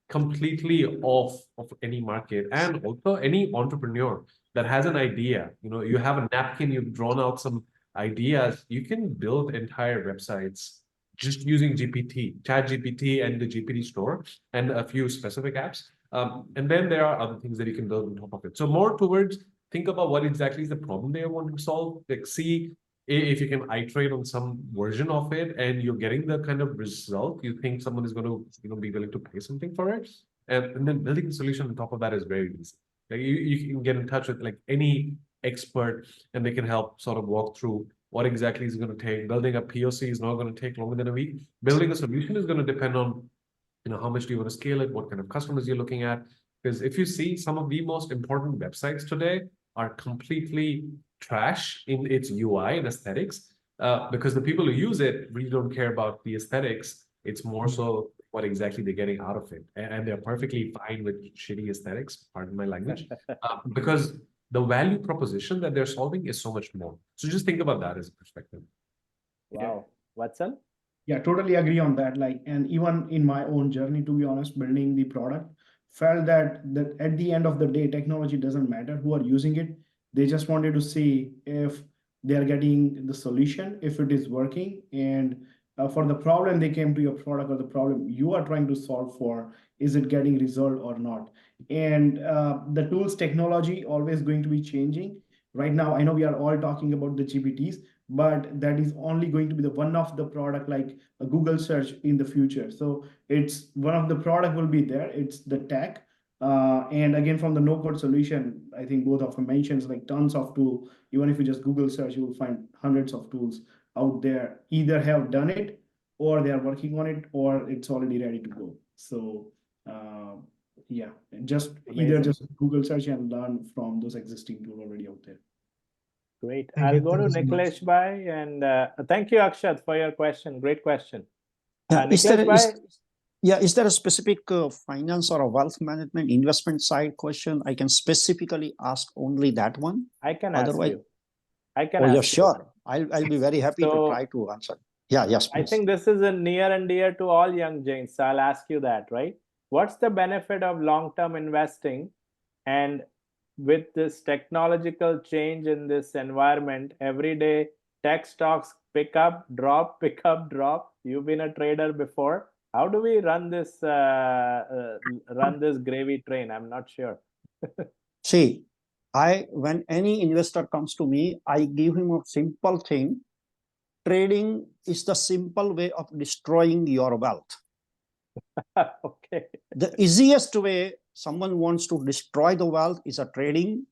completely off of any market, and also any entrepreneur that has an idea. You have a napkin, you've drawn out some ideas, you can build entire websites just using ChatGPT and the GPT store and a few specific apps. And then there are other things that you can build on top of it. So more towards think about what exactly is the problem they want to solve. Like see if you can iterate on some version of it and you're getting the kind of result you think someone is going to be willing to pay something for it. And then building a solution on top of that is very easy. Like you can get in touch with like any expert and they can help sort of walk through what exactly is going to take. Building a POC is not going to take longer than a week. Building a solution is going to depend on how much do you want to scale it, what kind of customers you're looking at. Because if you see, some of the most important websites today are completely trash in its UI and aesthetics, because the people who use it really don't care about the aesthetics. It's more so what exactly they're getting out of it. And they're perfectly fine with shitty aesthetics, pardon my language, because the value proposition that they're solving is so much more. So just think about that as a perspective. Wow. Watson? Yeah, totally agree on that. Like, and even in my own journey, to be honest, building the product, felt that at the end of the day, technology doesn't matter who are using it. They just wanted to see if they are getting the solution, if it is working, and for the problem they came to your product, or the problem you are trying to solve for, is it getting resolved or not? And the tools technology always going to be changing. Right now, I know we are all talking about the GPTs, but that is only going to be the one of the product, like a Google search in the future. So it's one of the product will be there. It's the tech. And again, from the no-code solution, I think both of them mentions like tons of tools. Even if you just Google search, you will find hundreds of tools out there. Either have done it, or they are working on it, or it's already ready to go. So yeah, just either just Google search and learn from those existing tools already out there. Great. I'll go to Nikhilesh Bhai, and thank you, Akshat, for your question. Great question. Is there a specific finance or a wealth management investment side question? I can specifically ask only that one. I can Otherwise, ask you. I can ask you. Yeah, sure. I'll be very happy to try to answer. Yeah, yes, please. I think this is a near and dear to all young Jains. So I'll ask you that, right? What's the benefit of long-term investing? And with this technological change in this environment, every day tech stocks pick up, drop, pick up, drop. You've been a trader before. How do we run this gravy train? I'm not sure. See, when any investor comes to me, I give him a simple thing. Trading is the simple way of destroying your wealth. Okay. The easiest way someone wants to destroy the wealth is a trading.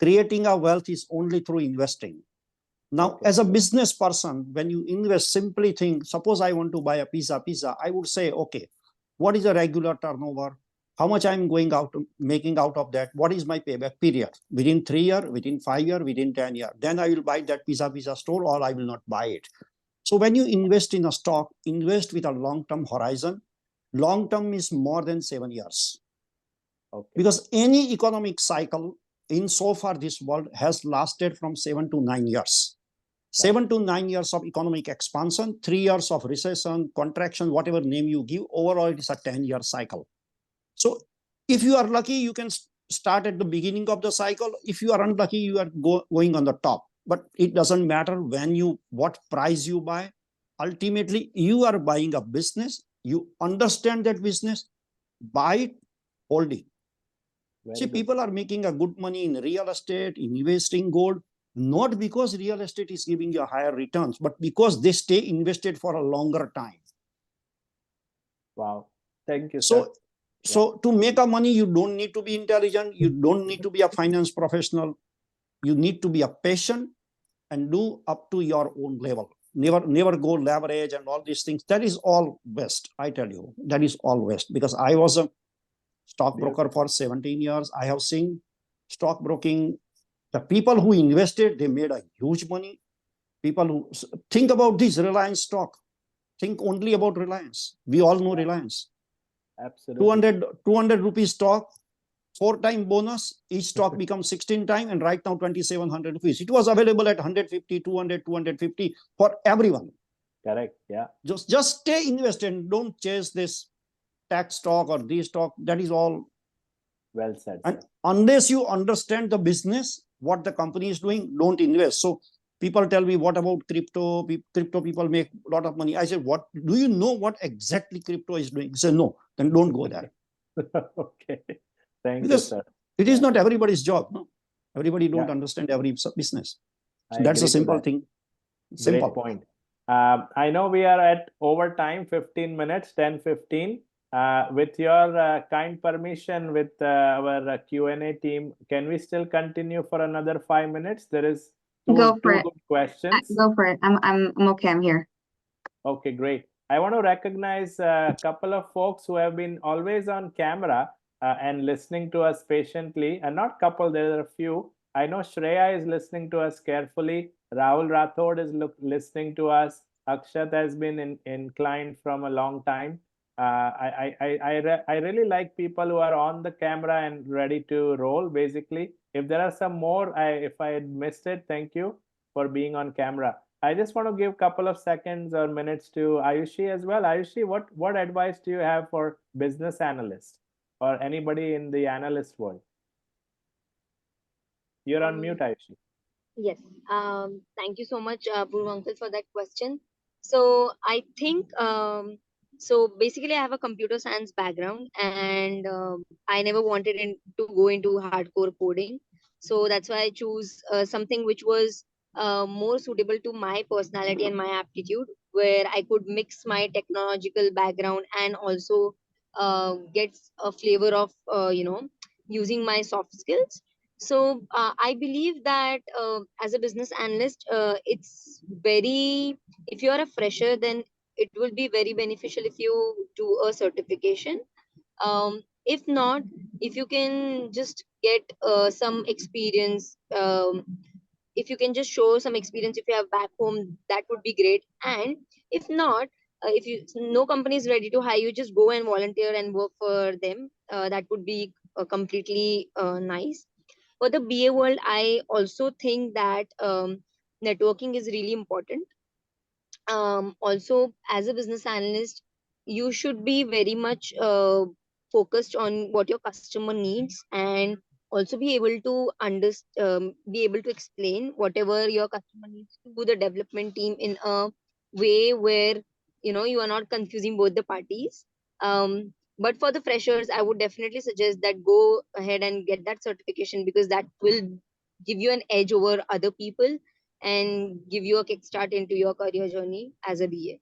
Creating a wealth is only through investing. Now, as a business person, when you invest, simply think, suppose I want to buy a pizza, I would say, okay, what is a regular turnover? How much I'm making out of that? What is my payback period? Within 3 years, within 5 years, within 10 years. Then I will buy that pizza store, or I will not buy it. So when you invest in a stock, invest with a long-term horizon. Long-term is more than 7 years. Okay. Because any economic cycle in so far this world has lasted from 7 to 9 years. 7 to 9 years of economic expansion, 3 years of recession, contraction, whatever name you give, overall it is a 10-year cycle. So if you are lucky, you can start at the beginning of the cycle. If you are unlucky, you are going on the top. But it doesn't matter what price you buy. Ultimately, you are buying a business. You understand that business, buy it, hold it. See, people are making a good money in real estate, investing gold, not because real estate is giving you higher returns, but because they stay invested for a longer time. Wow. Thank you, sir. So to make a money, you don't need to be intelligent. You don't need to be a finance professional. You need to be a patient and do up to your own level. never go leverage and all these things. That is all waste. I tell you, that is all waste, because I was a stockbroker for 17 years. I have seen stockbroking. The people who invested, they made a huge money. People who think about this Reliance stock, think only about Reliance. We all know Reliance. Absolutely. 200 rupees stock, 4-time bonus, each stock becomes 16 times, and right now 2,700 rupees. It was available at 150, 200, 250 for everyone. Correct. Yeah. Just stay invested. Don't chase this tax stock or this stock. That is all. Well said. And unless you understand the business, what the company is doing, don't invest. So people tell me, what about crypto? Crypto people make a lot of money. I said, what do you know what exactly crypto is doing? He said, no, then don't go there. Okay. Thank Because you, sir. it is not everybody's job. No? Everybody don't Yeah. understand every business. So I that's a agree to simple that. thing. Simple. Great point. I know we are at overtime, 15 minutes, 10:15. With your kind permission, with our Q&A team, can we still continue for another 5 minutes? There is Go for two it. good questions. Go for it. I'm okay. I'm here. Okay, great. I want to recognize a couple of folks who have been always on camera and listening to us patiently. And not couple, there are a few. I know Shreya is listening to us carefully. Rahul Rathod is listening to us. Akshat has been inclined from a long time. I really like people who are on the camera and ready to roll, basically. If there are some more, if I had missed it, thank you for being on camera. I just want to give a couple of seconds or minutes to Ayushi as well. Ayushi, what advice do you have for business analysts or anybody in the analyst world? You're on mute, Ayushi. Yes. Thank you so much, Purva uncle, for that question. So I think so basically I have a computer science background, and I never wanted to go into hardcore coding. So that's why I choose something which was more suitable to my personality and my aptitude, where I could mix my technological background and also get a flavor of using my soft skills. So I believe that as a business analyst, it's very, if you are a fresher, then it will be very beneficial if you do a certification. If not, if you can just get some experience, if you can just show some experience if you have back home, that would be great. And if not, if you no company is ready to hire you, just go and volunteer and work for them. That would be completely nice. For the BA world, I also think that networking is really important. Also, as a business analyst, you should be very much focused on what your customer needs, and also be able to be able to explain whatever your customer needs to the development team in a way where you are not confusing both the parties. But for the freshers, I would definitely suggest that go ahead and get that certification, because that will give you an edge over other people and give you a kickstart into your career journey as a BA.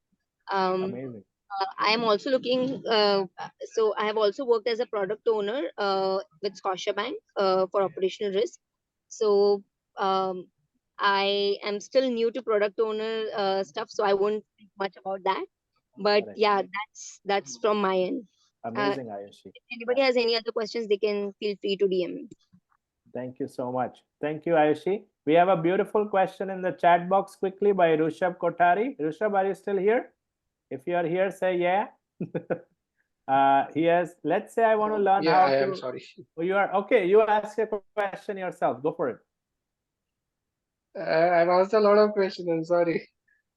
Amazing. I am also looking, so I have also worked as a product owner with Scotiabank for operational risk. So I am still new to product owner stuff, so I won't think much about that. But Correct. yeah, that's from my end. Amazing, Ayushi. If anybody has any other questions, they can feel free to DM me. Thank you so much. Thank you, Ayushi. We have a beautiful question in the chat box quickly by Rushabh Kotari. Rushabh, are you still here? If you are here, say yeah. He has, let's say I want to learn Yeah, how I to. am sorry. Oh, you are okay. You ask a question yourself. Go for it. I've asked a lot of questions. I'm sorry.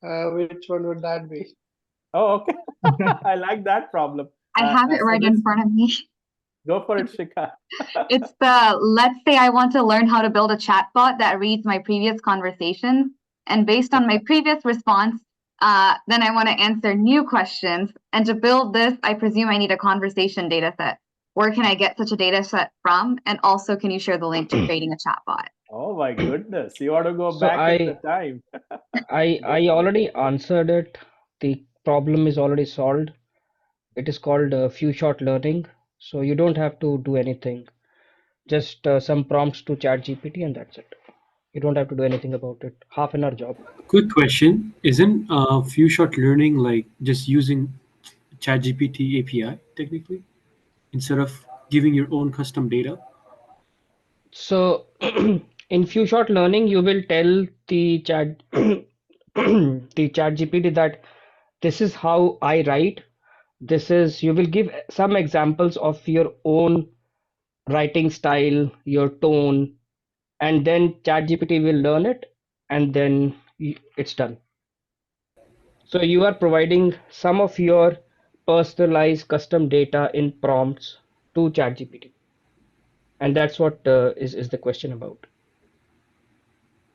Which one would that be? Oh, okay. I like that problem. I have it right in front of me. Go for it, Shika. It's let's say I want to learn how to build a chatbot that reads my previous conversations. And based on my previous response, then I want to answer new questions. And to build this, I presume I need a conversation data set. Where can I get such a data set from? And also, can you share the link to creating a chatbot? Oh my goodness. You want to go So back in the time. I already answered it. The problem is already solved. It is called few shot learning. So you don't have to do anything. Just some prompts to ChatGPT, and that's it. You don't have to do anything about it. Half an hour job. Quick question: isn't few shot learning like just using ChatGPT API technically instead of giving your own custom data? So in few shot learning, you will tell the chat the chat GPT that this is how I write. This is, you will give some examples of your own writing style, your tone, and then ChatGPT will learn it, and then it's done. So you are providing some of your personalized custom data in prompts to ChatGPT, and that's what is the question about.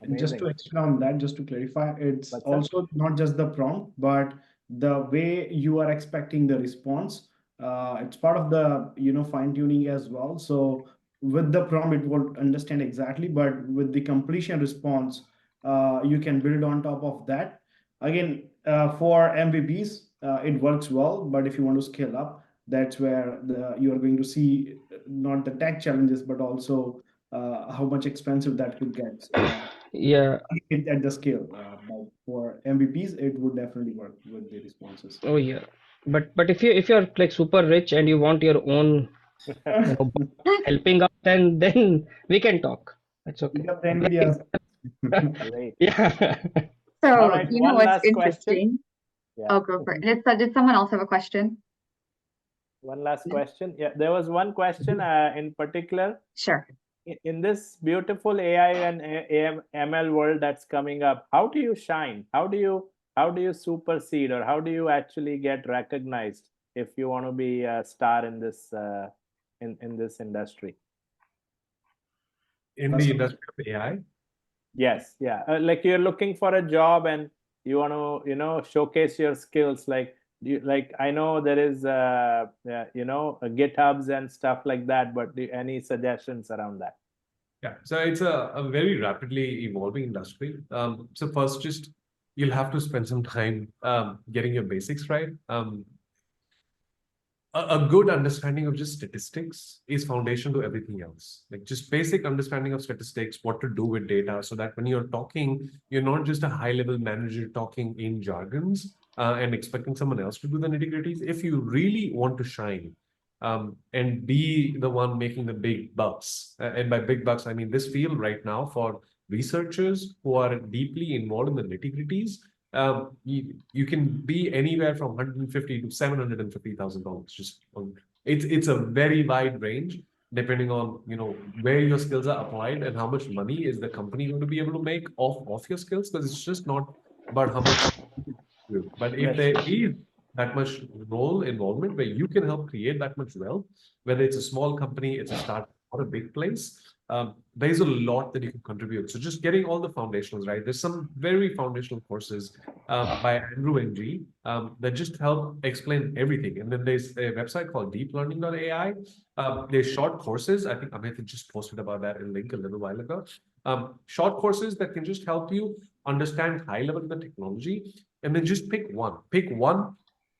And just to Amazing. expand on that, just to clarify, it's What's up? also not just the prompt, but the way you are expecting the response. It's part of the fine tuning as well. So with the prompt, it won't understand exactly, but with the completion response, you can build on top of that. Again, for MVPs, it works well, but if you want to scale up, that's where you are going to see not the tech challenges, but also how much expensive that could get. Yeah. At the scale. But for MVPs, it would definitely work with the responses. Oh yeah. But if you're like super rich and you want your own helping out, then we can talk. That's okay. Yeah, the NVIDIA. Great. Yeah. So All right, you know one what's last question. interesting? Yeah. Oh, go for it. Did someone else have a question? One last question. Yeah, there was one question in particular. Sure. In this beautiful AI and ML world that's coming up, how do you shine? How do you supersede, or how do you actually get recognized if you want to be a star in this in this industry? In the industry of AI? Yes, yeah. Like you're looking for a job and you want to, showcase your skills. Like I know there is, GitHubs and stuff like that. But any suggestions around that? Yeah, so it's a very rapidly evolving industry. So first, just you'll have to spend some time getting your basics right. A good understanding of just statistics is foundation to everything else. Like just basic understanding of statistics, what to do with data, so that when you're talking, you're not just a high-level manager talking in jargons and expecting someone else to do the nitty-gritties. If you really want to shine and be the one making the big bucks, and by big bucks, I mean this field right now for researchers who are deeply involved in the nitty-gritties, you can be anywhere from 150 to $750,000. Just it's a very wide range depending on where your skills are applied and how much money is the company going to be able to make off your skills, because it's just not about how much you do. But if there is that much role involvement where you can help create that much wealth, whether it's a small company, it's a startup, or a big place, there's a lot that you can contribute. So just getting all the foundationals right. There's some very foundational courses by Andrew NG that just help explain everything. And then there's a website called deeplearning.ai. There's short courses. I think Amit had just posted about that in link a little while ago. Short courses that can just help you understand high level of the technology, and then just pick one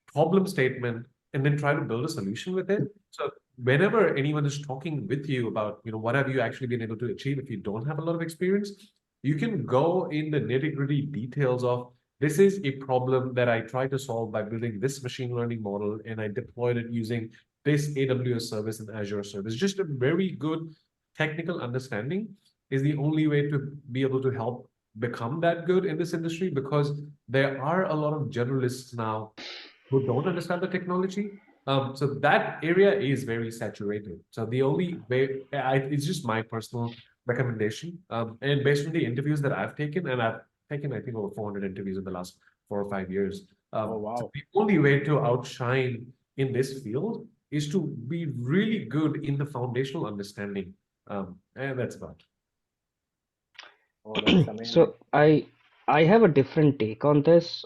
problem statement and then try to build a solution with it. So whenever anyone is talking with you about, what have you actually been able to achieve if you don't have a lot of experience, you can go in the nitty-gritty details of, this is a problem that I tried to solve by building this machine learning model, and I deployed it using this AWS service and Azure service. Just a very good technical understanding is the only way to be able to help become that good in this industry, because there are a lot of generalists now who don't understand the technology. So that area is very saturated. So the only way, it's just my personal recommendation. And based on the interviews that I've taken, and I've taken, I think, over 400 interviews in the last 4 or 5 years. Oh, wow. So the only way to outshine in this field is to be really good in the foundational understanding. And that's about it. Oh, that's amazing. So I have a different take on this.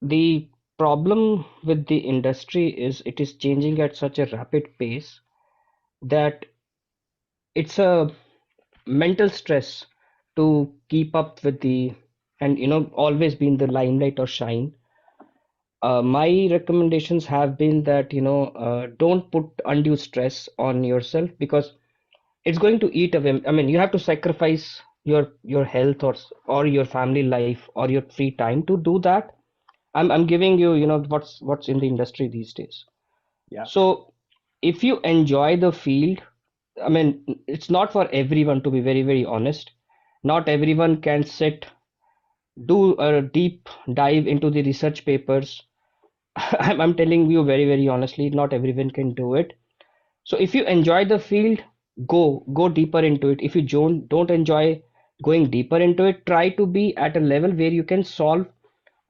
The problem with the industry is it is changing at such a rapid pace that it's a mental stress to keep up with the, and always be in the limelight or shine. My recommendations have been that don't put undue stress on yourself, because it's going to eat away. I mean, you have to sacrifice your health or your family life or your free time to do that. I'm giving you, what's in the industry these days. Yeah. So if you enjoy the field, I mean, it's not for everyone, to be very, very honest. Not everyone can sit, do a deep dive into the research papers. I'm telling you very, very honestly, not everyone can do it. So if you enjoy the field, go deeper into it. If you don't enjoy going deeper into it, try to be at a level where you can solve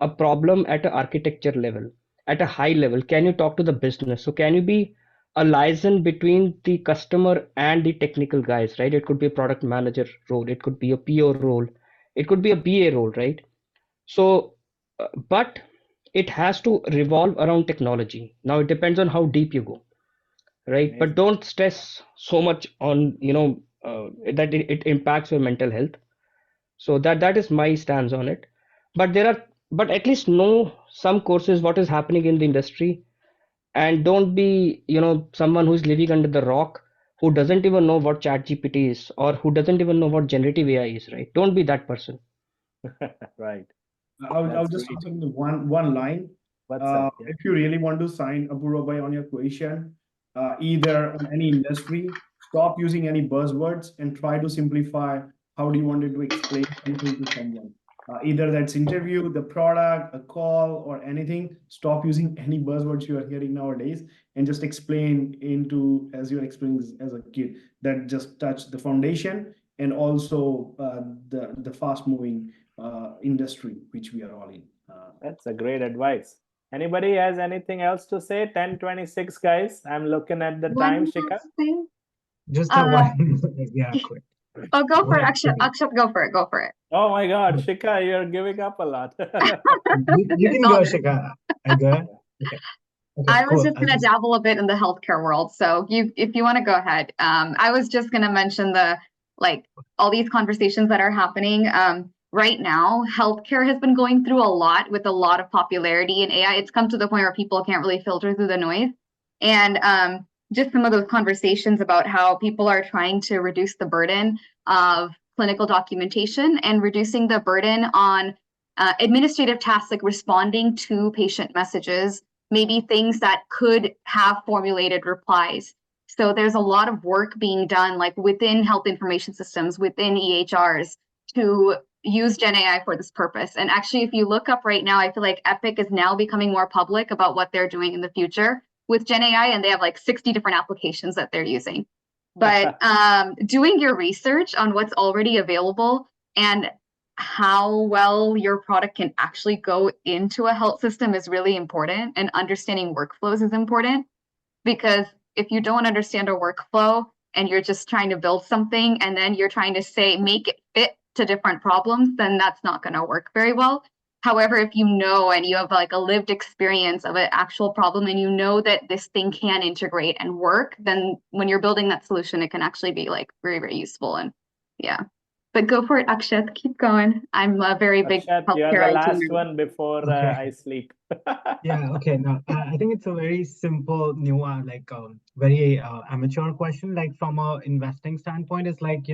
a problem at an architecture level, at a high level. Can you talk to the business? So can you be a liaison between the customer and the technical guys, right? It could be a product manager role, it could be a PO role, it could be a BA role, right? So, but it has to revolve around technology. Now it depends on how deep you go, right? But don't stress so much on, that it impacts your mental health. So that is my stance on it. But but at least know some courses what is happening in the industry, and don't be, someone who's living under the rock, who doesn't even know what ChatGPT is, or who doesn't even know what generative AI is, right? Don't be that person. Right. I'll That's just great. answer in the one line. What's up? Yeah. If you really want to sign Apurva bhai on your question, either on any industry, stop using any buzzwords and try to simplify how do you want to explain something to someone. Either that's interview, the product, a call, or anything. Stop using any buzzwords you are hearing nowadays and just explain into as you're explaining as a kid. That just touch the foundation and also the fast moving industry which we are all in. That's a great advice. Anybody has anything else to say? 10:26, guys. I'm looking at the time, One Shika. last thing. Just a one. Yeah, quick. Oh, go for it. ahead, Akshat, Shika. Akshat, go for it. Go for it. Oh my God, Shika, you're giving up a lot. You can It's all go, good. Shika. I go ahead. Okay. Okay, I was cool. just gonna dabble a bit in the healthcare world. So if you want to go ahead. I was just gonna mention all these conversations that are happening. Right now, healthcare has been going through a lot with a lot of popularity in AI. It's come to the point where people can't really filter through the noise. And just some of those conversations about how people are trying to reduce the burden of clinical documentation and reducing the burden on administrative tasks like responding to patient messages, maybe things that could have formulated replies. So there's a lot of work being done like within health information systems, within EHRs to use GenAI for this purpose. And actually, if you look up right now, I feel like Epic is now becoming more public about what they're doing in the future with GenAI, and they have like 60 different applications that they're using. But doing your research on what's already available and how well your product can actually go into a health system is really important, and understanding workflows is important, because if you don't understand a workflow and you're just trying to build something and then you're trying to make it fit to different problems, then that's not going to work very well. However, if you know and you have like a lived experience of an actual problem and you know that this thing can integrate and work, then when you're building that solution, it can actually be like very, very useful. And yeah. But go for it, Akshat. Keep going. I'm a very big Akshat, you're healthcare the IT last nerd. one before Okay. I sleep. Yeah, okay. No, I think it's a very simple, new, very amateur question. Like from a investing standpoint, it's like,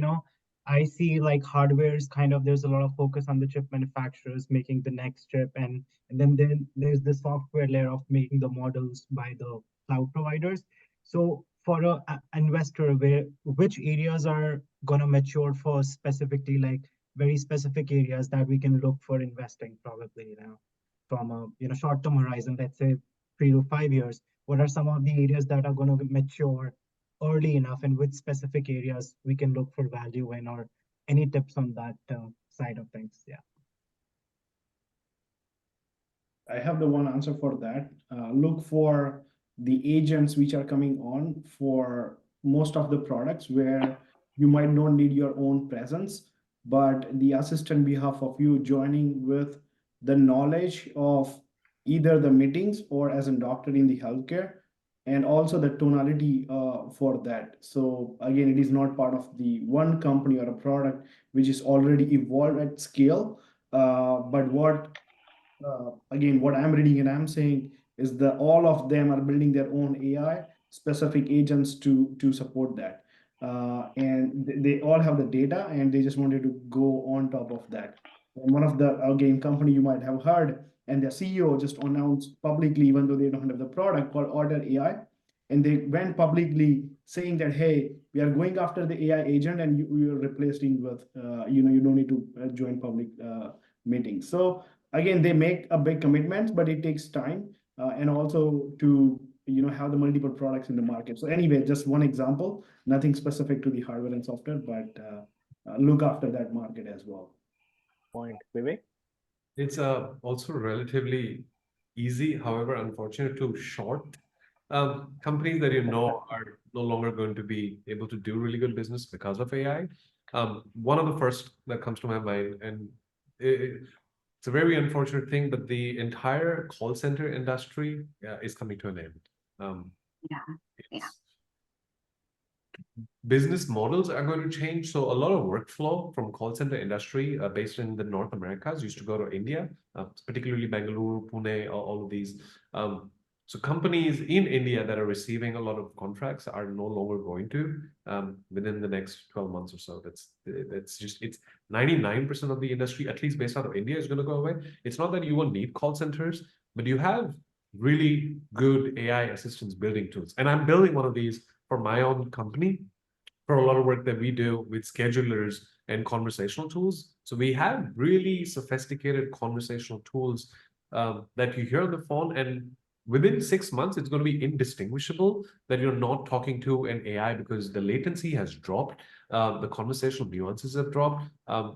I see like hardware is kind of, there's a lot of focus on the chip manufacturers making the next chip, and then there's the software layer of making the models by the cloud providers. So for a investor, which areas are gonna mature for specifically, like very specific areas that we can look for investing probably, from a short-term horizon, let's say 3 to 5 years, what are some of the areas that are going to mature early enough, and which specific areas we can look for value in, or any tips on that side of things? Yeah. I have the one answer for that. Look for the agents which are coming on for most of the products where you might not need your own presence, but the assistant behalf of you joining with the knowledge of either the meetings or as a doctor in the healthcare, and also the tonality for that. So again, it is not part of the one company or a product which is already evolved at scale. But again, what I'm reading and I'm saying is that all of them are building their own AI specific agents to support that. and they all have the data, and they just wanted to go on top of that. And one of the again company you might have heard, and their CEO just announced publicly, even though they don't have the product, called Order AI, and they went publicly saying that, hey, we are going after the AI agent, and you are replacing with you don't need to join public meetings. So again, they make a big commitment, but it takes time, and also to have the multiple products in the market. So anyway, just one example, nothing specific to the hardware and software, but look after that market as well. Point, Vivek. It's also relatively easy, however, unfortunate to short companies that are no longer going to be able to do really good business because of AI. One of the first that comes to my mind, and it's a very unfortunate thing, but the entire call center industry is coming to an end. Yeah. Business models are going to change. So a lot of workflow from call center industry based in the North Americas used to go to India, particularly Bangalore, Pune, all of these. So companies in India that are receiving a lot of contracts are no longer going to within the next 12 months or so. It's 99% of the industry, at least based out of India, is going to go away. It's not that you won't need call centers, but you have really good AI assistance building tools. And I'm building one of these for my own company, for a lot of work that we do with schedulers and conversational tools. So we have really sophisticated conversational tools that you hear on the phone, and within 6 months, it's going to be indistinguishable that you're not talking to an AI because the latency has dropped. The conversational nuances have dropped.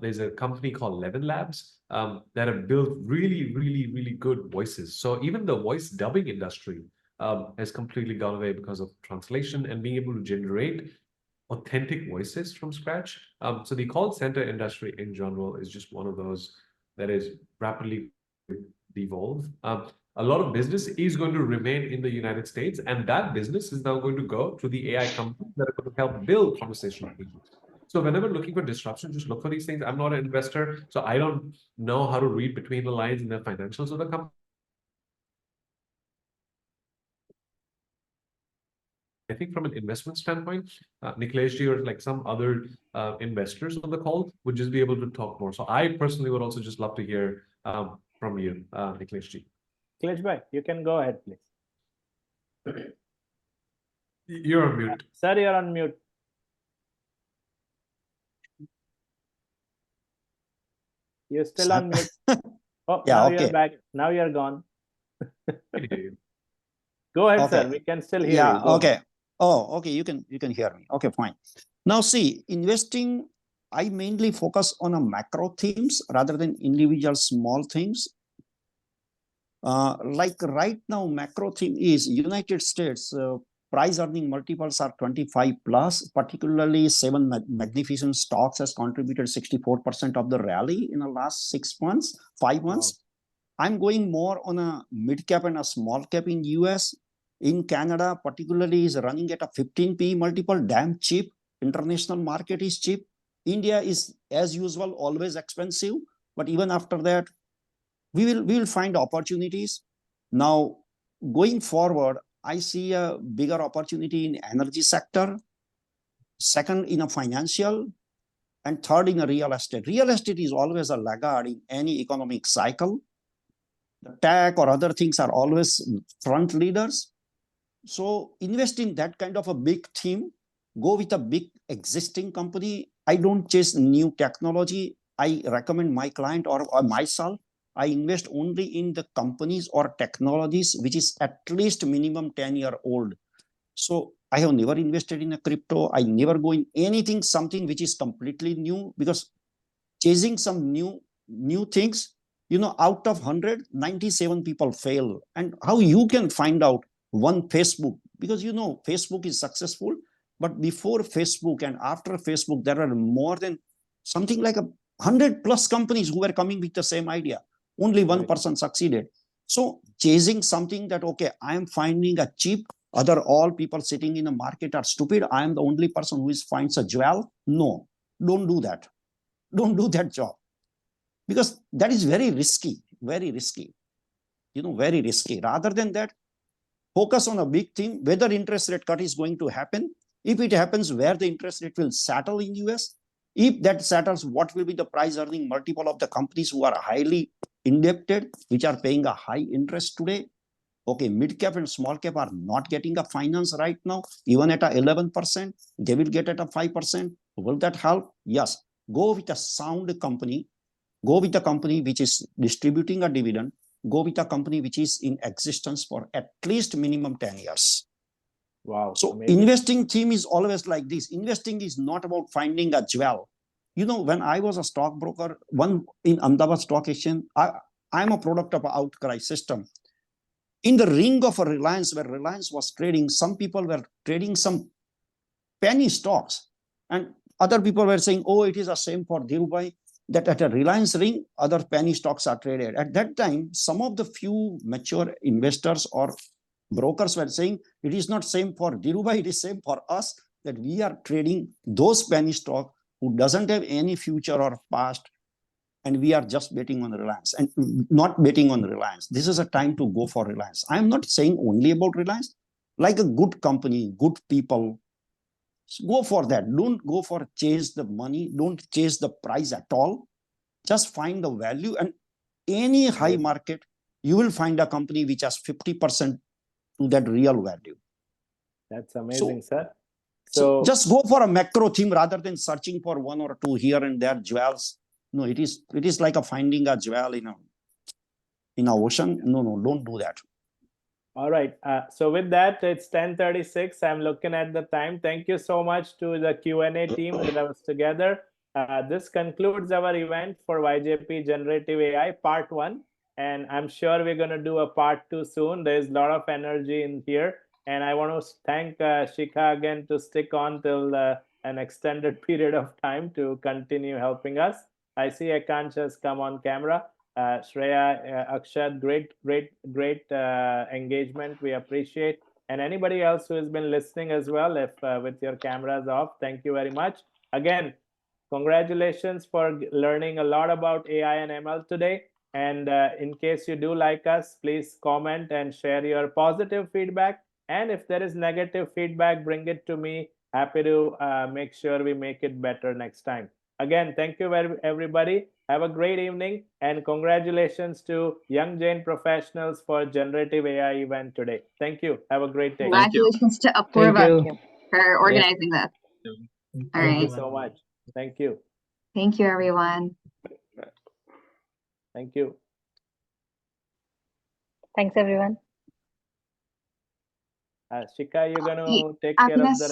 There's a company called Levin Labs that have built really, really, really good voices. So even the voice dubbing industry has completely gone away because of translation and being able to generate authentic voices from scratch. So the call center industry in general is just one of those that is rapidly evolve. A lot of business is going to remain in the United States, and that business is now going to go to the AI companies that are going to help build conversational agents. So whenever looking for disruption, just look for these things. I'm not an investor, so I don't know how to read between the lines in the financials of the company. I think from an investment standpoint, Nikhilesh ji or like some other investors on the call would just be able to talk more. So I personally would also just love to hear from you, Nikhilesh ji. Nikhilesh bhai, you can go ahead, please. You're on mute. Sir, you're on mute. You're still on mute. Oh, yeah, now okay. you're back. Now you're gone. Go ahead, okay. Sir. We can still hear yeah, you. Go okay. ahead. Oh, okay. You can hear me. Okay, fine. Now, see, investing, I mainly focus on a macro themes rather than individual small themes. Like right now, macro theme is United States. Price earning multiples are 25 plus, particularly 7 magnificent stocks has contributed 64% of the rally in the last 6 months, 5 months. Wow. I'm going more on a mid cap and a small cap in US. In Canada, particularly is running at a 15 PE multiple, damn cheap. International market is cheap. India is, as usual, always expensive. But even after that, we will find opportunities. Now, going forward, I see a bigger opportunity in energy sector, second in a financial, and third in a real estate. Real estate is always a laggard in any economic cycle. The tech or other things are always front leaders. So invest in that kind of a big theme, go with a big existing company. I don't chase new technology. I recommend my client or myself, I invest only in the companies or technologies which is at least minimum 10-year-old. So I have never invested in a crypto. I never go in anything, something which is completely new, because chasing some new things, out of 100, 97 people fail. And how you can find out one Facebook, because Facebook is successful, but before Facebook and after Facebook, there are more than something like 100 plus companies who were coming with the same idea. Only one person succeeded. So chasing something that, okay, I am finding a cheap, all people sitting in the market are stupid, I am the only person who finds a jewel. No, don't do that. Don't do that job, because that is very risky, very risky, very risky. Rather than that, focus on a big thing, whether interest rate cut is going to happen. If it happens, where the interest rate will settle in US? If that settles, what will be the price earning multiple of the companies who are highly indebted, which are paying a high interest today? Okay, mid cap and small cap are not getting a finance right now, even at a 11%, they will get at a 5%. Will that help? Yes. Go with a sound company, go with a company which is distributing a dividend, go with a company which is in existence for at least minimum 10 years. Wow. So amazing. investing theme is always like this. Investing is not about finding a jewel. You know, when I was a stockbroker, one in Ahmedabad Stock Exchange, I'm a product of an outcry system. In the ring of a Reliance, where Reliance was trading, some people were trading some penny stocks, and other people were saying, oh, it is the same for Dhirubhai, that at a Reliance ring, other penny stocks are traded. At that time, some of the few mature investors or brokers were saying, it is not same for Dhirubhai, it is same for us, that we are trading those penny stock who doesn't have any future or past, and we are just betting on Reliance and not betting on Reliance. This is a time to go for Reliance. I'm not saying only about Reliance, like a good company, good people, go for that. Don't go for chase the money, don't chase the price at all. Just find the value, and any high market, you will find a company which has 50% to that real value. That's amazing, sir. So just go for a macro theme rather than searching for one or two here and there jewels. No, it is like a finding a jewel in a ocean. No, don't do that. All right. So with that, it's 10:36. I'm looking at the time. Thank you so much to the Q&A team that was together. This concludes our event for YJP Generative AI Part 1. And I'm sure we're going to do a Part 2 soon. There's a lot of energy in here. And I want to thank Shikha again to stick on till an extended period of time to continue helping us. I see Akansh has come on camera. Shreya, Akshat, great engagement. We appreciate. And anybody else who has been listening as well, if with your cameras off, thank you very much. Again, congratulations for learning a lot about AI and ML today. And in case you do like us, please comment and share your positive feedback. And if there is negative feedback, bring it to me. Happy to make sure we make it better next time. Again, thank you everybody. Have a great evening, and congratulations to Young Jain Professionals for Generative AI event today. Thank you. Have a great day. Congratulations to Apurva for organizing this. Thank you so much. Thank you. Thank you, everyone. Thank you. Thanks, everyone. Shika, you're going to take care of the